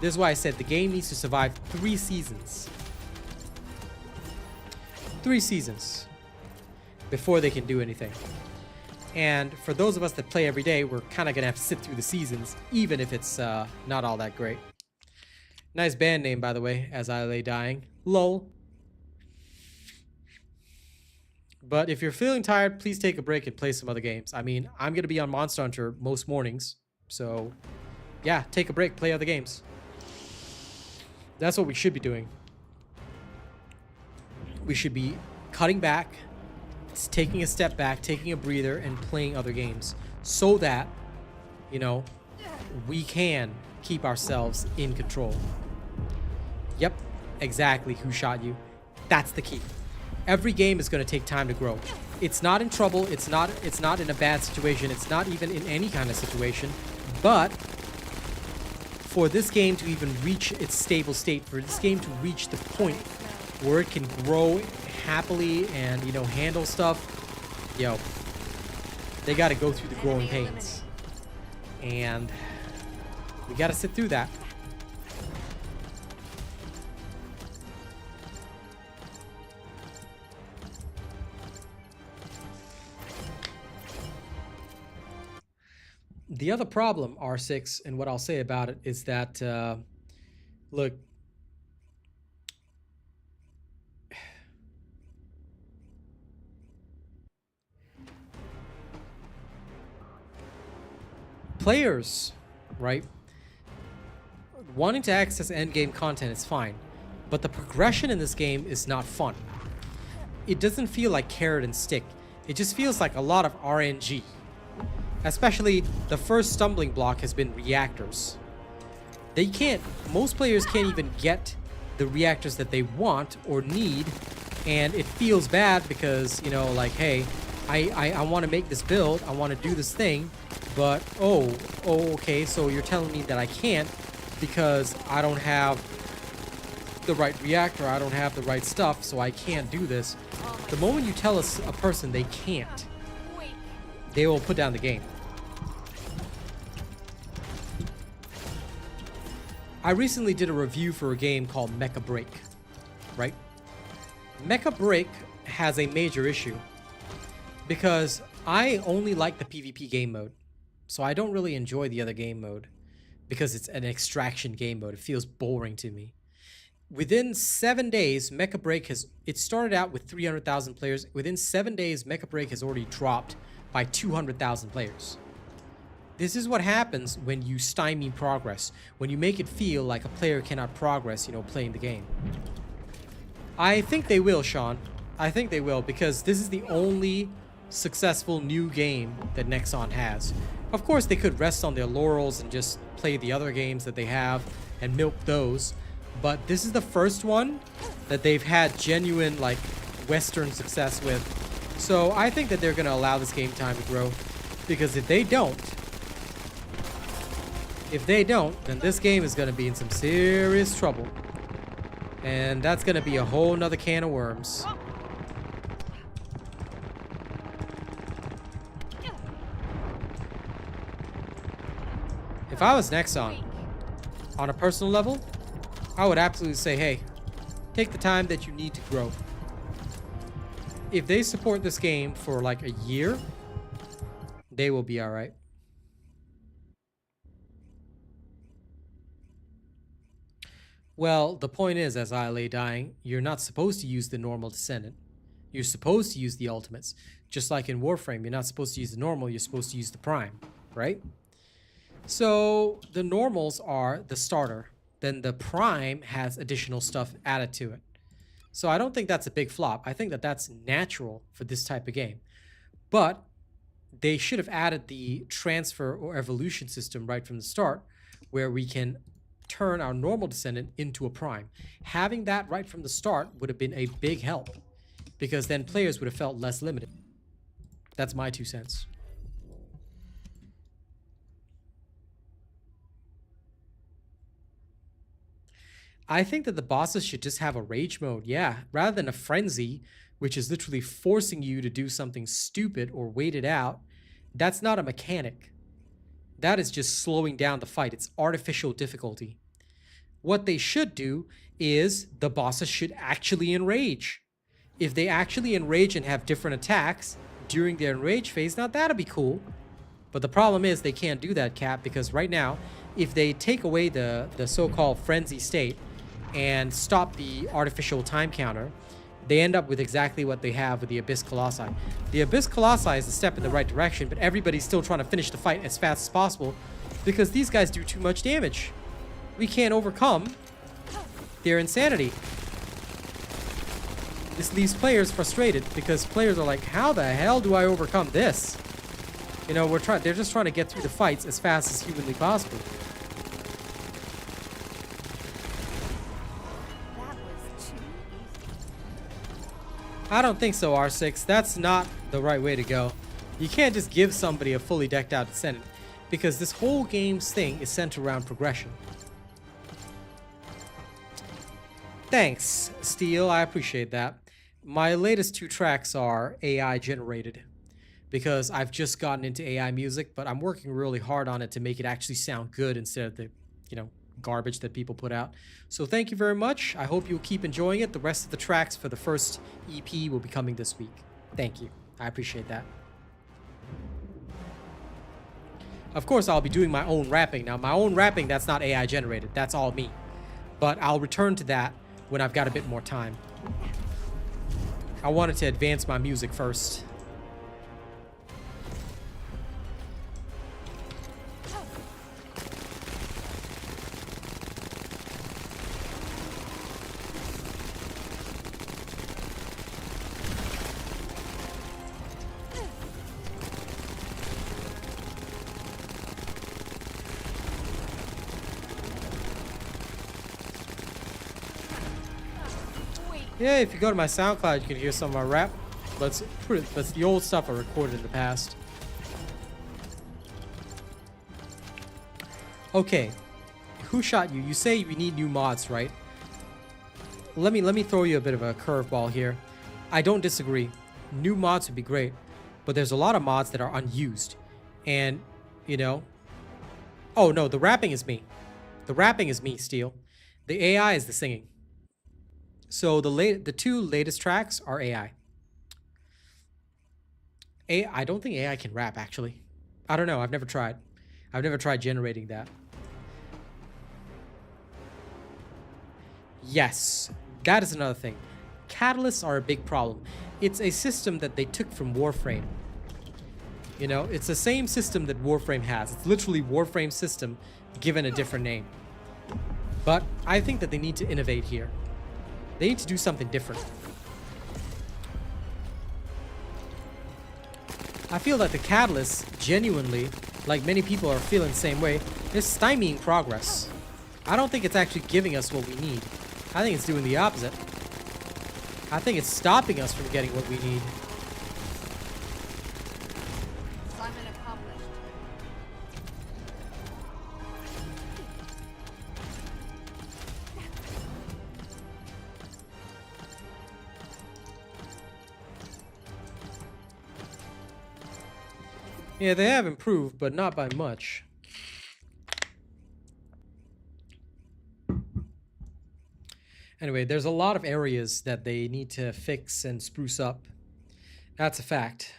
This is why I said the game needs to survive 3 seasons. 3 seasons before they can do anything. And for those of us that play every day, we're kind of going to have to sit through the seasons, even if it's not all that great. Nice band name, by the way, As I Lay Dying. Lol. But if you're feeling tired, please take a break and play some other games. I mean, I'm going to be on Monster Hunter most mornings. So, yeah, take a break, play other games. That's what we should be doing. we should be cutting back, taking a step back, taking a breather, and playing other games so that, you know, we can keep ourselves in control. Yep, exactly who shot you. That's the key. Every game is going to take time to grow. It's not in trouble, it's not in a bad situation, it's not even in any kind of situation, but for this game to even reach its stable state, for this game to reach the point where it can grow happily and, you know, handle stuff, yo, they got to go through the growing pains. And we got to sit through that. The other problem, R6, and what I'll say about it is that, look, players, right, wanting to access endgame content is fine, but the progression in this game is not fun. It doesn't feel like carrot and stick. It just feels like a lot of RNG. Especially the first stumbling block has been reactors. Most players can't even get the reactors that they want or need, and it feels bad because, you know, like, hey, I want to make this build, I want to do this thing, but okay, so you're telling me that I can't because I don't have the right reactor, I don't have the right stuff, so I can't do this. The moment you tell a person they can't, they will put down the game. I recently did a review for a game called Mecha Break, right? Mecha Break has a major issue because I only like the PvP game mode, so I don't really enjoy the other game mode because it's an extraction game mode. It feels boring to me. Within 7 days, Mecha Break it started out with 300,000 players. Within 7 days, Mecha Break has already dropped by 200,000 players. This is what happens when you stymie progress, when you make it feel like a player cannot progress, you know, playing the game. I think they will, Sean. I think they will, because this is the only successful new game that Nexon has. Of course, they could rest on their laurels and just play the other games that they have and milk those, but this is the first one that they've had genuine, like, Western success with. So I think that they're going to allow this game time to grow, because if they don't, then this game is going to be in some serious trouble. And that's going to be a whole nother can of worms. If I was Nexon, on a personal level, I would absolutely say, hey, take the time that you need to grow. If they support this game for like a year, they will be alright. Well, the point is, as I lay dying, you're not supposed to use the normal Descendant. You're supposed to use the ultimates. Just like in Warframe, you're not supposed to use the normal, you're supposed to use the prime, right? So the normals are the starter. Then the prime has additional stuff added to it. So I don't think that's a big flop. I think that that's natural for this type of game. But they should have added the transfer or evolution system right from the start, where we can turn our normal Descendant into a prime. Having that right from the start would have been a big help, because then players would have felt less limited. That's my 2 cents. I think that the bosses should just have a rage mode, yeah, rather than a frenzy, which is literally forcing you to do something stupid or wait it out. That's not a mechanic. That is just slowing down the fight. It's artificial difficulty. What they should do is the bosses should actually enrage. If they actually enrage and have different attacks during their enrage phase, now that'll be cool. But the problem is they can't do that, Cap, because right now, if they take away the so-called frenzy state and stop the artificial time counter, they end up with exactly what they have with the Abyss Colossi. The Abyss Colossi is a step in the right direction, but everybody's still trying to finish the fight as fast as possible because these guys do too much damage. We can't overcome their insanity. this leaves players frustrated because players are like, how the hell do I overcome this? You know, they're just trying to get through the fights as fast as humanly possible. That was too easy. I don't think so, R6. That's not the right way to go. You can't just give somebody a fully decked out Descendant because this whole game's thing is centered around progression. Thanks, Steel. I appreciate that. My latest 2 tracks are AI generated because I've just gotten into AI music, but I'm working really hard on it to make it actually sound good instead of the, you know, garbage that people put out. So thank you very much. I hope you'll keep enjoying it. The rest of the tracks for the first EP will be coming this week. Thank you. I appreciate that. Of course, I'll be doing my own rapping. Now, my own rapping, that's not AI generated. That's all me. But I'll return to that when I've got a bit more time. I wanted to advance my music first. Yeah, if you go to my SoundCloud, you can hear some of my rap. But it's the old stuff I recorded in the past. Okay, who shot you? You say we need new mods, right? Let me throw you a bit of a curveball here. I don't disagree. New mods would be great, but there's a lot of mods that are unused, and you know. Oh no, the rapping is me. The rapping is me, Steel. The AI is the singing. So the 2 latest tracks are AI. I don't think AI can rap, actually. I don't know. I've never tried. I've never tried generating that. Yes, that is another thing. Catalysts are a big problem. It's a system that they took from Warframe. You know, it's the same system that Warframe has. It's literally Warframe's system given a different name. But I think that they need to innovate here. They need to do something different. I feel that the catalyst, genuinely, like many people are feeling the same way, is stymieing progress. I don't think it's actually giving us what we need. I think it's doing the opposite. I think it's stopping us from getting what we need. Assignment accomplished. Yeah, they have improved, but not by much. Anyway, there's a lot of areas that they need to fix and spruce up. That's a fact.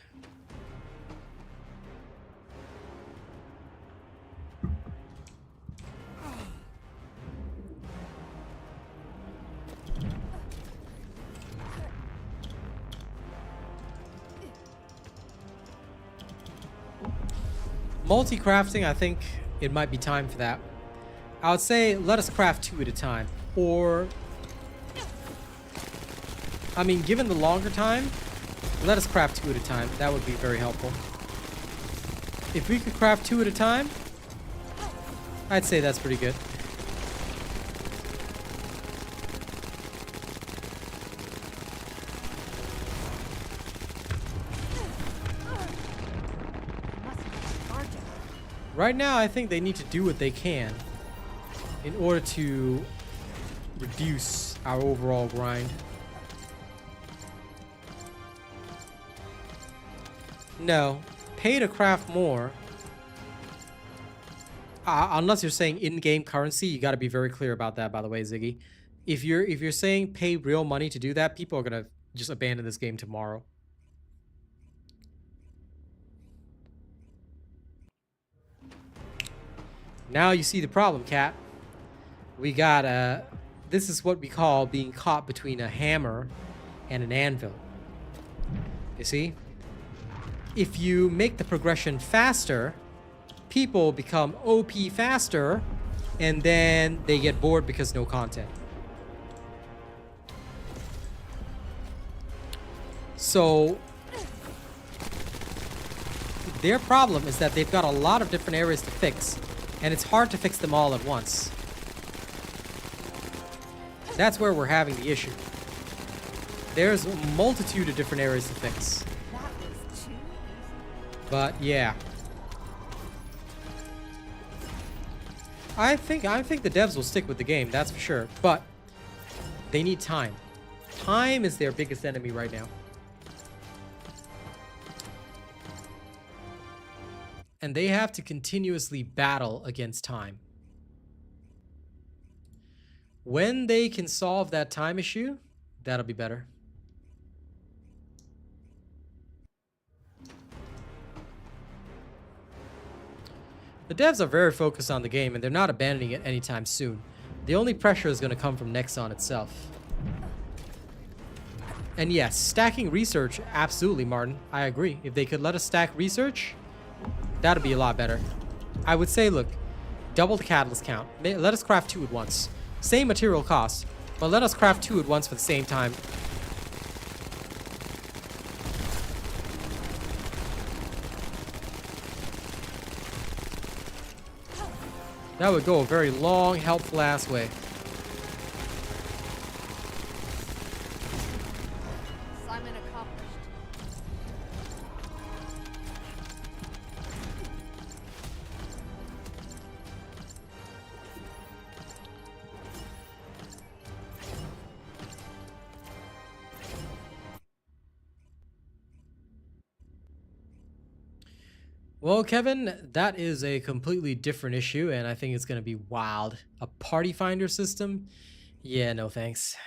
Multi-crafting, I think it might be time for that. I would say let us craft 2 at a time. Or, I mean, given the longer time, let us craft 2 at a time. That would be very helpful. If we could craft 2 at a time, I'd say that's pretty good. Right now, I think they need to do what they can in order to reduce our overall grind. No, pay to craft more. Unless you're saying in-game currency, you got to be very clear about that. By the way, Ziggy, if you're saying pay real money to do that, people are gonna just abandon this game tomorrow. Now you see the problem, Cat. We got this is what we call being caught between a hammer and an anvil. You see? If you make the progression faster, people become OP faster, and then they get bored because no content. So their problem is that they've got a lot of different areas to fix, and it's hard to fix them all at once. That's where we're having the issue. There's a multitude of different areas to fix. That was too easy. But yeah. I think the devs will stick with the game, that's for sure. But they need time. Time is their biggest enemy right now. And they have to continuously battle against time. When they can solve that time issue, that'll be better. The devs are very focused on the game, and they're not abandoning it anytime soon. The only pressure is going to come from Nexon itself. And yes, stacking research, absolutely, Martin. I agree. If they could let us stack research, that'd be a lot better. I would say, look, double the catalyst count. Let us craft 2 at once. Same material cost, but let us craft 2 at once for the same time. That would go a very long, helpful ass way. Assignment accomplished. Well, Kevin, that is a completely different issue, and I think it's going to be wild. A party finder system? Yeah, no thanks.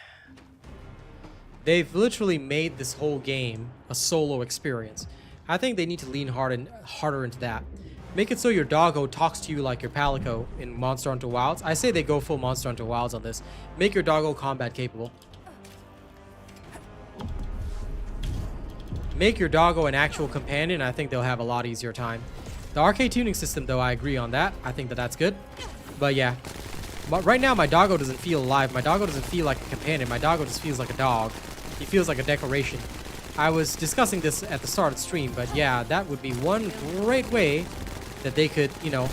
They've literally made this whole game a solo experience. I think they need to lean harder into that. Make it so your doggo talks to you like your Palico in Monster Hunter Wilds. I say they go full Monster Hunter Wilds on this. Make your doggo combat capable. Make your doggo an actual companion, I think they'll have a lot easier time. The arcade tuning system, though, I agree on that. I think that that's good. But yeah. But right now, my doggo doesn't feel alive. My doggo doesn't feel like a companion. My doggo just feels like a dog. He feels like a decoration. I was discussing this at the start of the stream, but yeah, that would be one great way that they could, you know,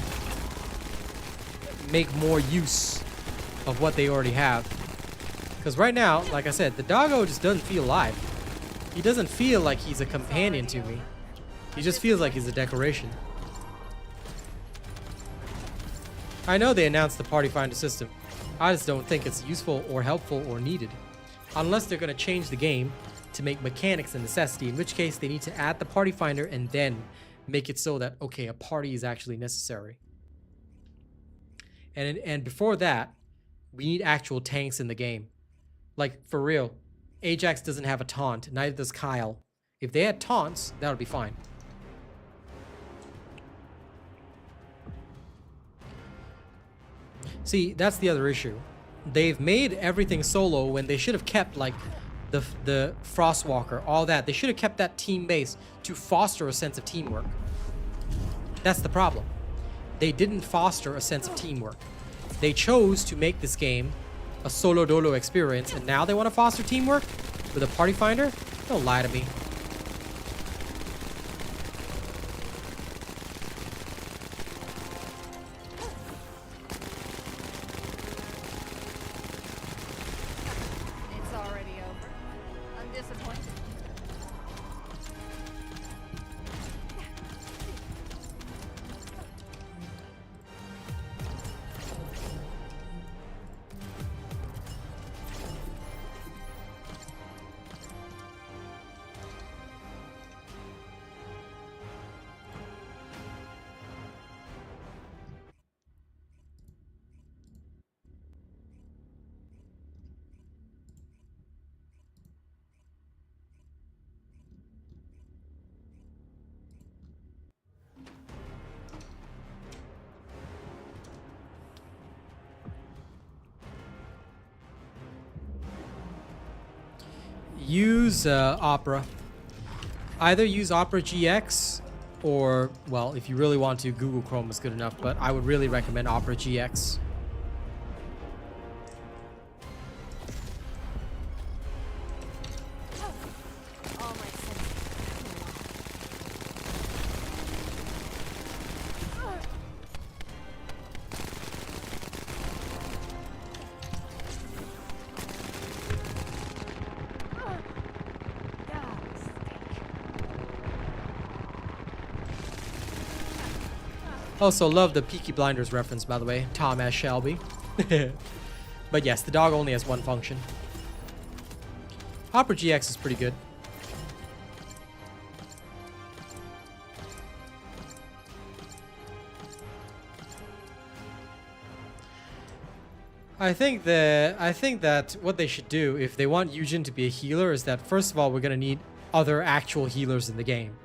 make more use of what they already have. Because right now, like I said, the doggo just doesn't feel alive. He doesn't feel like he's a companion to me. He just feels like he's a decoration. I know they announced the party finder system. I just don't think it's useful or helpful or needed. Unless they're going to change the game to make mechanics a necessity, in which case they need to add the party finder and then make it so that, okay, a party is actually necessary. And before that, we need actual tanks in the game. Like, for real. Ajax doesn't have a taunt, neither does Kyle. If they had taunts, that would be fine. See, that's the other issue. They've made everything solo when they should have kept, like, the Frostwalker, all that. They should have kept that team base to foster a sense of teamwork. That's the problem. They didn't foster a sense of teamwork. They chose to make this game a solo dolo experience, and now they want to foster teamwork with a party finder? Don't lie to me. It's already over. I'm disappointed. Use Opera. Either use Opera GX or, well, if you really want to, Google Chrome is good enough, but I would really recommend Opera GX. All my senses Also, love the Peaky Blinders reference, by the way. Tom as Shelby. But yes, the dog only has one function. Hopper GX is pretty good. I think that what they should do if they want Yujin to be a healer is that first of all we're gonna need other actual healers in the game.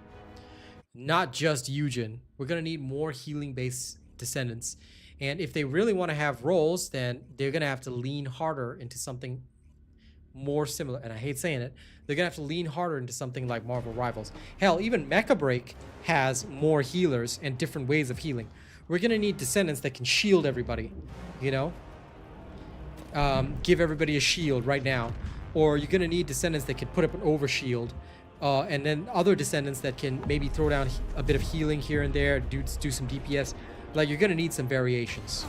Not just Yujin. We're gonna need more healing based descendants. And if they really want to have roles, then they're gonna have to lean harder into something more similar. And I hate saying it, they're gonna have to lean harder into something like Marvel Rivals. Hell, even Mecha Break has more healers and different ways of healing. We're gonna need descendants that can shield everybody, you know? Give everybody a shield right now. Or you're gonna need descendants that can put up an overshield. And then other descendants that can maybe throw down a bit of healing here and there, do some DPS. Like, you're gonna need some variations.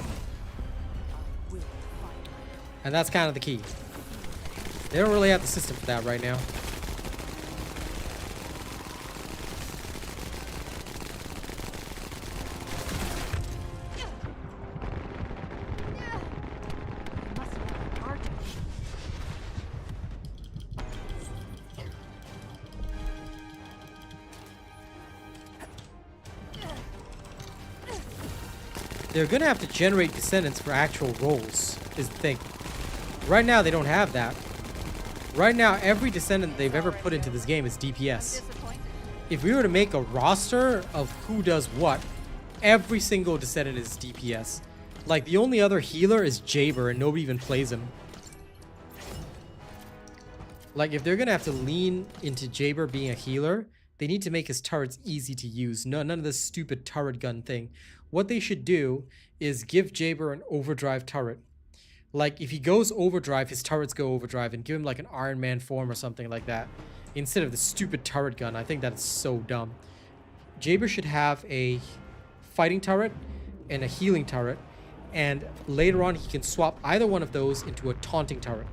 And that's kind of the key. They don't really have the system for that right now. They're gonna have to generate descendants for actual roles, is the thing. Right now, they don't have that. Right now, every descendant they've ever put into this game is DPS. If we were to make a roster of who does what, every single descendant is DPS. Like, the only other healer is Jaber, and nobody even plays him. Like, if they're gonna have to lean into Jaber being a healer, they need to make his turrets easy to use. None of this stupid turret gun thing. What they should do is give Jaber an overdrive turret. Like, if he goes overdrive, his turrets go overdrive, and give him like an Iron Man form or something like that. Instead of the stupid turret gun. I think that's so dumb. Jaber should have a fighting turret and a healing turret. And later on, he can swap either one of those into a taunting turret.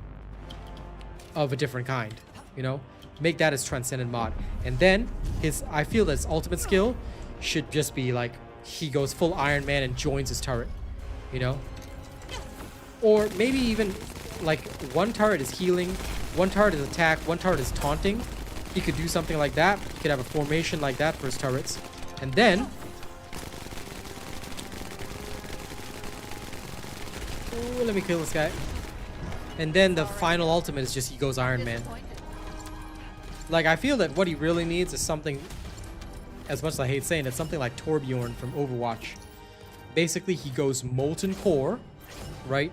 Of a different kind, you know? Make that his Transcendent mod. And then, I feel that his ultimate skill should just be like, he goes full Iron Man and joins his turret, you know? Or maybe even like one turret is healing, one turret is attack, one turret is taunting. He could do something like that. He could have a formation like that for his turrets. And then ooh, let me kill this guy. And then the final ultimate is just he goes Iron Man. Like, I feel that what he really needs is something, as much as I hate saying it, something like Torbjorn from Overwatch. Basically, he goes Molten Core, right,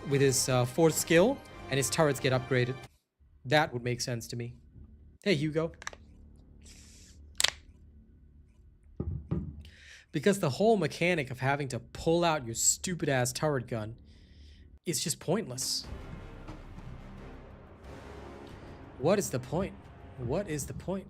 with his fourth skill, and his turrets get upgraded. That would make sense to me. Hey, Hugo. Because the whole mechanic of having to pull out your stupid-ass turret gun is just pointless. What is the point? What is the point?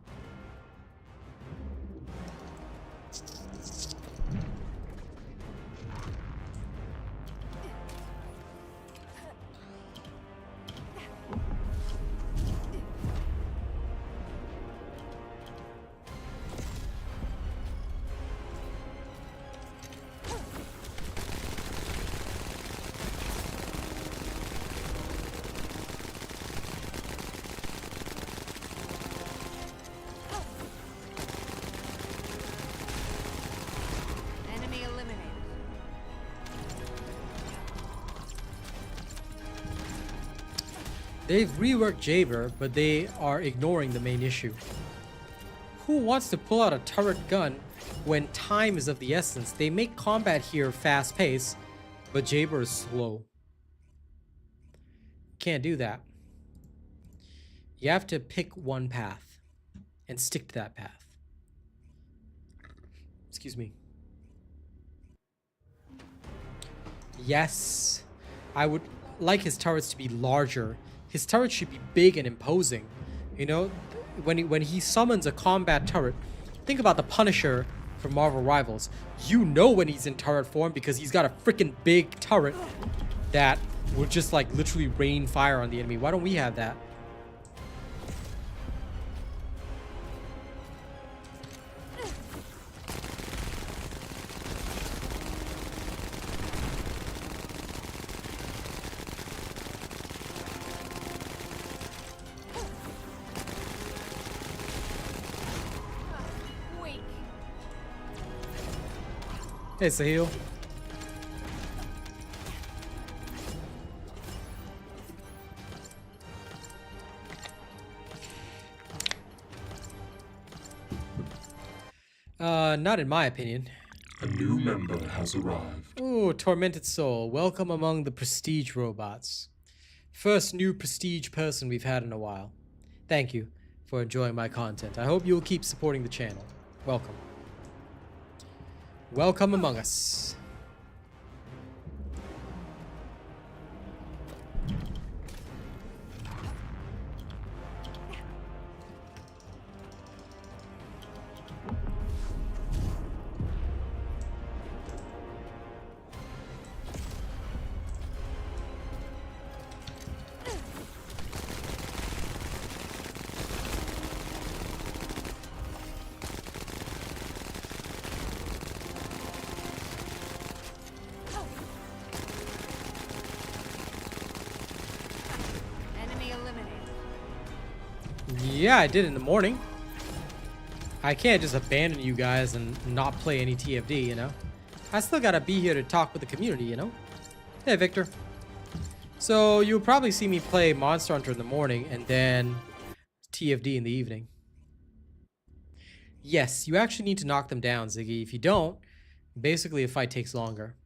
They've reworked Jaber, but they are ignoring the main issue. Who wants to pull out a turret gun when time is of the essence? They make combat here fast-paced, but Jaber is slow. Can't do that. You have to pick one path and stick to that path. Excuse me. Yes, I would like his turrets to be larger. His turret should be big and imposing. You know, when he summons a combat turret, think about the Punisher from Marvel Rivals. You know when he's in turret form because he's got a freaking big turret that will just like literally rain fire on the enemy. Why don't we have that? Hey, Sahil. Not in my opinion. A new member has arrived. Ooh, Tormented Soul. Welcome among the Prestige robots. First new Prestige person we've had in a while. Thank you for enjoying my content. I hope you'll keep supporting the channel. Welcome. Welcome among us. Enemy eliminated. Yeah, I did in the morning. I can't just abandon you guys and not play any TFD, you know? I still gotta be here to talk with the community, you know? Hey, Victor. So, you'll probably see me play Monster Hunter in the morning and then TFD in the evening. Yes, you actually need to knock them down, Ziggy. If you don't, basically a fight takes longer.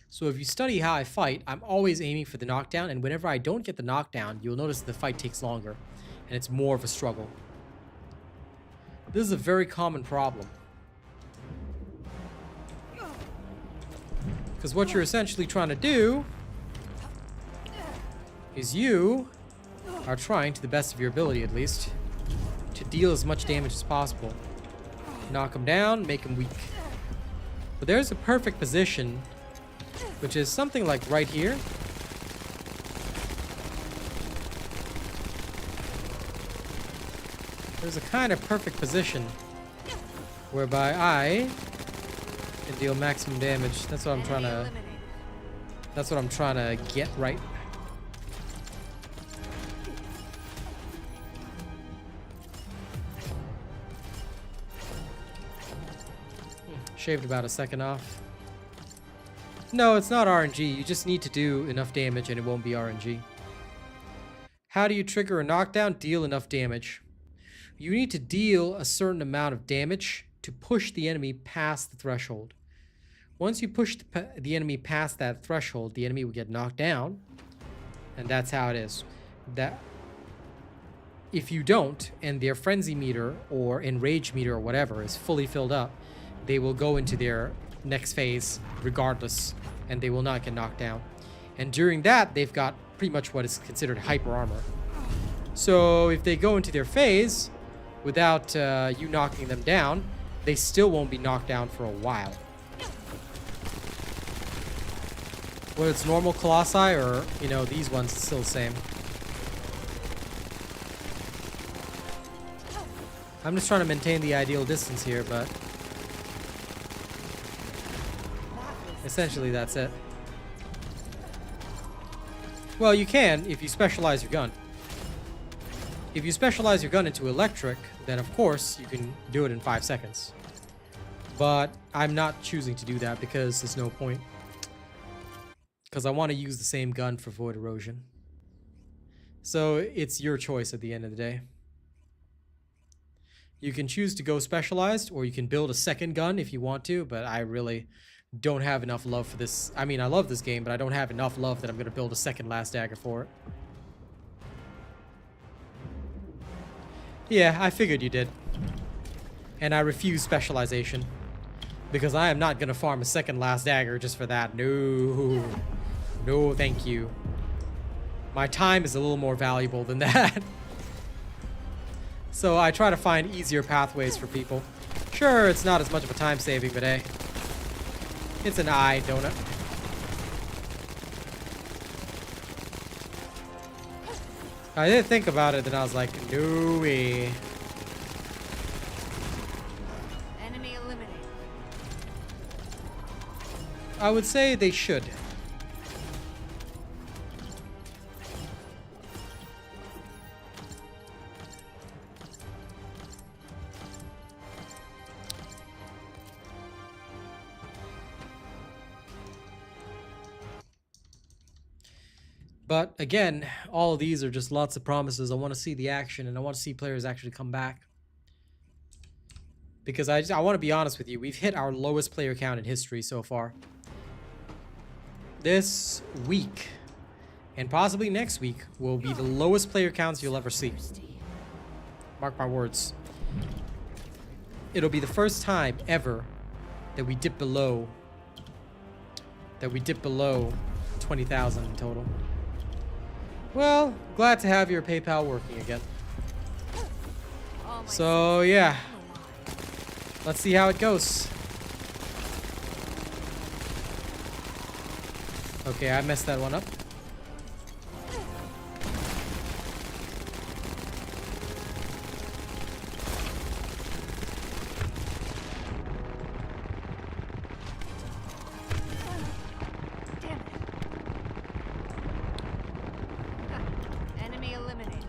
So if you study how I fight, I'm always aiming for the knockdown, and whenever I don't get the knockdown, you'll notice the fight takes longer, and it's more of a struggle. This is a very common problem. Because what you're essentially trying to do is you are trying, to the best of your ability at least, to deal as much damage as possible. Knock them down, make them weak. But there's a perfect position, which is something like right here. There's a kind of perfect position whereby I can deal maximum damage. That's what I'm trying to. That's what I'm trying to get right. Shaved about a second off. No, it's not RNG. You just need to do enough damage and it won't be RNG. How do you trigger a knockdown? Deal enough damage. You need to deal a certain amount of damage to push the enemy past the threshold. Once you push the enemy past that threshold, the enemy will get knocked down. And that's how it is. That if you don't, and their frenzy meter or enrage meter or whatever is fully filled up, they will go into their next phase regardless, and they will not get knocked down. And during that, they've got pretty much what is considered hyper armor. So if they go into their phase without you knocking them down, they still won't be knocked down for a while. Whether it's normal colossi or, you know, these ones, it's still the same. I'm just trying to maintain the ideal distance here, but essentially that's it. Well, you can if you specialize your gun. If you specialize your gun into electric, then of course you can do it in 5 seconds. But I'm not choosing to do that because there's no point. Because I want to use the same gun for void erosion. So it's your choice at the end of the day. You can choose to go specialized, or you can build a second gun if you want to, but I really don't have enough love for this. I mean, I love this game, but I don't have enough love that I'm going to build a second last dagger for it. Yeah, I figured you did. And I refuse specialization. Because I am not going to farm a second last dagger just for that. No. No, thank you. My time is a little more valuable than that. So I try to find easier pathways for people. Sure, it's not as much of a time saving, but hey. It's an eye donut. I did think about it, then I was like, no way. Enemy eliminated. I would say they should. But again, all of these are just lots of promises. I want to see the action, and I want to see players actually come back. Because I want to be honest with you, we've hit our lowest player count in history so far. This week, and possibly next week, will be the lowest player counts you'll ever see. Mark my words. It'll be the first time ever that we dip below 20,000 in total. Well, glad to have your PayPal working again. So yeah, let's see how it goes. Okay, I messed that one up. Damn it. Enemy eliminated.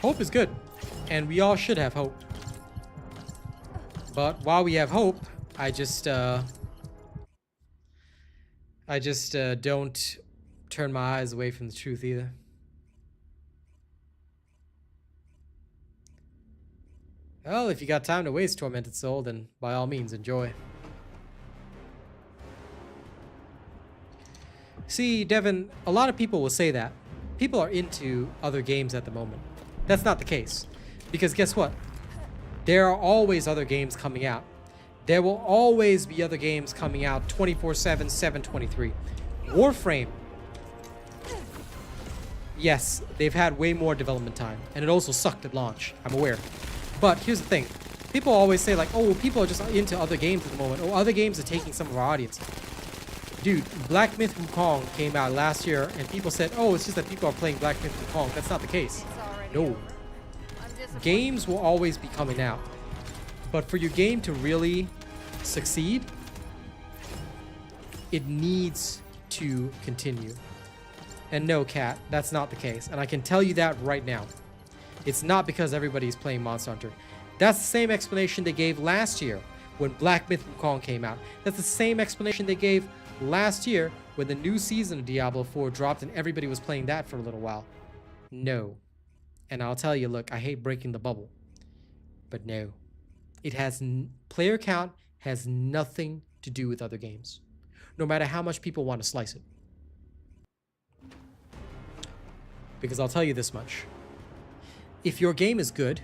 Hope is good, and we all should have hope. But while we have hope, I just don't turn my eyes away from the truth either. Well, if you got time to waste, Tormented Soul, then by all means, enjoy. See, Devin, a lot of people will say that. People are into other games at the moment. That's not the case. Because guess what? There are always other games coming out. There will always be other games coming out 24/7, 7/23. Warframe. Yes, they've had way more development time. And it also sucked at launch. I'm aware. But here's the thing. People always say like, oh, people are just into other games at the moment. Oh, other games are taking some of our audience. Dude, Black Myth Wukong came out last year, and people said, oh, it's just that people are playing Black Myth Wukong. That's not the case. It's already No. over. I'm disappointed. Games will always be coming out. But for your game to really succeed, it needs to continue. And no, Cat, that's not the case. And I can tell you that right now. It's not because everybody's playing Monster Hunter. That's the same explanation they gave last year when Black Myth Wukong came out. That's the same explanation they gave last year when the new season of Diablo 4 dropped and everybody was playing that for a little while. No. And I'll tell you, look, I hate breaking the bubble. But no. It has... player count has nothing to do with other games. No matter how much people want to slice it. Because I'll tell you this much. If your game is good,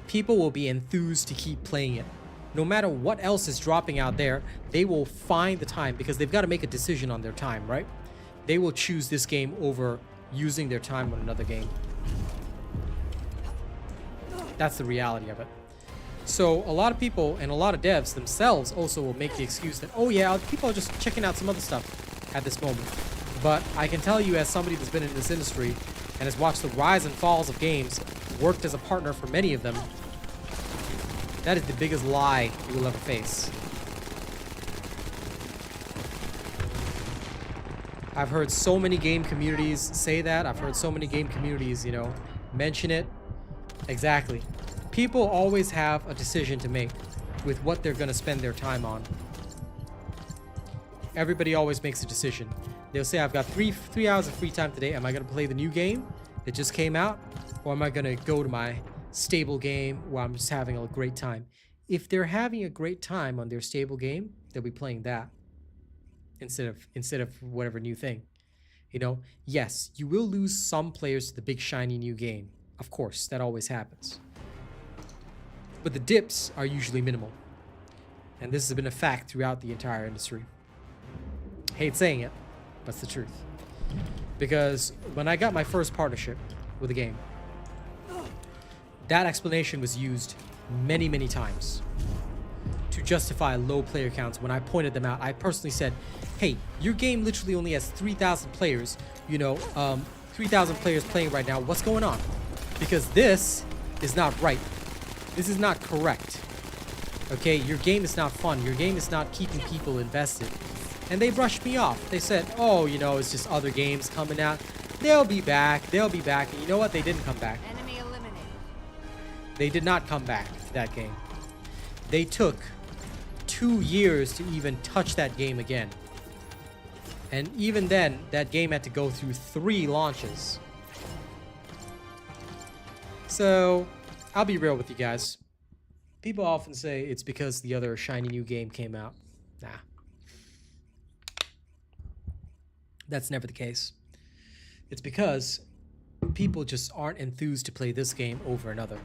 people will be enthused to keep playing it. No matter what else is dropping out there, they will find the time because they've got to make a decision on their time, right? They will choose this game over using their time on another game. That's the reality of it. So a lot of people and a lot of devs themselves also will make the excuse that, oh yeah, people are just checking out some other stuff at this moment. But I can tell you, as somebody that's been in this industry and has watched the rise and falls of games, worked as a partner for many of them, that is the biggest lie you will ever face. I've heard so many game communities say that. I've heard so many game communities, mention it. Exactly. People always have a decision to make with what they're going to spend their time on. Everybody always makes a decision. They'll say, I've got three hours of free time today. Am I going to play the new game that just came out? Or am I going to go to my stable game where I'm just having a great time? If they're having a great time on their stable game, they'll be playing that instead of whatever new thing. Yes, you will lose some players to the big shiny new game. Of course, that always happens. But the dips are usually minimal. And this has been a fact throughout the entire industry. Hate saying it, but it's the truth. Because when I got my first partnership with a game, that explanation was used many, many times to justify low player counts. When I pointed them out, I personally said, hey, your game literally only has 3,000 players, 3,000 players playing right now. What's going on? Because this is not right. This is not correct. Okay, your game is not fun. Your game is not keeping people invested. And they brushed me off. They said, oh, it's just other games coming out. They'll be back. They'll be back. And you know what? They didn't come back. Enemy eliminated. They did not come back to that game. They took 2 years to even touch that game again. And even then, that game had to go through 3 launches. So, I'll be real with you guys. People often say it's because the other shiny new game came out. Nah. That's never the case. It's because people just aren't enthused to play this game over another.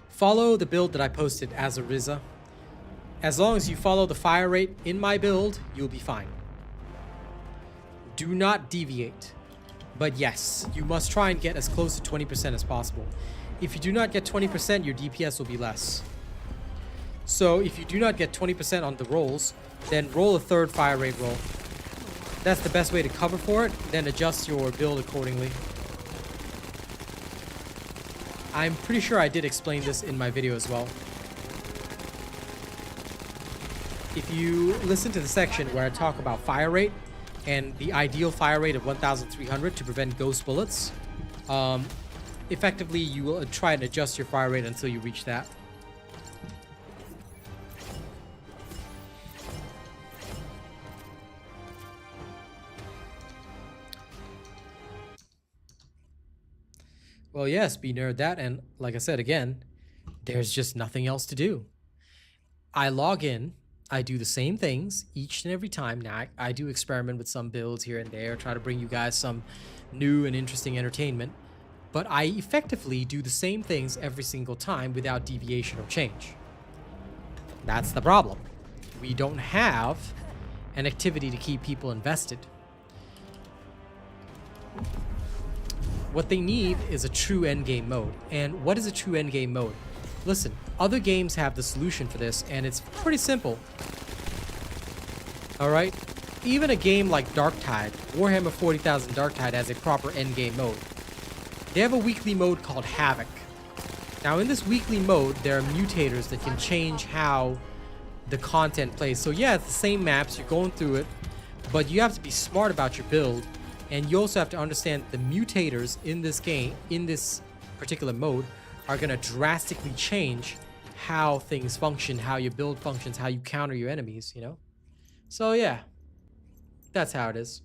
Follow the build that I posted as a Riza. As long as you follow the fire rate in my build, you'll be fine. Do not deviate. But yes, you must try and get as close to 20% as possible. If you do not get 20%, your DPS will be less. So if you do not get 20% on the rolls, then roll a 3rd fire rate roll. That's the best way to cover for it, then adjust your build accordingly. I'm pretty sure I did explain this in my video as well. If you listen to the section where I talk about fire rate and the ideal fire rate of 1,300 to prevent ghost bullets, effectively you will try and adjust your fire rate until you reach that. Well, yes, be nerd that, and like I said again, there's just nothing else to do. I log in, I do the same things each and every time. Now, I do experiment with some builds here and there, try to bring you guys some new and interesting entertainment, but I effectively do the same things every single time without deviation or change. That's the problem. We don't have an activity to keep people invested. What they need is a true endgame mode. And what is a true endgame mode? Listen, other games have the solution for this, and it's pretty simple. Alright? Even a game like Darktide, Warhammer 40,000 Darktide has a proper endgame mode. They have a weekly mode called Havoc. Now in this weekly mode, there are mutators that can change how the content plays. So yeah, it's the same maps, you're going through it, but you have to be smart about your build. And you also have to understand the mutators in this game, in this particular mode, are going to drastically change how things function, how your build functions, how you counter your enemies, you know? So yeah, that's how it is.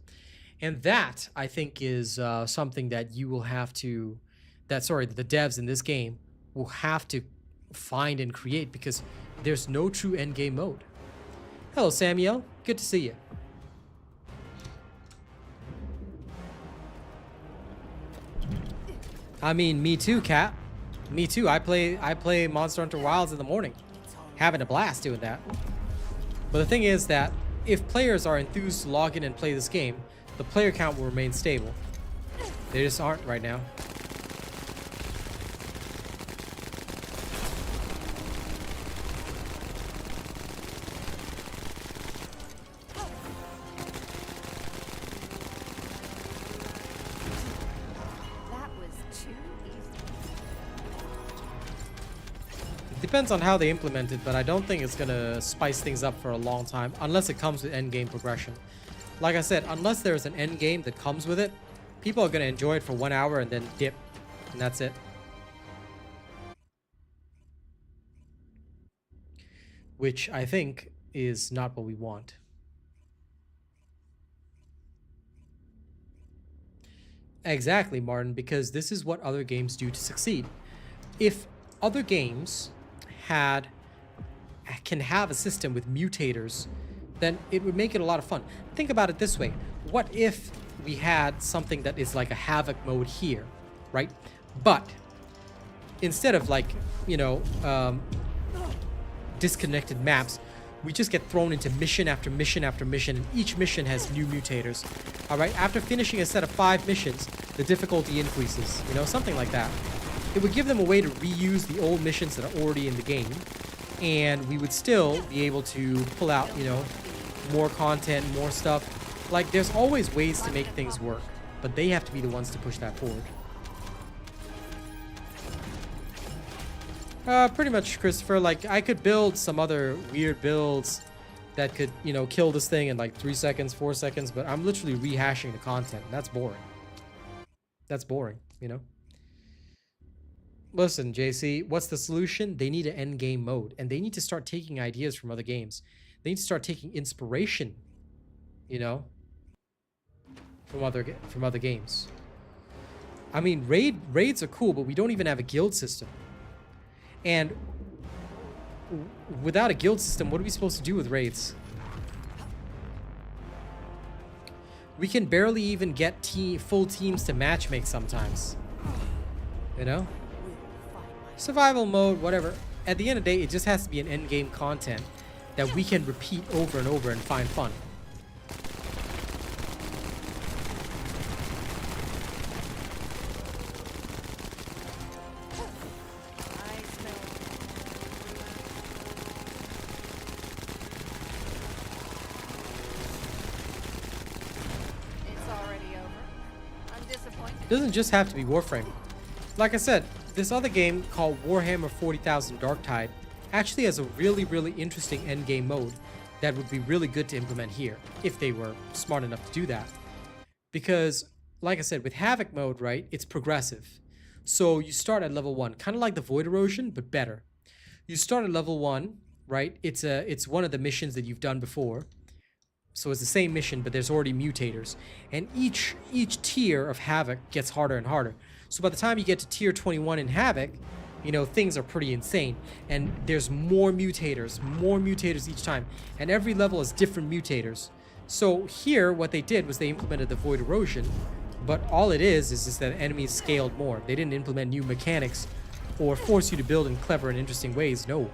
And that, I think, is something that you will have to, the devs in this game will have to find and create, because there's no true endgame mode. Hello, Samuel. Good to see you. I mean, me too, Cat. Me too. I play Monster Hunter Wilds in the morning. Having a blast doing that. But the thing is that if players are enthused to log in and play this game, the player count will remain stable. They just aren't right now. Depends on how they implement it, but I don't think it's gonna spice things up for a long time unless it comes with endgame progression. Like I said, unless there's an endgame that comes with it, people are gonna enjoy it for 1 hour and then dip, and that's it. Which I think is not what we want. Exactly, Martin, because this is what other games do to succeed. If other games can have a system with mutators, then it would make it a lot of fun. Think about it this way. What if we had something that is like a Havoc mode here, right? But instead of like, you know, disconnected maps, we just get thrown into mission after mission after mission, and each mission has new mutators. All right, after finishing a set of 5 missions, the difficulty increases, you know, something like that. It would give them a way to reuse the old missions that are already in the game, and we would still be able to pull out, you know, more content, more stuff. Like, there's always ways to make things work, but they have to be the ones to push that forward. Pretty much, Christopher. Like, I could build some other weird builds that could, you know, kill this thing in like 3 seconds, 4 seconds, but I'm literally rehashing the content. That's boring. That's boring, you know? Listen, JC, what's the solution? They need an end game mode, and they need to start taking ideas from other games. They need to start taking inspiration, you know, from other games. I mean, raids are cool, but we don't even have a guild system. And without a guild system, what are we supposed to do with raids? We can barely even get full teams to matchmake sometimes. You know? Survival mode, whatever. At the end of the day, it just has to be an end game content that we can repeat over and over and find fun. It doesn't just have to be Warframe. Like I said, this other game called Warhammer 40,000 Darktide actually has a really, really interesting endgame mode that would be really good to implement here, if they were smart enough to do that. Because, like I said, with Havoc mode, right, it's progressive. So you start at level 1, kind of like the Void Erosion, but better. You start at level 1, right, it's one of the missions that you've done before. So it's the same mission, but there's already mutators. And each tier of Havoc gets harder and harder. So by the time you get to tier 21 in Havoc, you know, things are pretty insane. And there's more mutators each time. And every level has different mutators. So here, what they did was they implemented the Void Erosion, but all it is just that enemies scaled more. They didn't implement new mechanics or force you to build in clever and interesting ways, no.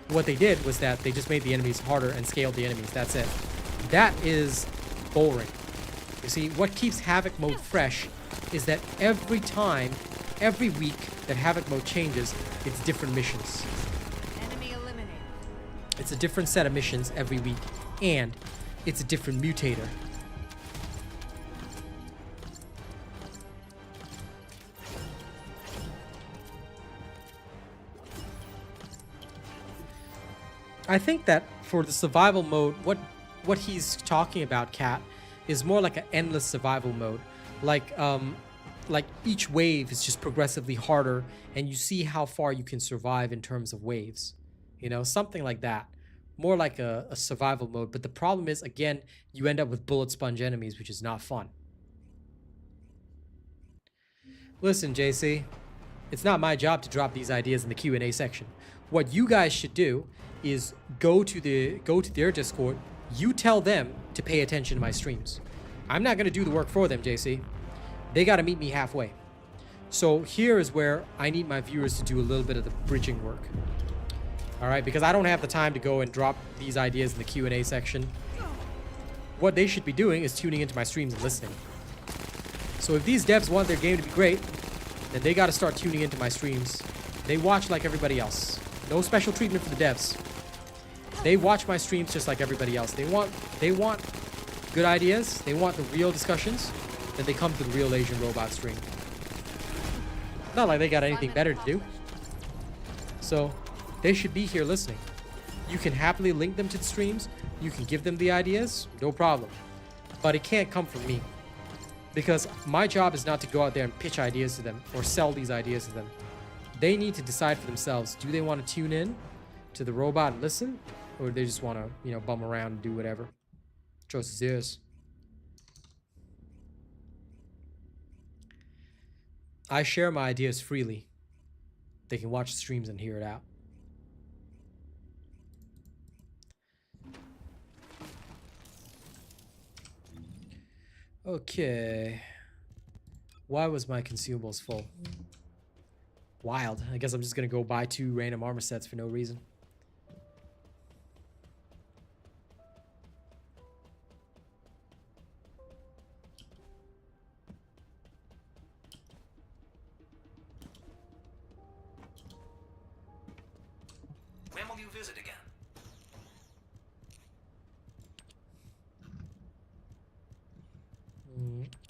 What they did was that they just made the enemies harder and scaled the enemies, that's it. That is boring. You see, what keeps Havoc mode fresh is that every time, every week that Havoc mode changes, it's different missions. Enemy eliminated. It's a different set of missions every week, and it's a different mutator. I think that for the survival mode, what he's talking about, Cat, is more like an endless survival mode. Like each wave is just progressively harder, and you see how far you can survive in terms of waves. You know, something like that. More like a survival mode. But the problem is, again, you end up with bullet sponge enemies, which is not fun. Listen, JC, it's not my job to drop these ideas in the Q&A section. What you guys should do is go to their Discord. You tell them to pay attention to my streams. I'm not going to do the work for them, JC. They got to meet me halfway. So here is where I need my viewers to do a little bit of the bridging work. All right, because I don't have the time to go and drop these ideas in the Q&A section. What they should be doing is tuning into my streams and listening. So if these devs want their game to be great, then they got to start tuning into my streams. They watch like everybody else. No special treatment for the devs. They watch my streams just like everybody else. They want good ideas. They want the real discussions. Then they come to the Real Asian Robot stream. Not like they got anything better to do. So they should be here listening. You can happily link them to the streams. You can give them the ideas. No problem. But it can't come from me. Because my job is not to go out there and pitch ideas to them or sell these ideas to them. They need to decide for themselves. Do they want to tune in to the robot and listen? Or do they just want to, you know, bum around and do whatever? Choice is theirs. I share my ideas freely. They can watch the streams and hear it out. Okay. Why was my consumables full? Wild. I guess I'm just gonna go buy 2 random armor sets for no reason. When will you visit again?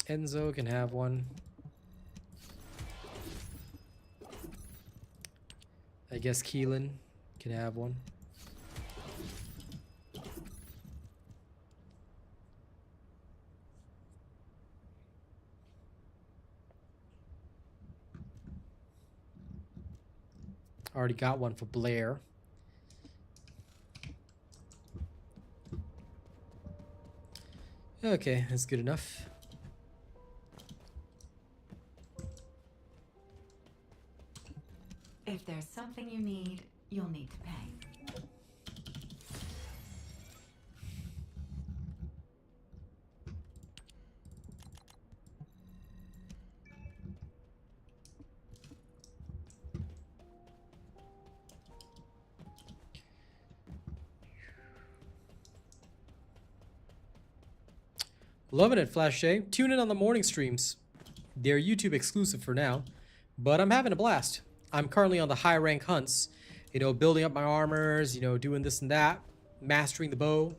Enzo can have one. I guess Keelan can have one. Already got one for Blair. Okay, that's good enough. If there's something you need, you'll need to pay. Loving it, Flash J. Tune in on the morning streams. They're YouTube exclusive for now, but I'm having a blast. I'm currently on the high rank hunts, you know, building up my armors, you know, doing this and that, mastering the bow.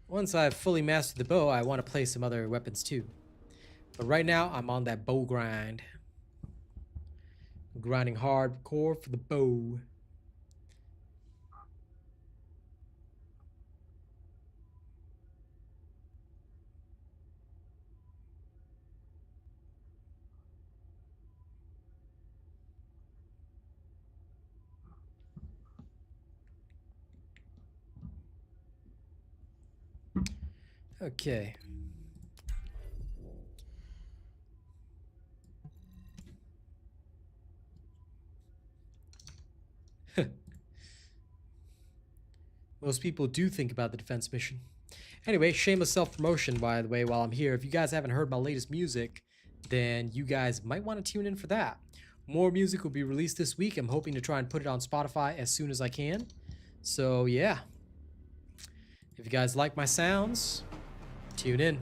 Once I've fully mastered the bow, I want to play some other weapons too. But right now, I'm on that bow grind. Grinding hardcore for the bow. Okay. Most people do think about the defense mission. Anyway, shameless self-promotion, by the way, while I'm here. If you guys haven't heard my latest music, then you guys might want to tune in for that. More music will be released this week. I'm hoping to try and put it on Spotify as soon as I can. So, yeah. If you guys like my sounds, tune in.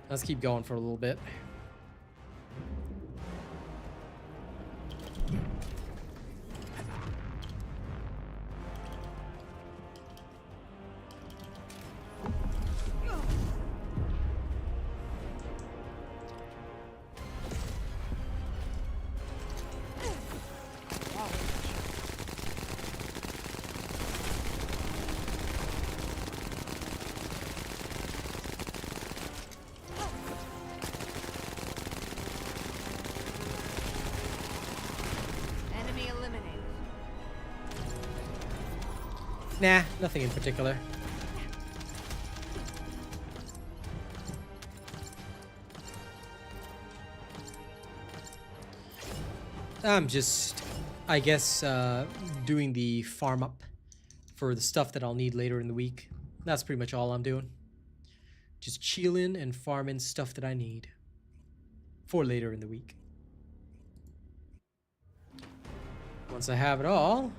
Let's keep going for a little bit. Enemy eliminated. Nah, nothing in particular. I'm just, I guess, doing the farm up for the stuff that I'll need later in the week. That's pretty much all I'm doing. Just chilling and farming stuff that I need for later in the week. Once I have it all,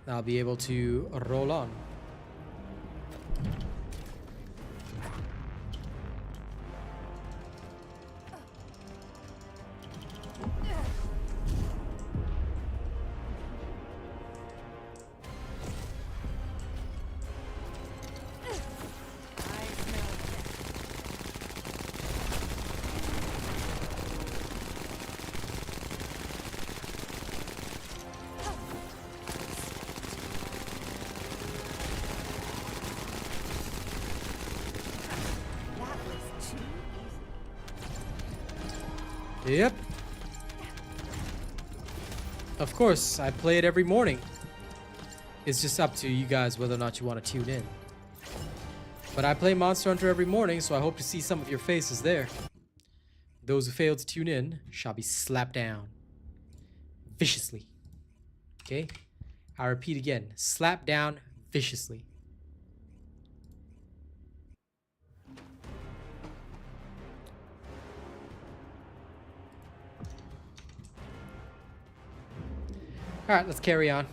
I'll be able to roll on. Yep. Of course, I play it every morning. It's just up to you guys whether or not you want to tune in. But I play Monster Hunter every morning, so I hope to see some of your faces there. Those who fail to tune in shall be slapped down. Viciously. Okay? I repeat again. Slap down viciously. Alright, let's carry on.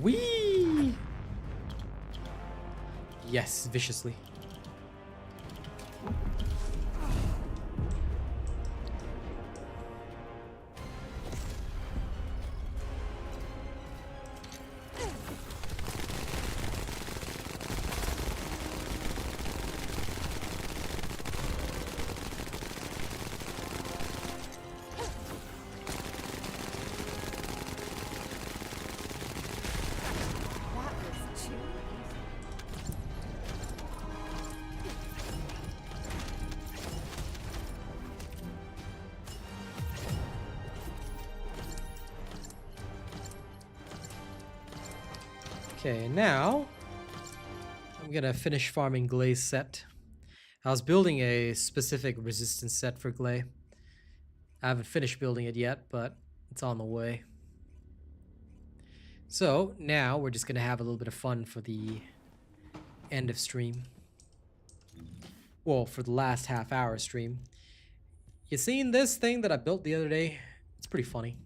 Whee! Yes, viciously. Okay, now I'm gonna finish farming Glay's set. I was building a specific resistance set for Glay. I haven't finished building it yet, but it's on the way. So now we're just gonna have a little bit of fun for the end of stream. Well, for the last half-hour stream. You seen this thing that I built the other day? It's pretty funny.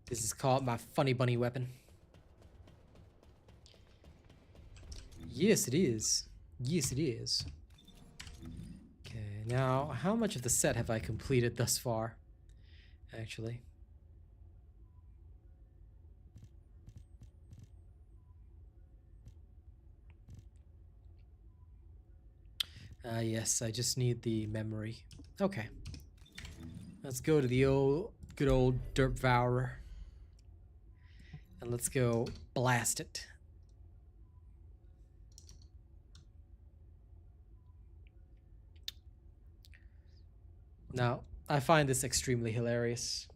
This is called my funny bunny weapon. Yes, it is. Yes, it is. Okay, now how much of the set have I completed thus far? Actually. Yes, I just need the memory. Okay. Let's go to the good old Derp Devourer. And let's go blast it. Now, I find this extremely hilarious.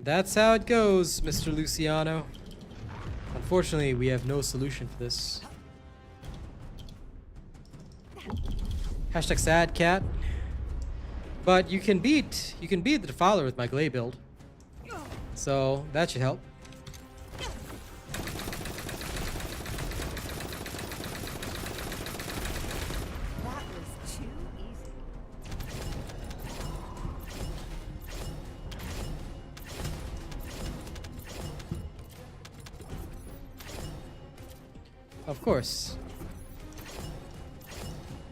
That's how it goes, Mr. Luciano. Unfortunately, we have no solution for this. Hashtag sad cat. But you can beat the Defiler with my Glay build. So that should help. That was too easy. Of course.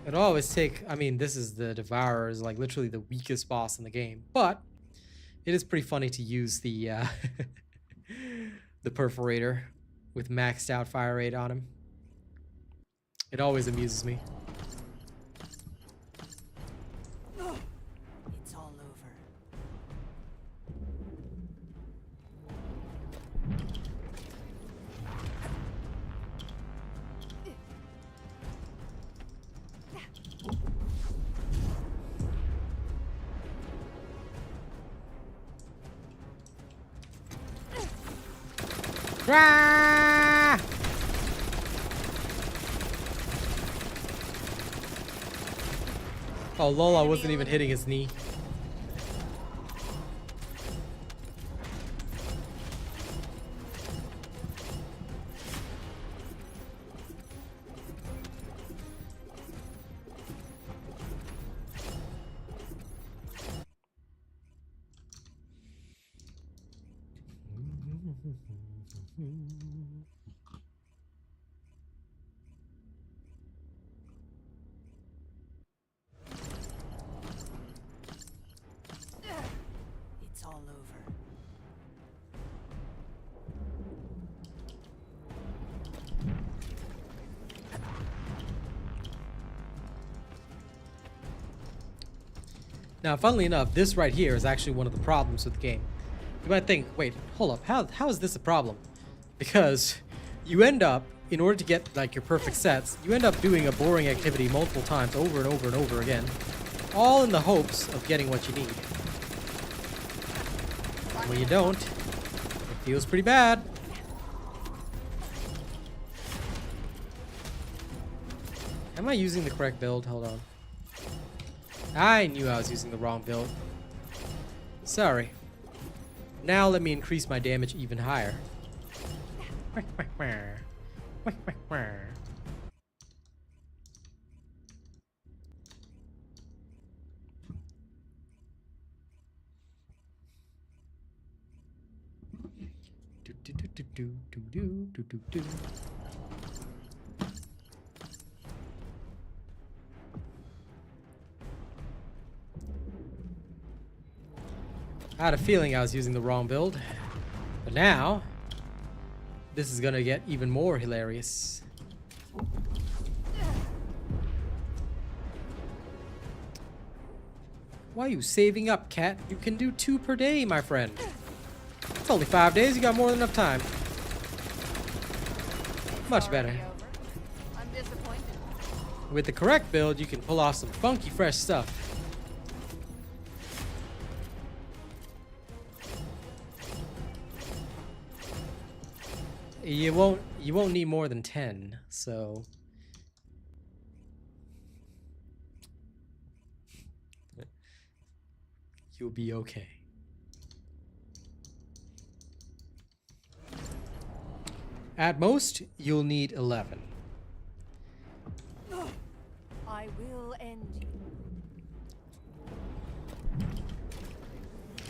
It always take, I mean, this is the Devourer, is like literally the weakest boss in the game, but it is pretty funny to use the the Perforator with maxed out fire rate on him. It always amuses me. It's all over. Rah! Oh lol, I wasn't even hitting his knee. It's all over. Now, funnily enough, this right here is actually one of the problems with the game. You might think, wait, hold up, how is this a problem? Because you end up, in order to get like your perfect sets, you end up doing a boring activity multiple times over and over and over again, all in the hopes of getting what you need. And when you don't, it feels pretty bad. Am I using the correct build? Hold on. I knew I was using the wrong build. Sorry. Now let me increase my damage even higher. I had a feeling I was using the wrong build, but now this is gonna get even more hilarious. Why are you saving up, cat? You can do 2 per day, my friend. It's only 5 days. You got more than enough time. Much better. I'm disappointed. With the correct build, you can pull off some funky, fresh stuff. You won't need more than 10, so you'll be okay. At most, you'll need 11. I will end you.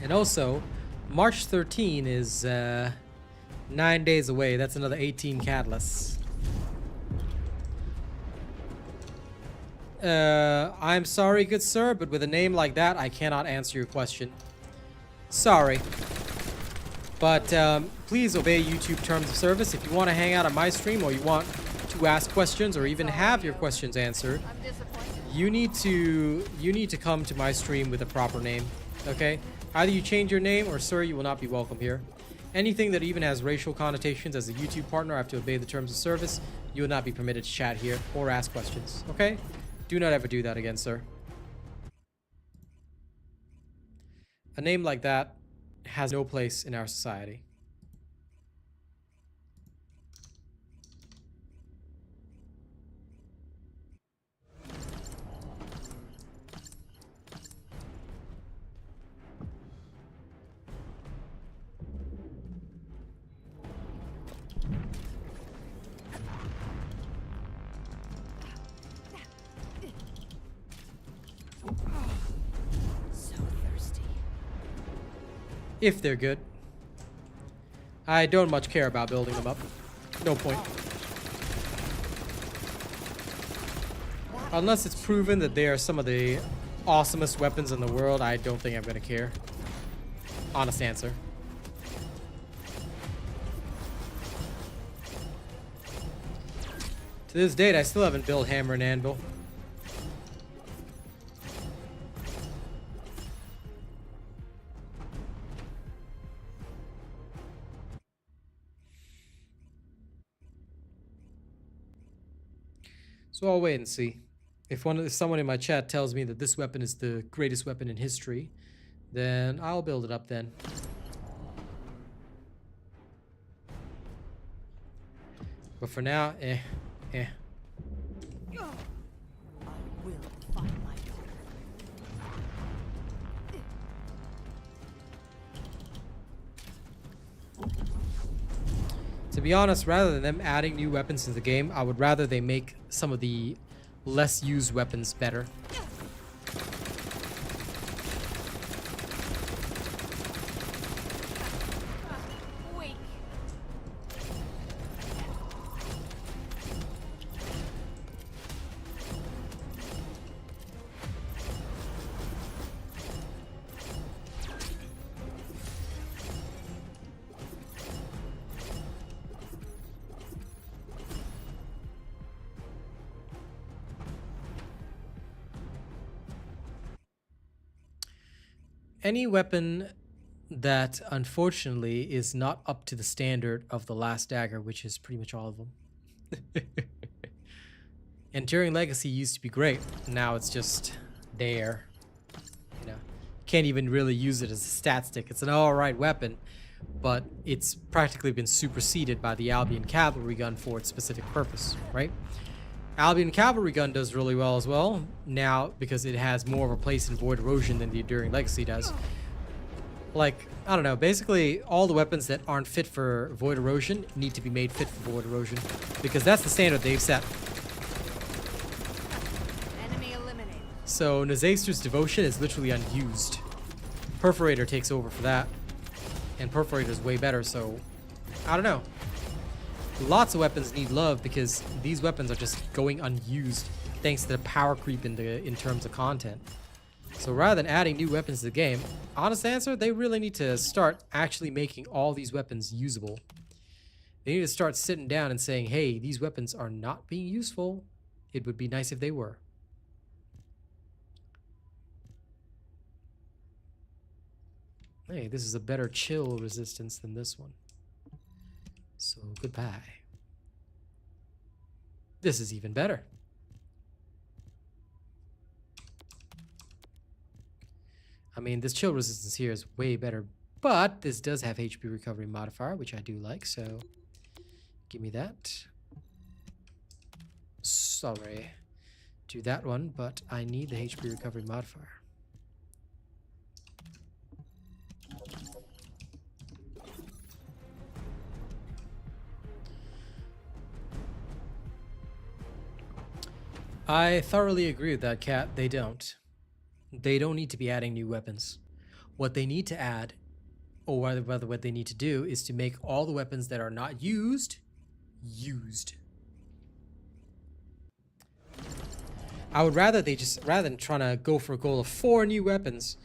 And also, March 13 is 9 days away. That's another 18 catalysts. I'm sorry, good sir, but with a name like that, I cannot answer your question. Sorry. But please obey YouTube terms of service. If you want to hang out on my stream, or you want to ask questions, or even have your questions answered, I'm disappointed. you need to come to my stream with a proper name. Okay? Either you change your name, or sir, you will not be welcome here. Anything that even has racial connotations as a YouTube partner, I have to obey the terms of service. You will not be permitted to chat here or ask questions. Okay? Do not ever do that again, sir. A name like that has no place in our society. So thirsty. If they're good. I don't much care about building them up. No point. Unless it's proven that they are some of the awesomest weapons in the world, I don't think I'm gonna care. Honest answer. To this date, I still haven't built Hammer and Anvil. So I'll wait and see. If someone in my chat tells me that this weapon is the greatest weapon in history, then I'll build it up then. But for now, eh. I will find my daughter. To be honest, rather than them adding new weapons to the game, I would rather they make some of the less used weapons better. Weak. Any weapon that unfortunately is not up to the standard of the last dagger, which is pretty much all of them. Enduring Legacy used to be great. Now it's just there. You know, can't even really use it as a stat stick. It's an alright weapon, but it's practically been superseded by the Albion Cavalry Gun for its specific purpose, right? Albion Cavalry Gun does really well as well now because it has more of a place in Void Erosion than the Enduring Legacy does. Like, I don't know, basically all the weapons that aren't fit for Void Erosion need to be made fit for Void Erosion because that's the standard they've set. Enemy eliminated. So Nazaster's Devotion is literally unused. Perforator takes over for that. And Perforator is way better, so I don't know. Lots of weapons need love because these weapons are just going unused thanks to the power creep in terms of content. So rather than adding new weapons to the game, honest answer, they really need to start actually making all these weapons usable. They need to start sitting down and saying, hey, these weapons are not being useful. It would be nice if they were. Hey, this is a better chill resistance than this one. So, goodbye. This is even better. I mean, this chill resistance here is way better, but this does have HP recovery modifier, which I do like, so give me that. Sorry, do that one, but I need the HP recovery modifier. I thoroughly agree with that, Cat. They don't. They don't need to be adding new weapons. What they need to add, or rather what they need to do, is to make all the weapons that are not used, used. I would rather they just, rather than trying to go for a goal of 4 new weapons,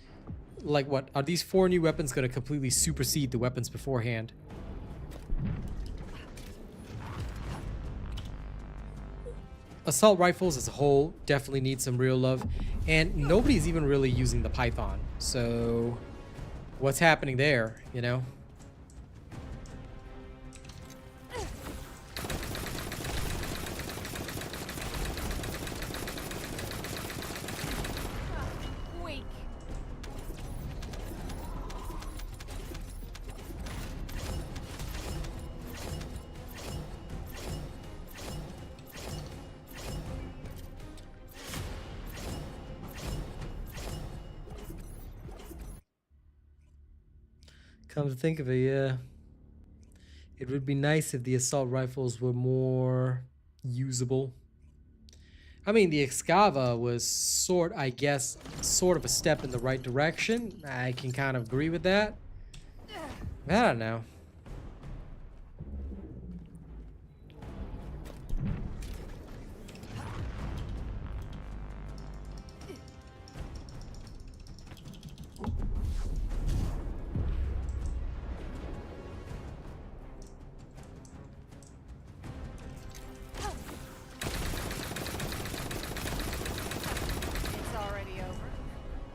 like what, are these 4 new weapons going to completely supersede the weapons beforehand? Assault rifles as a whole definitely need some real love, and nobody's even really using the Python, so what's happening there, you know? Weak. Come to think of it, yeah. It would be nice if the assault rifles were more usable. I mean, the Excava was I guess, sort of a step in the right direction. I can kind of agree with that. I don't know. It's already over.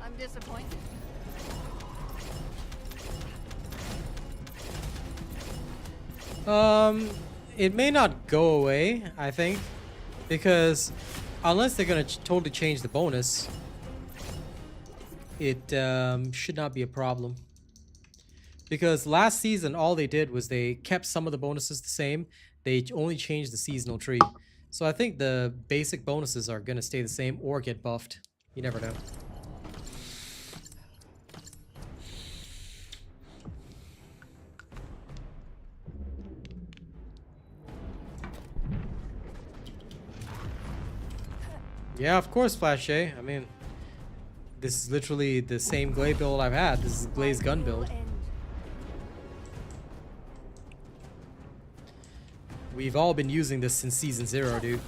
I'm disappointed. It may not go away, I think, because unless they're gonna totally change the bonus, it should not be a problem. Because last season, all they did was they kept some of the bonuses the same. They only changed the seasonal tree. So I think the basic bonuses are gonna stay the same or get buffed. You never know. Yeah, of course, Flash A. I mean, this is literally the same Glaze build I've had. This is Glaze gun build. We've all been using this since season 0, dude.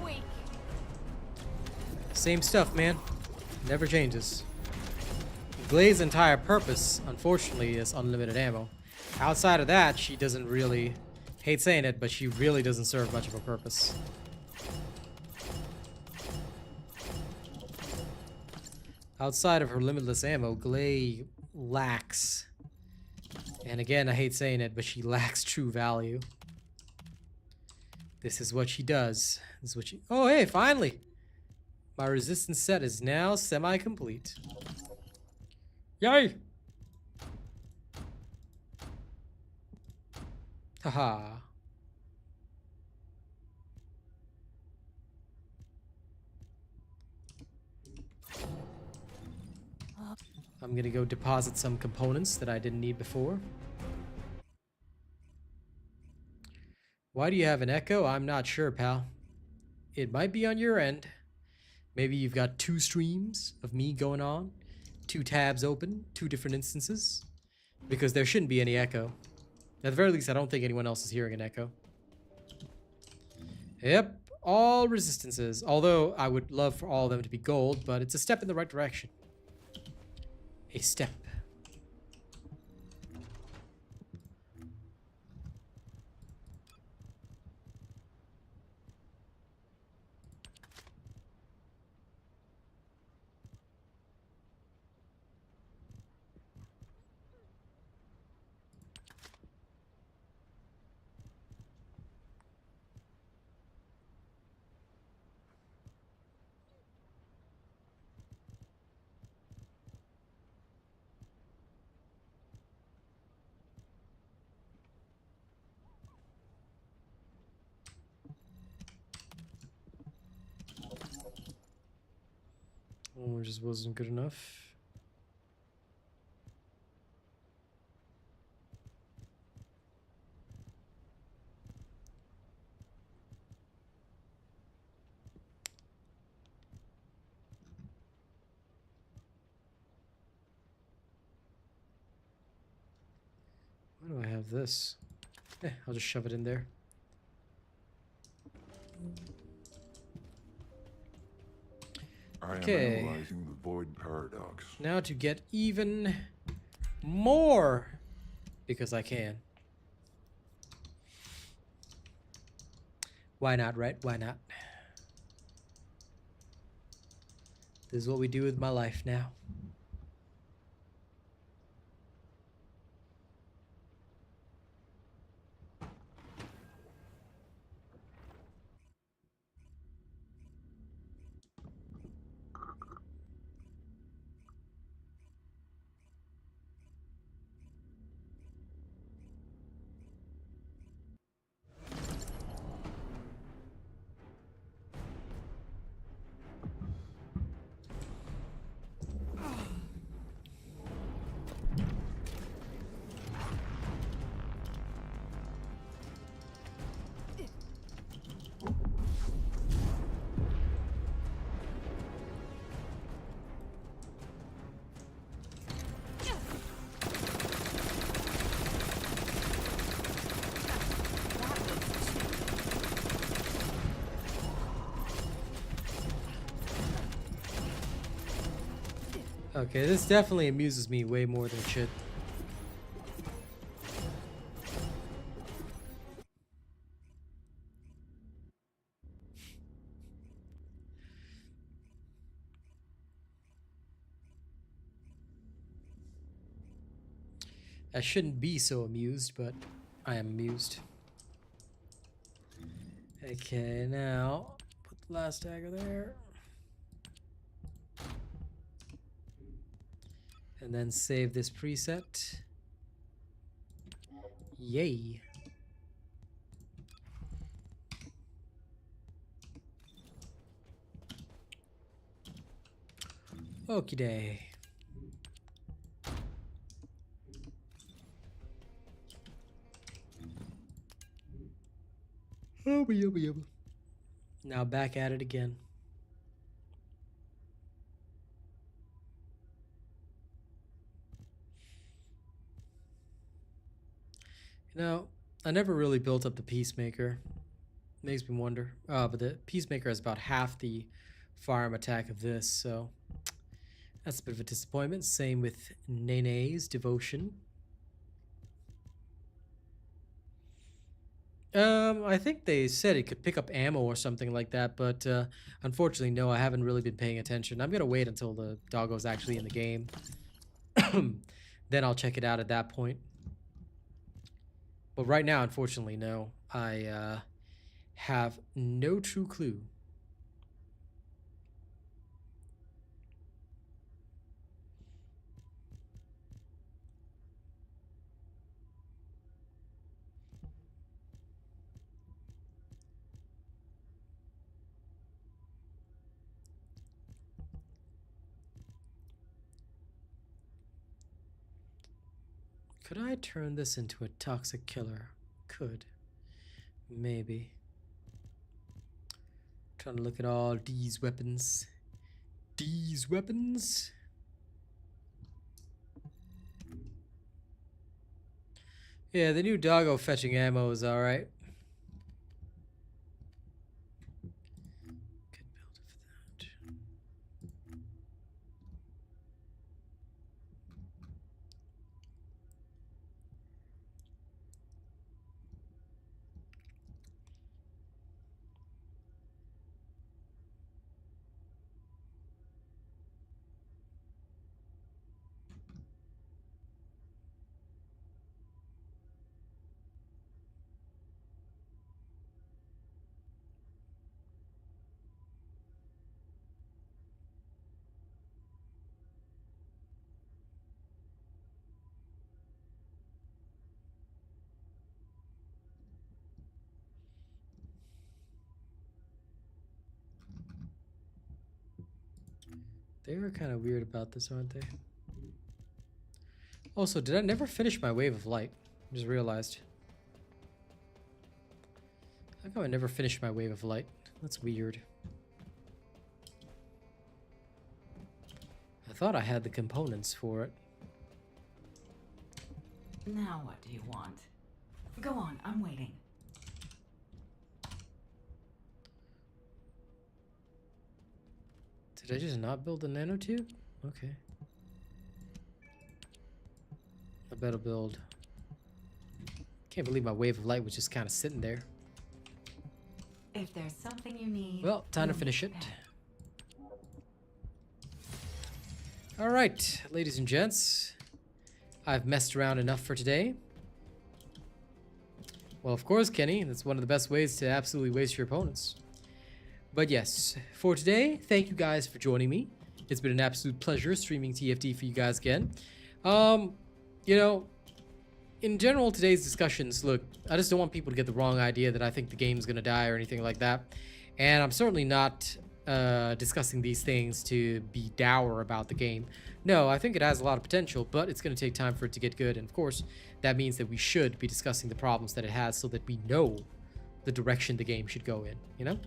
Weak. Same stuff, man. Never changes. Glaze's entire purpose, unfortunately, is unlimited ammo. Outside of that, she doesn't really... Hate saying it, but she really doesn't serve much of a purpose. Outside of her limitless ammo, Glaze lacks... And again, I hate saying it, but she lacks true value. This is what she does. This is what she... Oh, hey, finally! My resistance set is now semi-complete. Yay! Haha. I'm gonna go deposit some components that I didn't need before. Why do you have an echo? I'm not sure, pal. It might be on your end. Maybe you've got 2 streams of me going on, 2 tabs open, 2 different instances, because there shouldn't be any echo. At the very least, I don't think anyone else is hearing an echo. Yep, all resistances. Although I would love for all of them to be gold, but it's a step in the right direction. A step. Oh, it just wasn't good enough. Why do I have this? I'll just shove it in there. I am Okay. analyzing the void paradox. Now to get even more, because I can. Why not, right? Why not? This is what we do with my life now. Okay, this definitely amuses me way more than it should. I shouldn't be so amused, but I am amused. Okay, now put the last dagger there. And then save this preset. Yay. Okie day. Now back at it again. You know, I never really built up the Peacemaker. Makes me wonder. But the Peacemaker has about half the firearm attack of this, so that's a bit of a disappointment. Same with Nene's Devotion. I think they said it could pick up ammo or something like that, but unfortunately, no, I haven't really been paying attention. I'm gonna wait until the doggo's actually in the game. Then I'll check it out at that point. But right now, unfortunately, no. I have no true clue. Could I turn this into a toxic killer? Could. Maybe. Trying to look at all these weapons. These weapons? Yeah, the new doggo fetching ammo is alright. Could build it for that. They are kind of weird about this, aren't they? Also, did I never finish my wave of light? I just realized. How come I never finished my wave of light? That's weird. I thought I had the components for it. Now what do you want? Go on, I'm waiting. Did I just not build the nanotube? Okay. I better build. Can't believe my wave of light was just kind of sitting there. If there's something you need... Well, time to you'll finish get it. that. Alright, ladies and gents. I've messed around enough for today. Well, of course, Kenny, that's one of the best ways to absolutely waste your opponents. But yes, for today, thank you guys for joining me. It's been an absolute pleasure streaming TFT for you guys again. You know, in general, today's discussions, look, I just don't want people to get the wrong idea that I think the game's gonna die or anything like that. And I'm certainly not discussing these things to be dour about the game. No, I think it has a lot of potential, but it's gonna take time for it to get good. And of course, that means that we should be discussing the problems that it has so that we know the direction the game should go in, you know?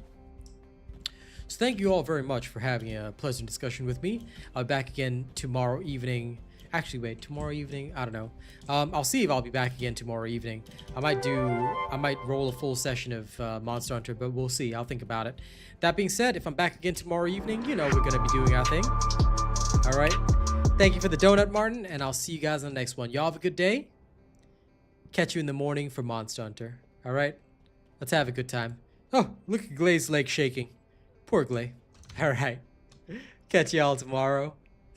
So thank you all very much for having a pleasant discussion with me. I'll be back again tomorrow evening. Actually, wait, tomorrow evening? I don't know. I'll see if I'll be back again tomorrow evening. I might roll a full session of Monster Hunter, but we'll see. I'll think about it. That being said, if I'm back again tomorrow evening, you know we're going to be doing our thing. All right. Thank you for the donut, Martin, and I'll see you guys on the next one. Y'all have a good day. Catch you in the morning for Monster Hunter. All right? Let's have a good time. Oh, look at Glay's leg shaking. Poor Glay. All right. Catch y'all tomorrow.